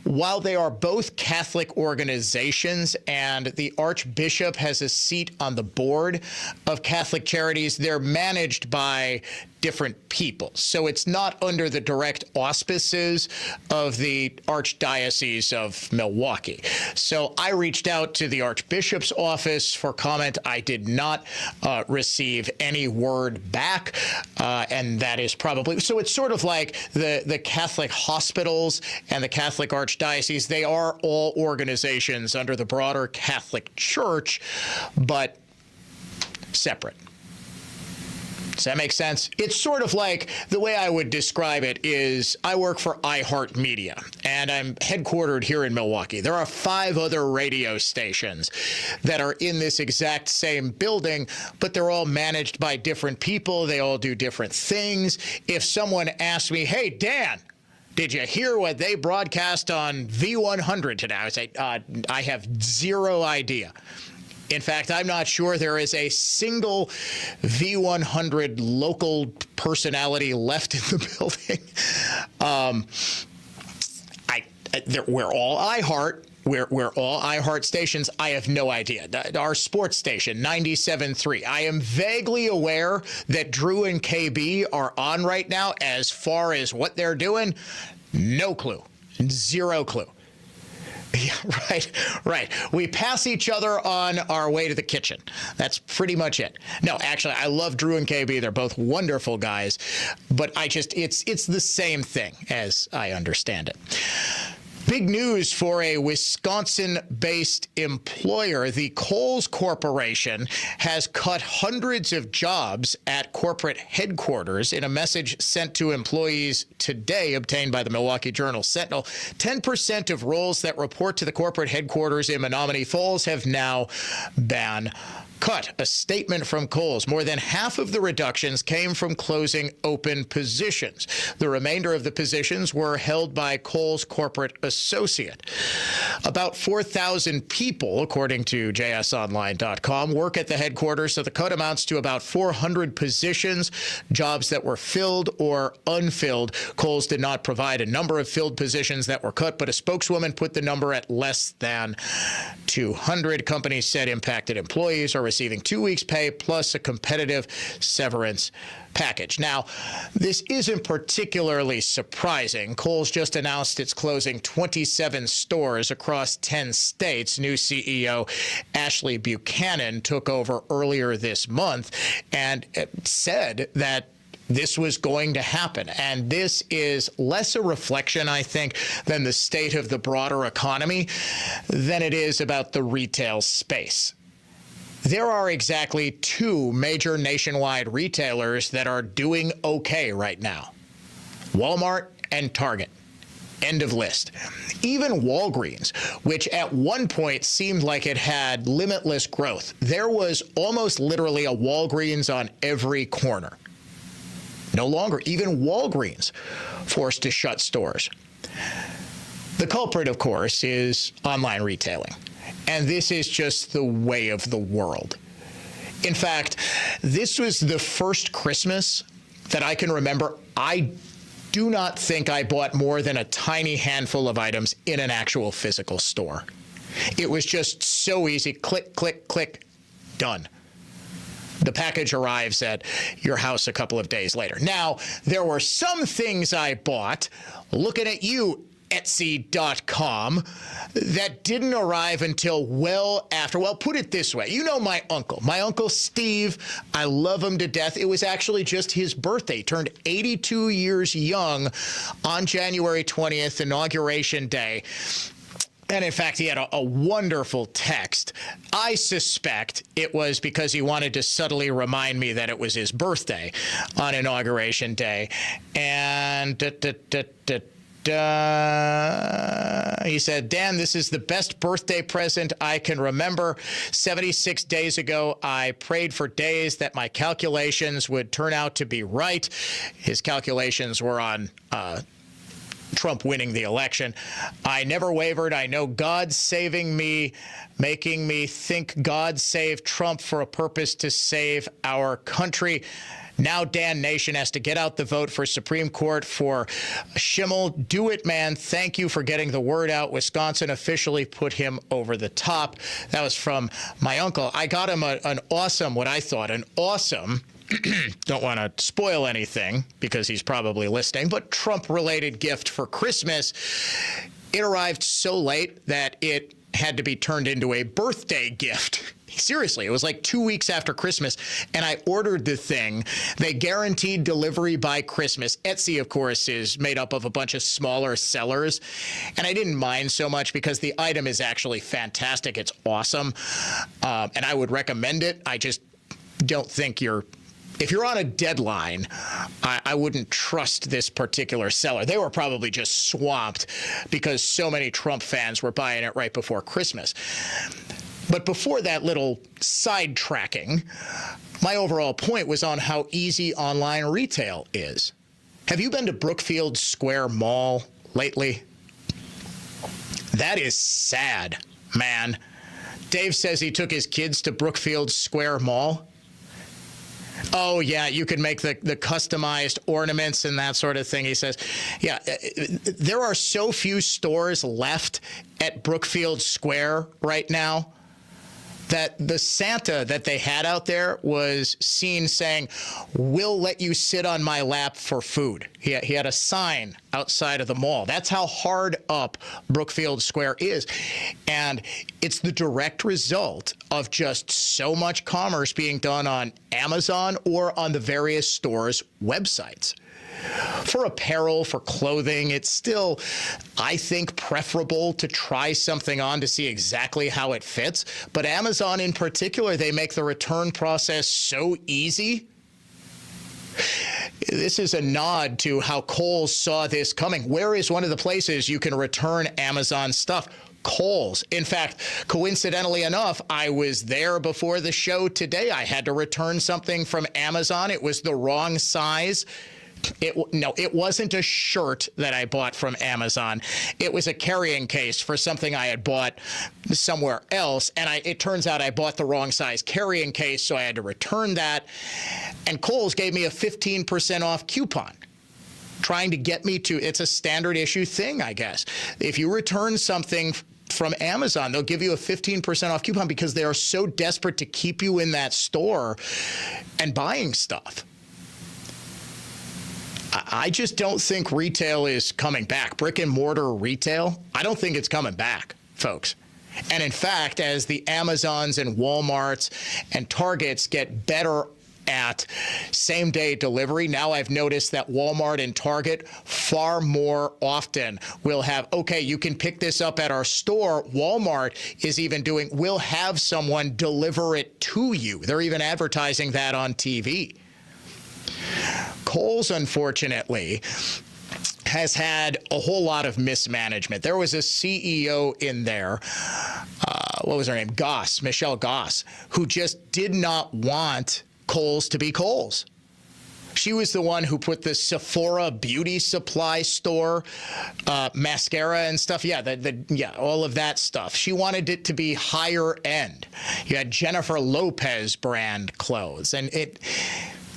while they are both Catholic organizations and the Archbishop has a seat on the board of Catholic Charities, they're managed by different people. So it's not under the direct auspices of the Archdiocese of Milwaukee. So I reached out to the Archbishop's office for comment. I did not receive any word back, and that is probably, so it's sort of like the Catholic hospitals and the Catholic Archdiocese. They are all organizations under the broader Catholic Church, but separate. Does that make sense? It's sort of like, the way I would describe it is, I work for iHeartMedia, and I'm headquartered here in Milwaukee. There are 5 other radio stations that are in this exact same building, but they're all managed by different people. They all do different things. If someone asks me, hey, Dan, did you hear what they broadcast on V100 today? I would say, I have zero idea. In fact, I'm not sure there is a single V100 local personality left in the building. We're all iHeart. We're all iHeart stations. I have no idea. Our sports station, 97.3. I am vaguely aware that Drew and KB are on right now. As far as what they're doing, no clue. Zero clue. Yeah, right. We pass each other on our way to the kitchen. That's pretty much it. No, actually, I love Drew and KB. They're both wonderful guys, but it's the same thing as I understand it. Big news for a Wisconsin-based employer. The Kohl's Corporation has cut hundreds of jobs at corporate headquarters. In a message sent to employees today, obtained by the Milwaukee Journal Sentinel, 10% of roles that report to the corporate headquarters in Menomonee Falls have now been cut. A statement from Kohl's. More than half of the reductions came from closing open positions. The remainder of the positions were held by Kohl's corporate associate. About 4,000 people, according to jsonline.com, work at the headquarters, so the cut amounts to about 400 positions, jobs that were filled or unfilled. Kohl's did not provide a number of filled positions that were cut, but a spokeswoman put the number at less than 200. Companies said impacted employees are receiving 2 weeks' pay plus a competitive severance package. Now, this isn't particularly surprising. Kohl's just announced it's closing 27 stores across 10 states. New CEO Ashley Buchanan took over earlier this month and said that this was going to happen. And this is less a reflection, I think, than the state of the broader economy than it is about the retail space. There are exactly 2 major nationwide retailers that are doing okay right now: Walmart and Target. End of list. Even Walgreens, which at one point seemed like it had limitless growth, there was almost literally a Walgreens on every corner. No longer. Even Walgreens forced to shut stores. The culprit, of course, is online retailing. And this is just the way of the world. In fact, this was the first Christmas that I can remember. I do not think I bought more than a tiny handful of items in an actual physical store. It was just so easy. Click, click, click, done. The package arrives at your house a couple of days later. Now, there were some things I bought, looking at you, Etsy.com, that didn't arrive until well after. Well, put it this way. You know my uncle Steve, I love him to death. It was actually just his birthday. He turned 82 years young on January 20th, Inauguration Day. And in fact, he had a wonderful text. I suspect it was because he wanted to subtly remind me that it was his birthday on Inauguration Day. And he said, Dan, this is the best birthday present I can remember. 76 days ago, I prayed for days that my calculations would turn out to be right. His calculations were on Trump winning the election. I never wavered. I know God's saving me, making me think God saved Trump for a purpose to save our country. Now Dan Nation has to get out the vote for Supreme Court for Schimmel. Do it, man. Thank you for getting the word out. Wisconsin officially put him over the top. That was from my uncle. I got him an awesome, don't want to spoil anything because he's probably listening, but Trump-related gift for Christmas. It arrived so late that it had to be turned into a birthday gift. Seriously, it was like 2 weeks after Christmas, and I ordered the thing. They guaranteed delivery by Christmas. Etsy, of course, is made up of a bunch of smaller sellers, and I didn't mind so much because the item is actually fantastic. It's awesome, and I would recommend it. I just don't think if you're on a deadline, I wouldn't trust this particular seller. They were probably just swamped because so many Trump fans were buying it right before Christmas. But before that little sidetracking, my overall point was on how easy online retail is. Have you been to Brookfield Square Mall lately? That is sad, man. Dave says he took his kids to Brookfield Square Mall. Oh, yeah, you can make the customized ornaments and that sort of thing, he says. Yeah, there are so few stores left at Brookfield Square right now that the Santa that they had out there was seen saying, "We'll let you sit on my lap for food." He had a sign outside of the mall. That's how hard up Brookfield Square is. And it's the direct result of just so much commerce being done on Amazon or on the various stores' websites. For apparel, for clothing, it's still, I think, preferable to try something on to see exactly how it fits. But Amazon in particular, they make the return process so easy. This is a nod to how Kohl's saw this coming. Where is one of the places you can return Amazon stuff? Kohl's. In fact, coincidentally enough, I was there before the show today. I had to return something from Amazon. It was the wrong size. It wasn't a shirt that I bought from Amazon. It was a carrying case for something I had bought somewhere else. And it turns out I bought the wrong size carrying case, so I had to return that. And Kohl's gave me a 15% off coupon, trying to get me to, it's a standard issue thing, I guess. If you return something from Amazon, they'll give you a 15% off coupon because they are so desperate to keep you in that store and buying stuff. I just don't think retail is coming back. Brick and mortar retail, I don't think it's coming back, folks. And in fact, as the Amazons and Walmarts and Targets get better at same-day delivery, now I've noticed that Walmart and Target far more often will have, okay, you can pick this up at our store. Walmart is even we'll have someone deliver it to you. They're even advertising that on TV. Kohl's, unfortunately, has had a whole lot of mismanagement. There was a CEO in there, what was her name? Michelle Goss, who just did not want Kohl's to be Kohl's. She was the one who put the Sephora beauty supply store, mascara and stuff. Yeah, all of that stuff. She wanted it to be higher end. You had Jennifer Lopez brand clothes, and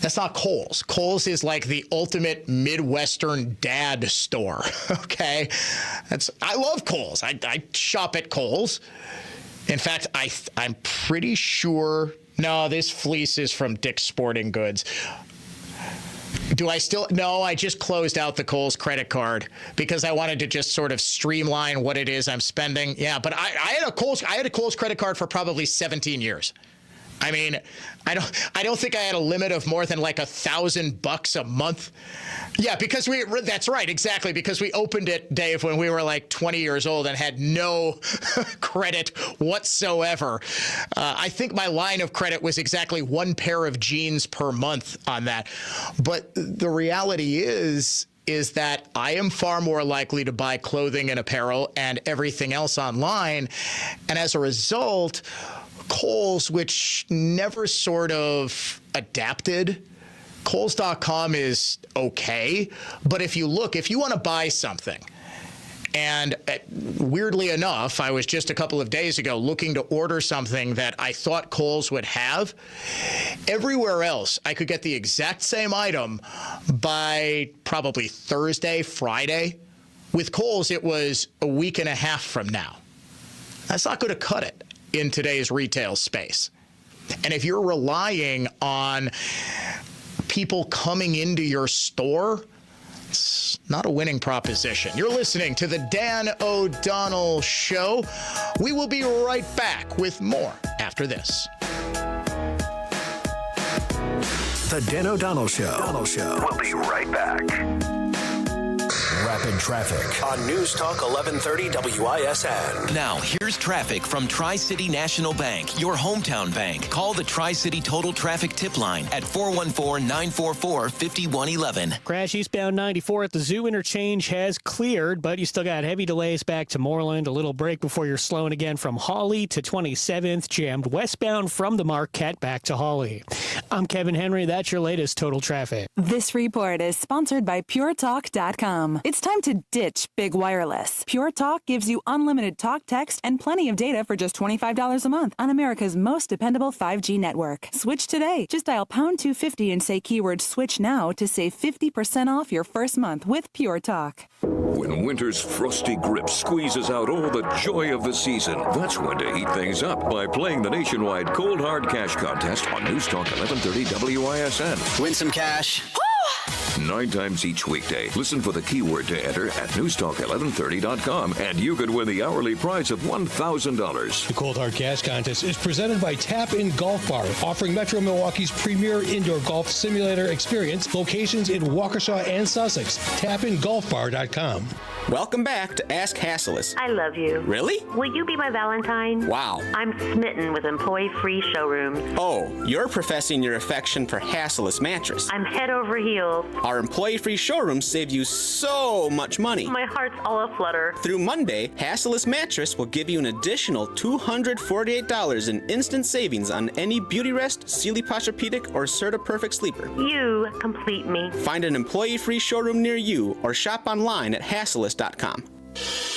that's not Kohl's. Kohl's is like the ultimate Midwestern dad store. Okay, I love Kohl's. I shop at Kohl's. In fact, I'm pretty sure. No, this fleece is from Dick's Sporting Goods. Do I still? No, I just closed out the Kohl's credit card because I wanted to just sort of streamline what it is I'm spending. Yeah, but I had a Kohl's credit card for probably 17 years. I mean, I don't think I had a limit of more than like $1,000 a month. Yeah, because that's right, exactly, because we opened it, Dave, when we were like 20 years old and had no credit whatsoever. I think my line of credit was exactly one pair of jeans per month on that. But the reality is that I am far more likely to buy clothing and apparel and everything else online. And as a result, Kohl's, which never sort of adapted, Kohls.com is okay. But if you want to buy something, and weirdly enough, I was just a couple of days ago looking to order something that I thought Kohl's would have. Everywhere else, I could get the exact same item by probably Thursday, Friday. With Kohl's, it was a week and a half from now. That's not going to cut it in today's retail space. And if you're relying on people coming into your store, it's not a winning proposition. You're listening to the Dan O'Donnell Show. We will be right back with more after this. The Dan O'Donnell Show. We'll be right back. Rapid traffic on News Talk 1130 WISN. Now, here's traffic from Tri-City National Bank, your hometown bank. Call the Tri-City Total Traffic Tip Line at 414-944-5111. Crash eastbound 94 at the Zoo interchange has cleared, but you still got heavy delays back to Moreland. A little break before you're slowing again from Hawley to 27th. Jammed westbound from the Marquette back to Hawley. I'm Kevin Henry. That's your latest total traffic. This report is sponsored by PureTalk.com. It's time to ditch big wireless. Pure Talk gives you unlimited talk, text, and plenty of data for just $25 a month on America's most dependable 5G network. Switch today. Just dial pound 250 and say keyword switch now to save 50% off your first month with Pure Talk. When winter's frosty grip squeezes out all the joy of the season, that's when to heat things up by playing the nationwide Cold Hard Cash Contest on News Talk 1130 WISN. Win some cash. 9 times each weekday. Listen for the keyword to enter at newstalk1130.com, and you could win the hourly prize of $1,000. The Cold Hard Cash Contest is presented by Tap In Golf Bar, offering Metro Milwaukee's premier indoor golf simulator experience. Locations in Waukesha and Sussex. TapInGolfBar.com. Welcome back to Ask Hassleus. I love you. Really? Will you be my Valentine? Wow. I'm smitten with employee-free showrooms. Oh, you're professing your affection for Hassleus Mattress. I'm head over heels. Our employee-free showrooms save you so much money. My heart's all aflutter. Through Monday, Hassleus Mattress will give you an additional $248 in instant savings on any Beautyrest, Sealy Posturepedic, or Serta Perfect Sleeper. You complete me. Find an employee-free showroom near you or shop online at Hassleus.com.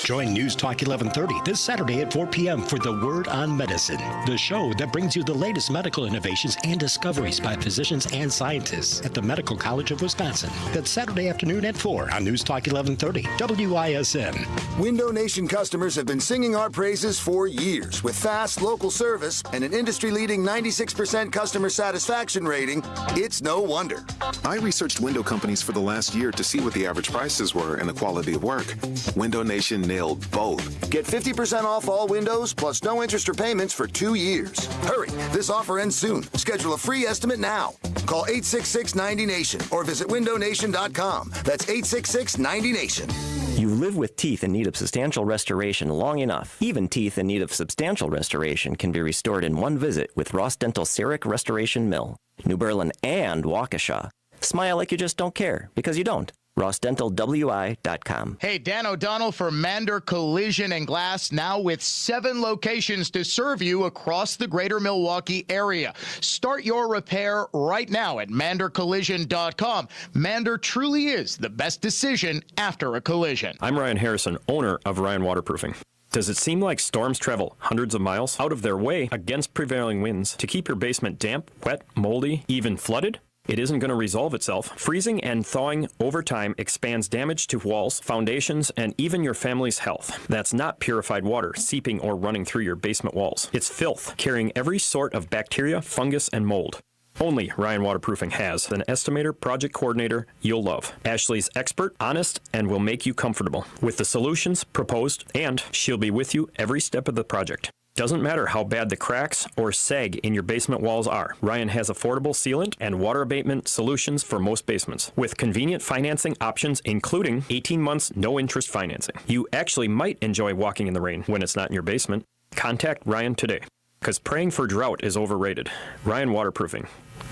Join News Talk 1130 this Saturday at 4 p.m. for The Word on Medicine, the show that brings you the latest medical innovations and discoveries by physicians and scientists at the Medical College of Wisconsin. That's Saturday afternoon at 4 on News Talk 1130 WISN. Window Nation customers have been singing our praises for years. With fast local service and an industry-leading 96% customer satisfaction rating, it's no wonder. I researched window companies for the last year to see what the average prices were and the quality of work. Window Nation nailed both. Get 50% off all windows plus no interest or payments for 2 years. Hurry, this offer ends soon. Schedule a free estimate now. Call 866-90-NATION or visit windownation.com. That's 866-90-NATION. You live with teeth in need of substantial restoration long enough. Even teeth in need of substantial restoration can be restored in one visit with Ross Dental CEREC Restoration Mill, New Berlin and Waukesha. Smile like you just don't care, because you don't. RossDentalWI.com. Hey, Dan O'Donnell for Mander Collision and Glass, now with 7 locations to serve you across the greater Milwaukee area. Start your repair right now at mandercollision.com. Mander truly is the best decision after a collision. I'm Ryan Harrison, owner of Ryan Waterproofing. Does it seem like storms travel hundreds of miles out of their way against prevailing winds to keep your basement damp, wet, moldy, even flooded? It isn't going to resolve itself. Freezing and thawing over time expands damage to walls, foundations, and even your family's health. That's not purified water seeping or running through your basement walls. It's filth, carrying every sort of bacteria, fungus, and mold. Only Ryan Waterproofing has an estimator project coordinator you'll love. Ashley's expert, honest, and will make you comfortable with the solutions proposed, and she'll be with you every step of the project. Doesn't matter how bad the cracks or sag in your basement walls are. Ryan has affordable sealant and water abatement solutions for most basements, with convenient financing options, including 18 months no-interest financing. You actually might enjoy walking in the rain when it's not in your basement. Contact Ryan today, because praying for drought is overrated. Ryan Waterproofing.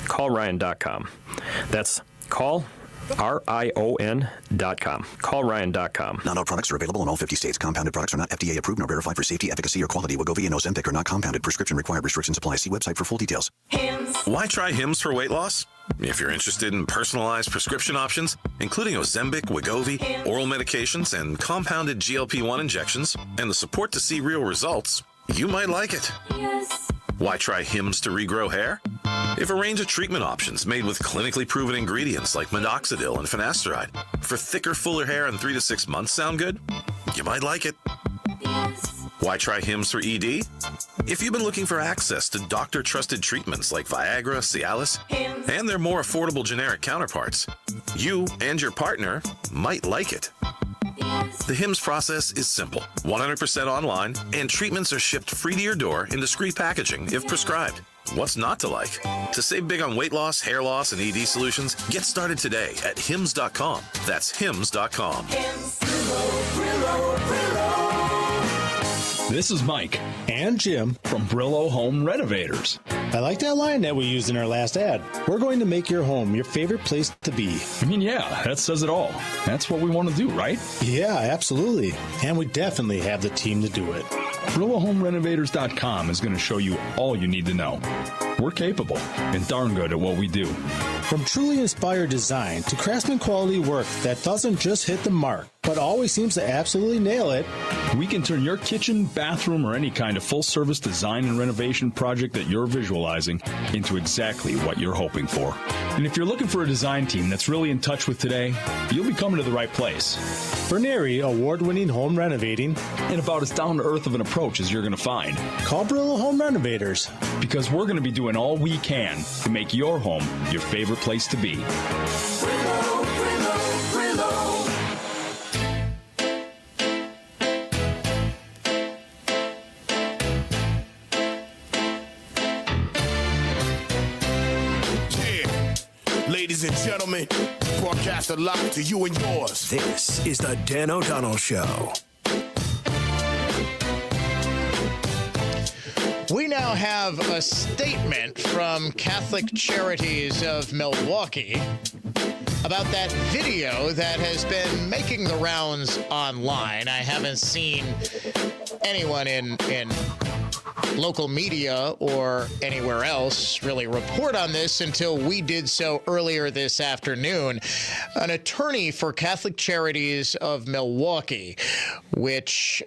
Call Ryan.com. That's call RION.com. Call Ryan.com. Not all products are available in all 50 states. Compounded products are not FDA approved nor verified for safety, efficacy, or quality. Wegovy and Ozempic are not compounded. Prescription required. Restrictions apply. See website for full details. Why try Hims for weight loss? If you're interested in personalized prescription options, including Ozempic, Wegovy, oral medications, and compounded GLP-1 injections, and the support to see real results, you might like it. Yes. Why try Hims to regrow hair? If a range of treatment options made with clinically proven ingredients like minoxidil and finasteride for thicker, fuller hair in 3 to 6 months sound good, you might like it. Yes. Why try Hims for ED? If you've been looking for access to doctor-trusted treatments like Viagra, Cialis, and their more affordable generic counterparts, you and your partner might like it. Yes. The Hims process is simple, 100% online, and treatments are shipped free to your door in discreet packaging if prescribed. What's not to like? To save big on weight loss, hair loss, and ED solutions, get started today at Hims.com. That's Hims.com. This is Mike and Jim from Brillo Home Renovators. I like that line that we used in our last ad. We're going to make your home your favorite place to be. I mean, yeah, that says it all. That's what we want to do, right? Yeah, absolutely. And we definitely have the team to do it. BrilloHomeRenovators.com is going to show you all you need to know. We're capable and darn good at what we do. From truly inspired design to craftsman quality work that doesn't just hit the mark, but always seems to absolutely nail it. We can turn your kitchen, bathroom, or any kind of full-service design and renovation project that you're visualizing into exactly what you're hoping for. And if you're looking for a design team that's really in touch with today, you'll be coming to the right place. Berneri award-winning home renovating, and about as down-to-earth of an approach as you're going to find. Call Brillo Home Renovators, because we're going to be doing all we can to make your home your favorite place to be. Brillo, Brillo, Brillo. Ladies and gentlemen, broadcast live to you and yours. This is the Dan O'Donnell Show. We now have a statement from Catholic Charities of Milwaukee about that video that has been making the rounds online. I haven't seen anyone in local media or anywhere else really report on this until we did so earlier this afternoon. An attorney for Catholic Charities of Milwaukee, which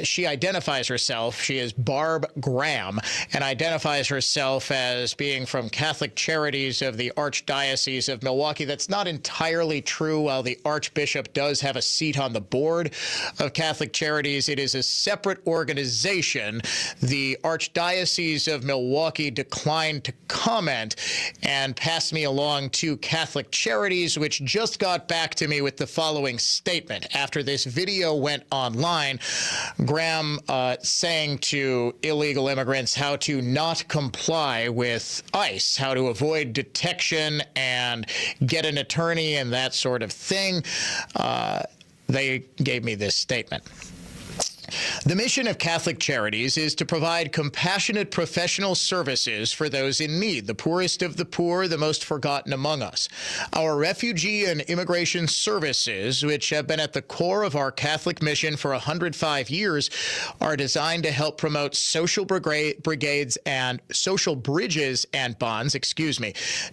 she identifies herself, she is Barb Graham, and identifies herself as being from Catholic Charities of the Archdiocese of Milwaukee. That's not entirely true. While the Archbishop does have a seat on the board of Catholic Charities, it is a separate organization. The Archdiocese of Milwaukee declined to comment and passed me along to Catholic Charities, which just got back to me with the following statement. After this video went online, Graham saying to illegal immigrants how to not comply with ICE, how to avoid detection and get an attorney and that sort of thing. They gave me this statement. The mission of Catholic Charities is to provide compassionate professional services for those in need, the poorest of the poor, the most forgotten among us. Our refugee and immigration services, which have been at the core of our Catholic mission for 105 years, are designed to help promote social brigades and social bridges and bonds,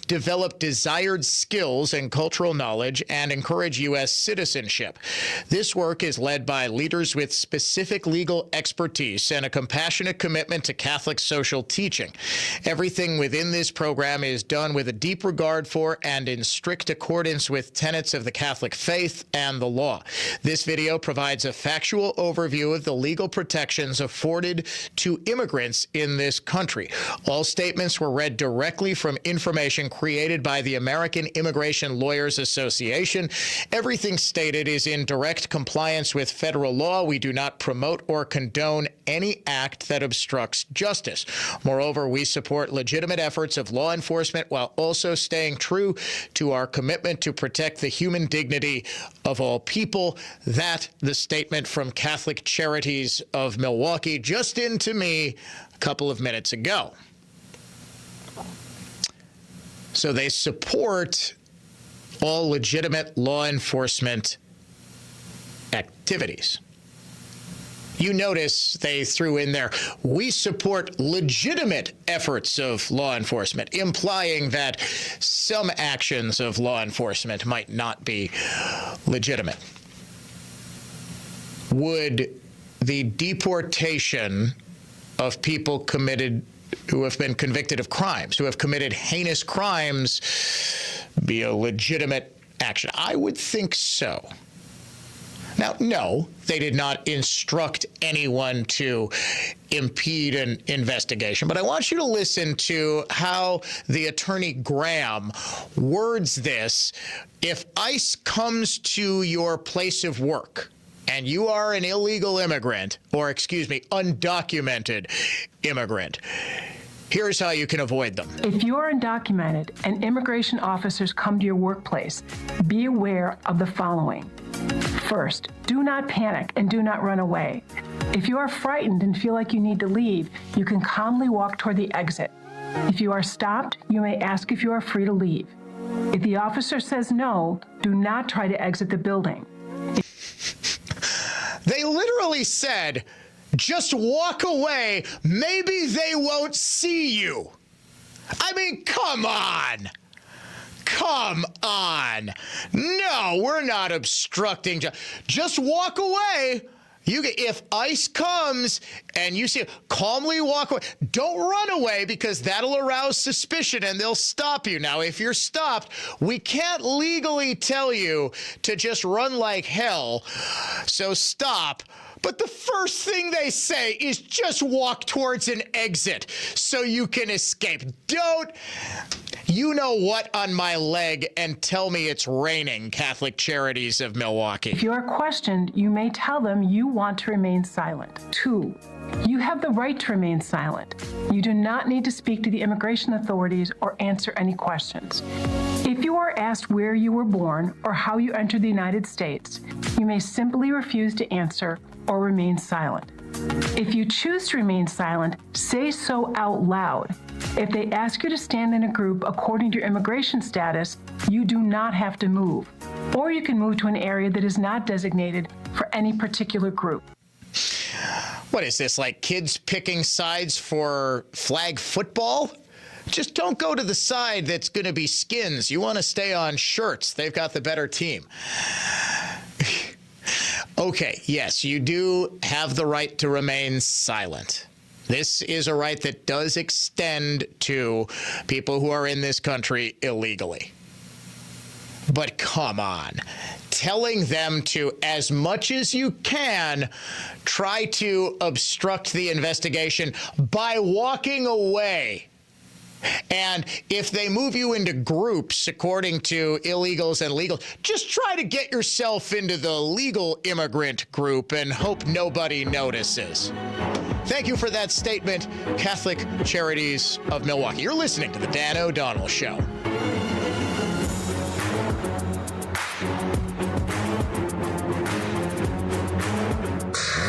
develop desired skills and cultural knowledge, and encourage U.S. citizenship. This work is led by leaders with specific legal expertise and a compassionate commitment to Catholic social teaching. Everything within this program is done with a deep regard for and in strict accordance with tenets of the Catholic faith and the law. This video provides a factual overview of the legal protections afforded to immigrants in this country. All statements were read directly from information created by the American Immigration Lawyers Association. Everything stated is in direct compliance with federal law. We do not promote or condone any act that obstructs justice. Moreover, we support legitimate efforts of law enforcement while also staying true to our commitment to protect the human dignity of all people. That, the statement from Catholic Charities of Milwaukee, just into me a couple of minutes ago. So they support all legitimate law enforcement activities. You notice they threw in there, we support legitimate efforts of law enforcement, implying that some actions of law enforcement might not be legitimate. Would the deportation of people who have been convicted of crimes, who have committed heinous crimes, be a legitimate action? I would think so. Now, no, they did not instruct anyone to impede an investigation, but I want you to listen to how the Attorney Graham words this. If ICE comes to your place of work and you are an illegal immigrant, or undocumented immigrant, here's how you can avoid them. If you are undocumented and immigration officers come to your workplace, be aware of the following. First, do not panic and do not run away. If you are frightened and feel like you need to leave, you can calmly walk toward the exit. If you are stopped, you may ask if you are free to leave. If the officer says no, do not try to exit the building. They literally said, just walk away. Maybe they won't see you. I mean, come on. Come on. No, we're not obstructing. Just walk away. If ICE comes and you see it, calmly walk away. Don't run away because that'll arouse suspicion and they'll stop you. Now, if you're stopped, we can't legally tell you to just run like hell. So stop. But the first thing they say is just walk towards an exit so you can escape. Don't, you know what, on my leg and tell me it's raining, Catholic Charities of Milwaukee. If you are questioned, you may tell them you want to remain silent. 2, you have the right to remain silent. You do not need to speak to the immigration authorities or answer any questions. If you are asked where you were born or how you entered the United States, you may simply refuse to answer or remain silent. If you choose to remain silent, say so out loud. If they ask you to stand in a group according to your immigration status, you do not have to move. Or you can move to an area that is not designated for any particular group. What is this, like kids picking sides for flag football? Just don't go to the side that's going to be skins. You want to stay on shirts. They've got the better team. Okay, yes, you do have the right to remain silent. This is a right that does extend to people who are in this country illegally. But come on, telling them to, as much as you can, try to obstruct the investigation by walking away. And if they move you into groups, according to illegals and legals, just try to get yourself into the legal immigrant group and hope nobody notices. Thank you for that statement, Catholic Charities of Milwaukee. You're listening to The Dan O'Donnell Show.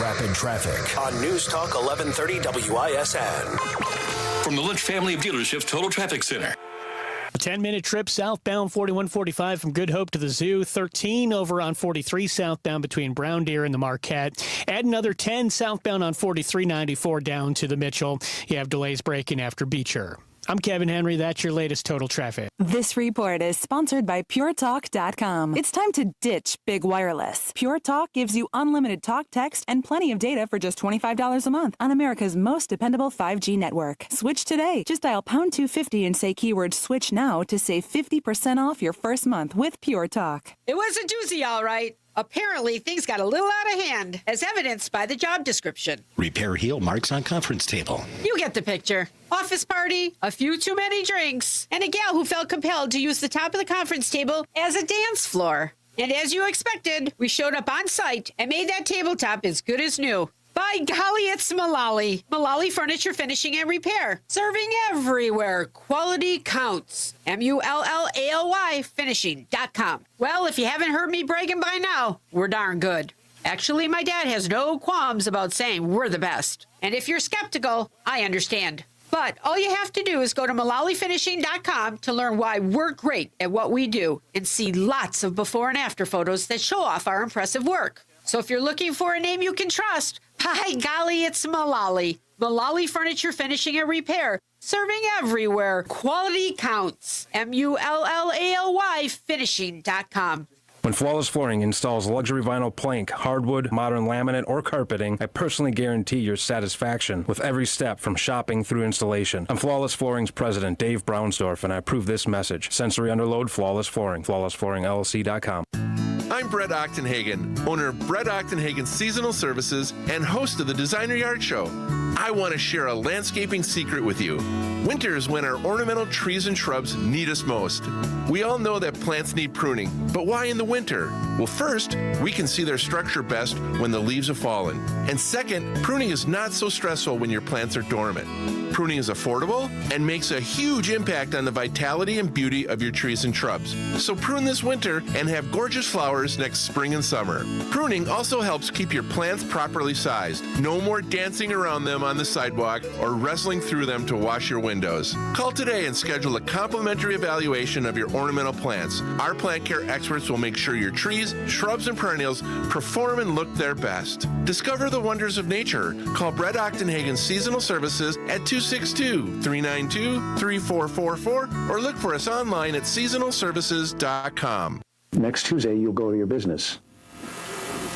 Rapid traffic on News Talk 1130 WISN. From the Lynch family of dealerships, Total Traffic Center. A 10-minute trip southbound 4145 from Good Hope to the Zoo, 13 over on 43 southbound between Brown Deer and the Marquette. Add another 10 southbound on 4394 down to the Mitchell. You have delays breaking after Beecher. I'm Kevin Henry. That's your latest total traffic. This report is sponsored by PureTalk.com. It's time to ditch big wireless. Pure Talk gives you unlimited talk, text, and plenty of data for just $25 a month on America's most dependable 5G network. Switch today. Just dial pound 250 and say keyword switch now to save 50% off your first month with Pure Talk. It was a doozy, all right. Apparently, things got a little out of hand, as evidenced by the job description. Repair heel marks on conference table. You get the picture. Office party, a few too many drinks, and a gal who felt compelled to use the top of the conference table as a dance floor. And as you expected, we showed up on site and made that tabletop as good as new. By golly, it's Mullally. Mullally Furniture Finishing and Repair. Serving everywhere. Quality counts. MULLALY Finishing.com. Well, if you haven't heard me bragging by now, we're darn good. Actually, my dad has no qualms about saying we're the best. And if you're skeptical, I understand. But all you have to do is go to MullallyFinishing.com to learn why we're great at what we do and see lots of before and after photos that show off our impressive work. So if you're looking for a name you can trust, by golly, it's Mullally. Mullally Furniture Finishing and Repair. Serving everywhere. Quality counts. MULLALY Finishing.com. When Flawless Flooring installs luxury vinyl plank, hardwood, modern laminate, or carpeting, I personally guarantee your satisfaction with every step from shopping through installation. I'm Flawless Flooring's president, Dave Brownsdorf, and I approve this message. Sensory Underload Flawless Flooring. FlawlessFlooringLLC.com. I'm Brett Ochtenhagen, owner of Brett Ochtenhagen Seasonal Services and host of the Designer Yard Show. I want to share a landscaping secret with you. Winter is when our ornamental trees and shrubs need us most. We all know that plants need pruning, but why in the winter? Well, first, we can see their structure best when the leaves have fallen. And second, pruning is not so stressful when your plants are dormant. Pruning is affordable and makes a huge impact on the vitality and beauty of your trees and shrubs. So prune this winter and have gorgeous flowers next spring and summer. Pruning also helps keep your plants properly sized. No more dancing around them on the sidewalk or wrestling through them to wash your windows. Call today and schedule a complimentary evaluation of your ornamental plants. Our plant care experts will make sure your trees, shrubs, and perennials perform and look their best. Discover the wonders of nature. Call Brett Ochtenhagen Seasonal Services at 262-392-3444 or look for us online at seasonalservices.com. Next Tuesday, you'll go to your business.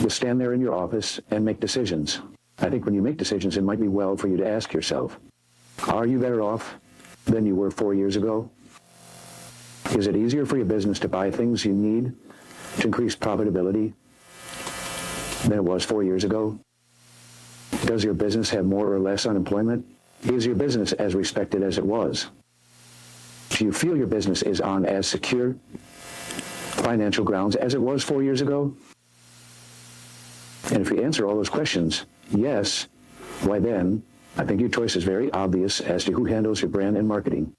You'll stand there in your office and make decisions. I think when you make decisions, it might be well for you to ask yourself, are you better off than you were 4 years ago? Is it easier for your business to buy things you need to increase profitability than it was 4 years ago? Does your business have more or less unemployment? Is your business as respected as it was? Do you feel your business is on as secure financial grounds as it was 4 years ago? And if you answer all those questions, yes, why then, I think your choice is very obvious as to who handles your brand and marketing.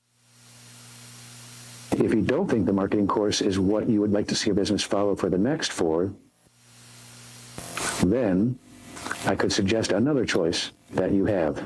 If you don't think the marketing course is what you would like to see your business follow for the next 4, then I could suggest another choice that you have.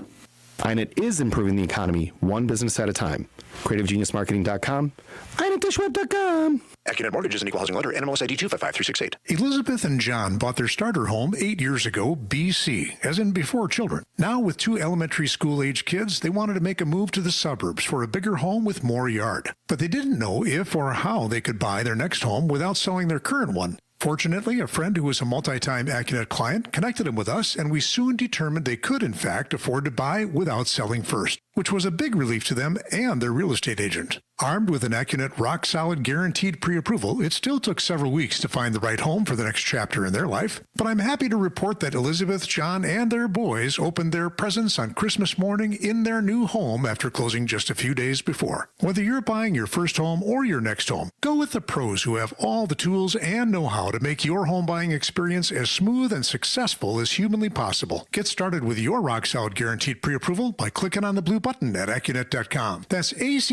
And it is improving the economy one business at a time. CreativeGeniusMarketing.com, INADishweb.com. AccuNet Mortgage is an equal housing lender. NMLS ID 255368. Elizabeth and John bought their starter home 8 years ago, BC, as in before children. Now, with 2 elementary school-age kids, they wanted to make a move to the suburbs for a bigger home with more yard. But they didn't know if or how they could buy their next home without selling their current one. Fortunately, a friend who was a multi-time AccuNet client connected them with us, and we soon determined they could, in fact, afford to buy without selling first, which was a big relief to them and their real estate agent. Armed with an AccuNet rock-solid guaranteed pre-approval, it still took several weeks to find the right home for the next chapter in their life, but I'm happy to report that Elizabeth, John, and their boys opened their presents on Christmas morning in their new home after closing just a few days before. Whether you're buying your first home or your next home, go with the pros who have all the tools and know-how to make your home buying experience as smooth and successful as humanly possible. Get started with your rock-solid guaranteed pre-approval by clicking on the blue button button at Accunet.com. That's ACCUNET.com.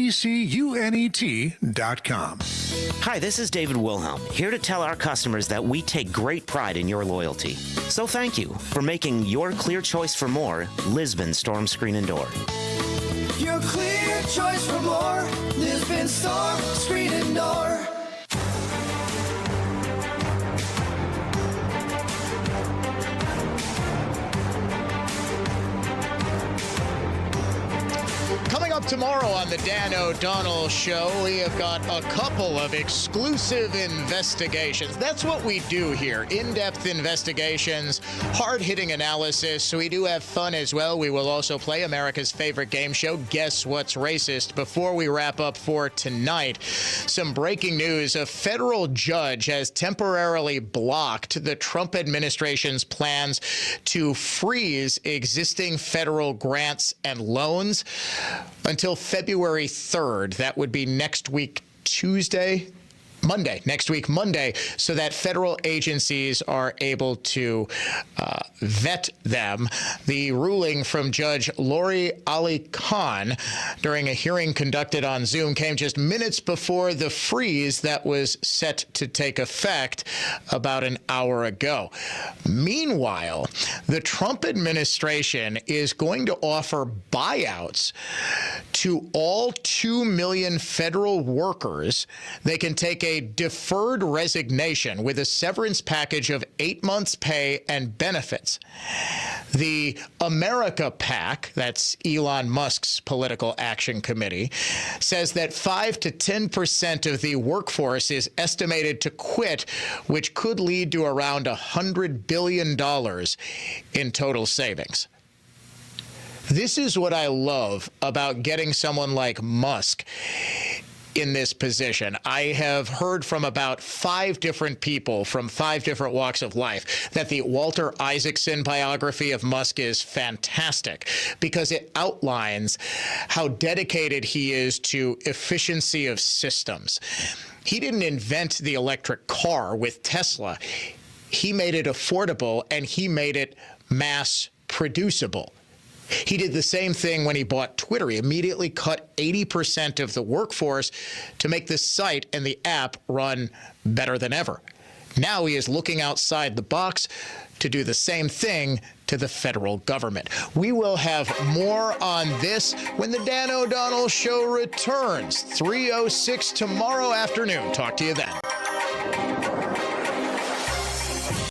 Hi, this is David Wilhelm, here to tell our customers that we take great pride in your loyalty. So thank you for making your clear choice for more Lisbon Storm Screen and Door. Your clear choice for more. Lisbon Storm Screen and Door. Coming up tomorrow on the Dan O'Donnell Show, we have got a couple of exclusive investigations. That's what we do here, in-depth investigations, hard-hitting analysis, so we do have fun as well. We will also play America's favorite game show, Guess What's Racist. Before we wrap up for tonight, some breaking news. A federal judge has temporarily blocked the Trump administration's plans to freeze existing federal grants and loans until February 3rd. That would be next week, next week, Monday, so that federal agencies are able to vet them. The ruling from Judge Lori Ali Khan during a hearing conducted on Zoom came just minutes before the freeze that was set to take effect about an hour ago. Meanwhile, the Trump administration is going to offer buyouts to all 2 million federal workers. They can take a deferred resignation with a severance package of 8 months' pay and benefits. The America PAC, that's Elon Musk's political action committee, says that 5 to 10% of the workforce is estimated to quit, which could lead to around $100 billion in total savings. This is what I love about getting someone like Musk in this position. I have heard from about 5 different people from 5 different walks of life that the Walter Isaacson biography of Musk is fantastic because it outlines how dedicated he is to efficiency of systems. He didn't invent the electric car with Tesla. He made it affordable and he made it mass producible. He did the same thing when he bought Twitter. He immediately cut 80% of the workforce to make the site and the app run better than ever. Now he is looking outside the box to do the same thing to the federal government. We will have more on this when the Dan O'Donnell Show returns, 3:06 tomorrow afternoon. Talk to you then.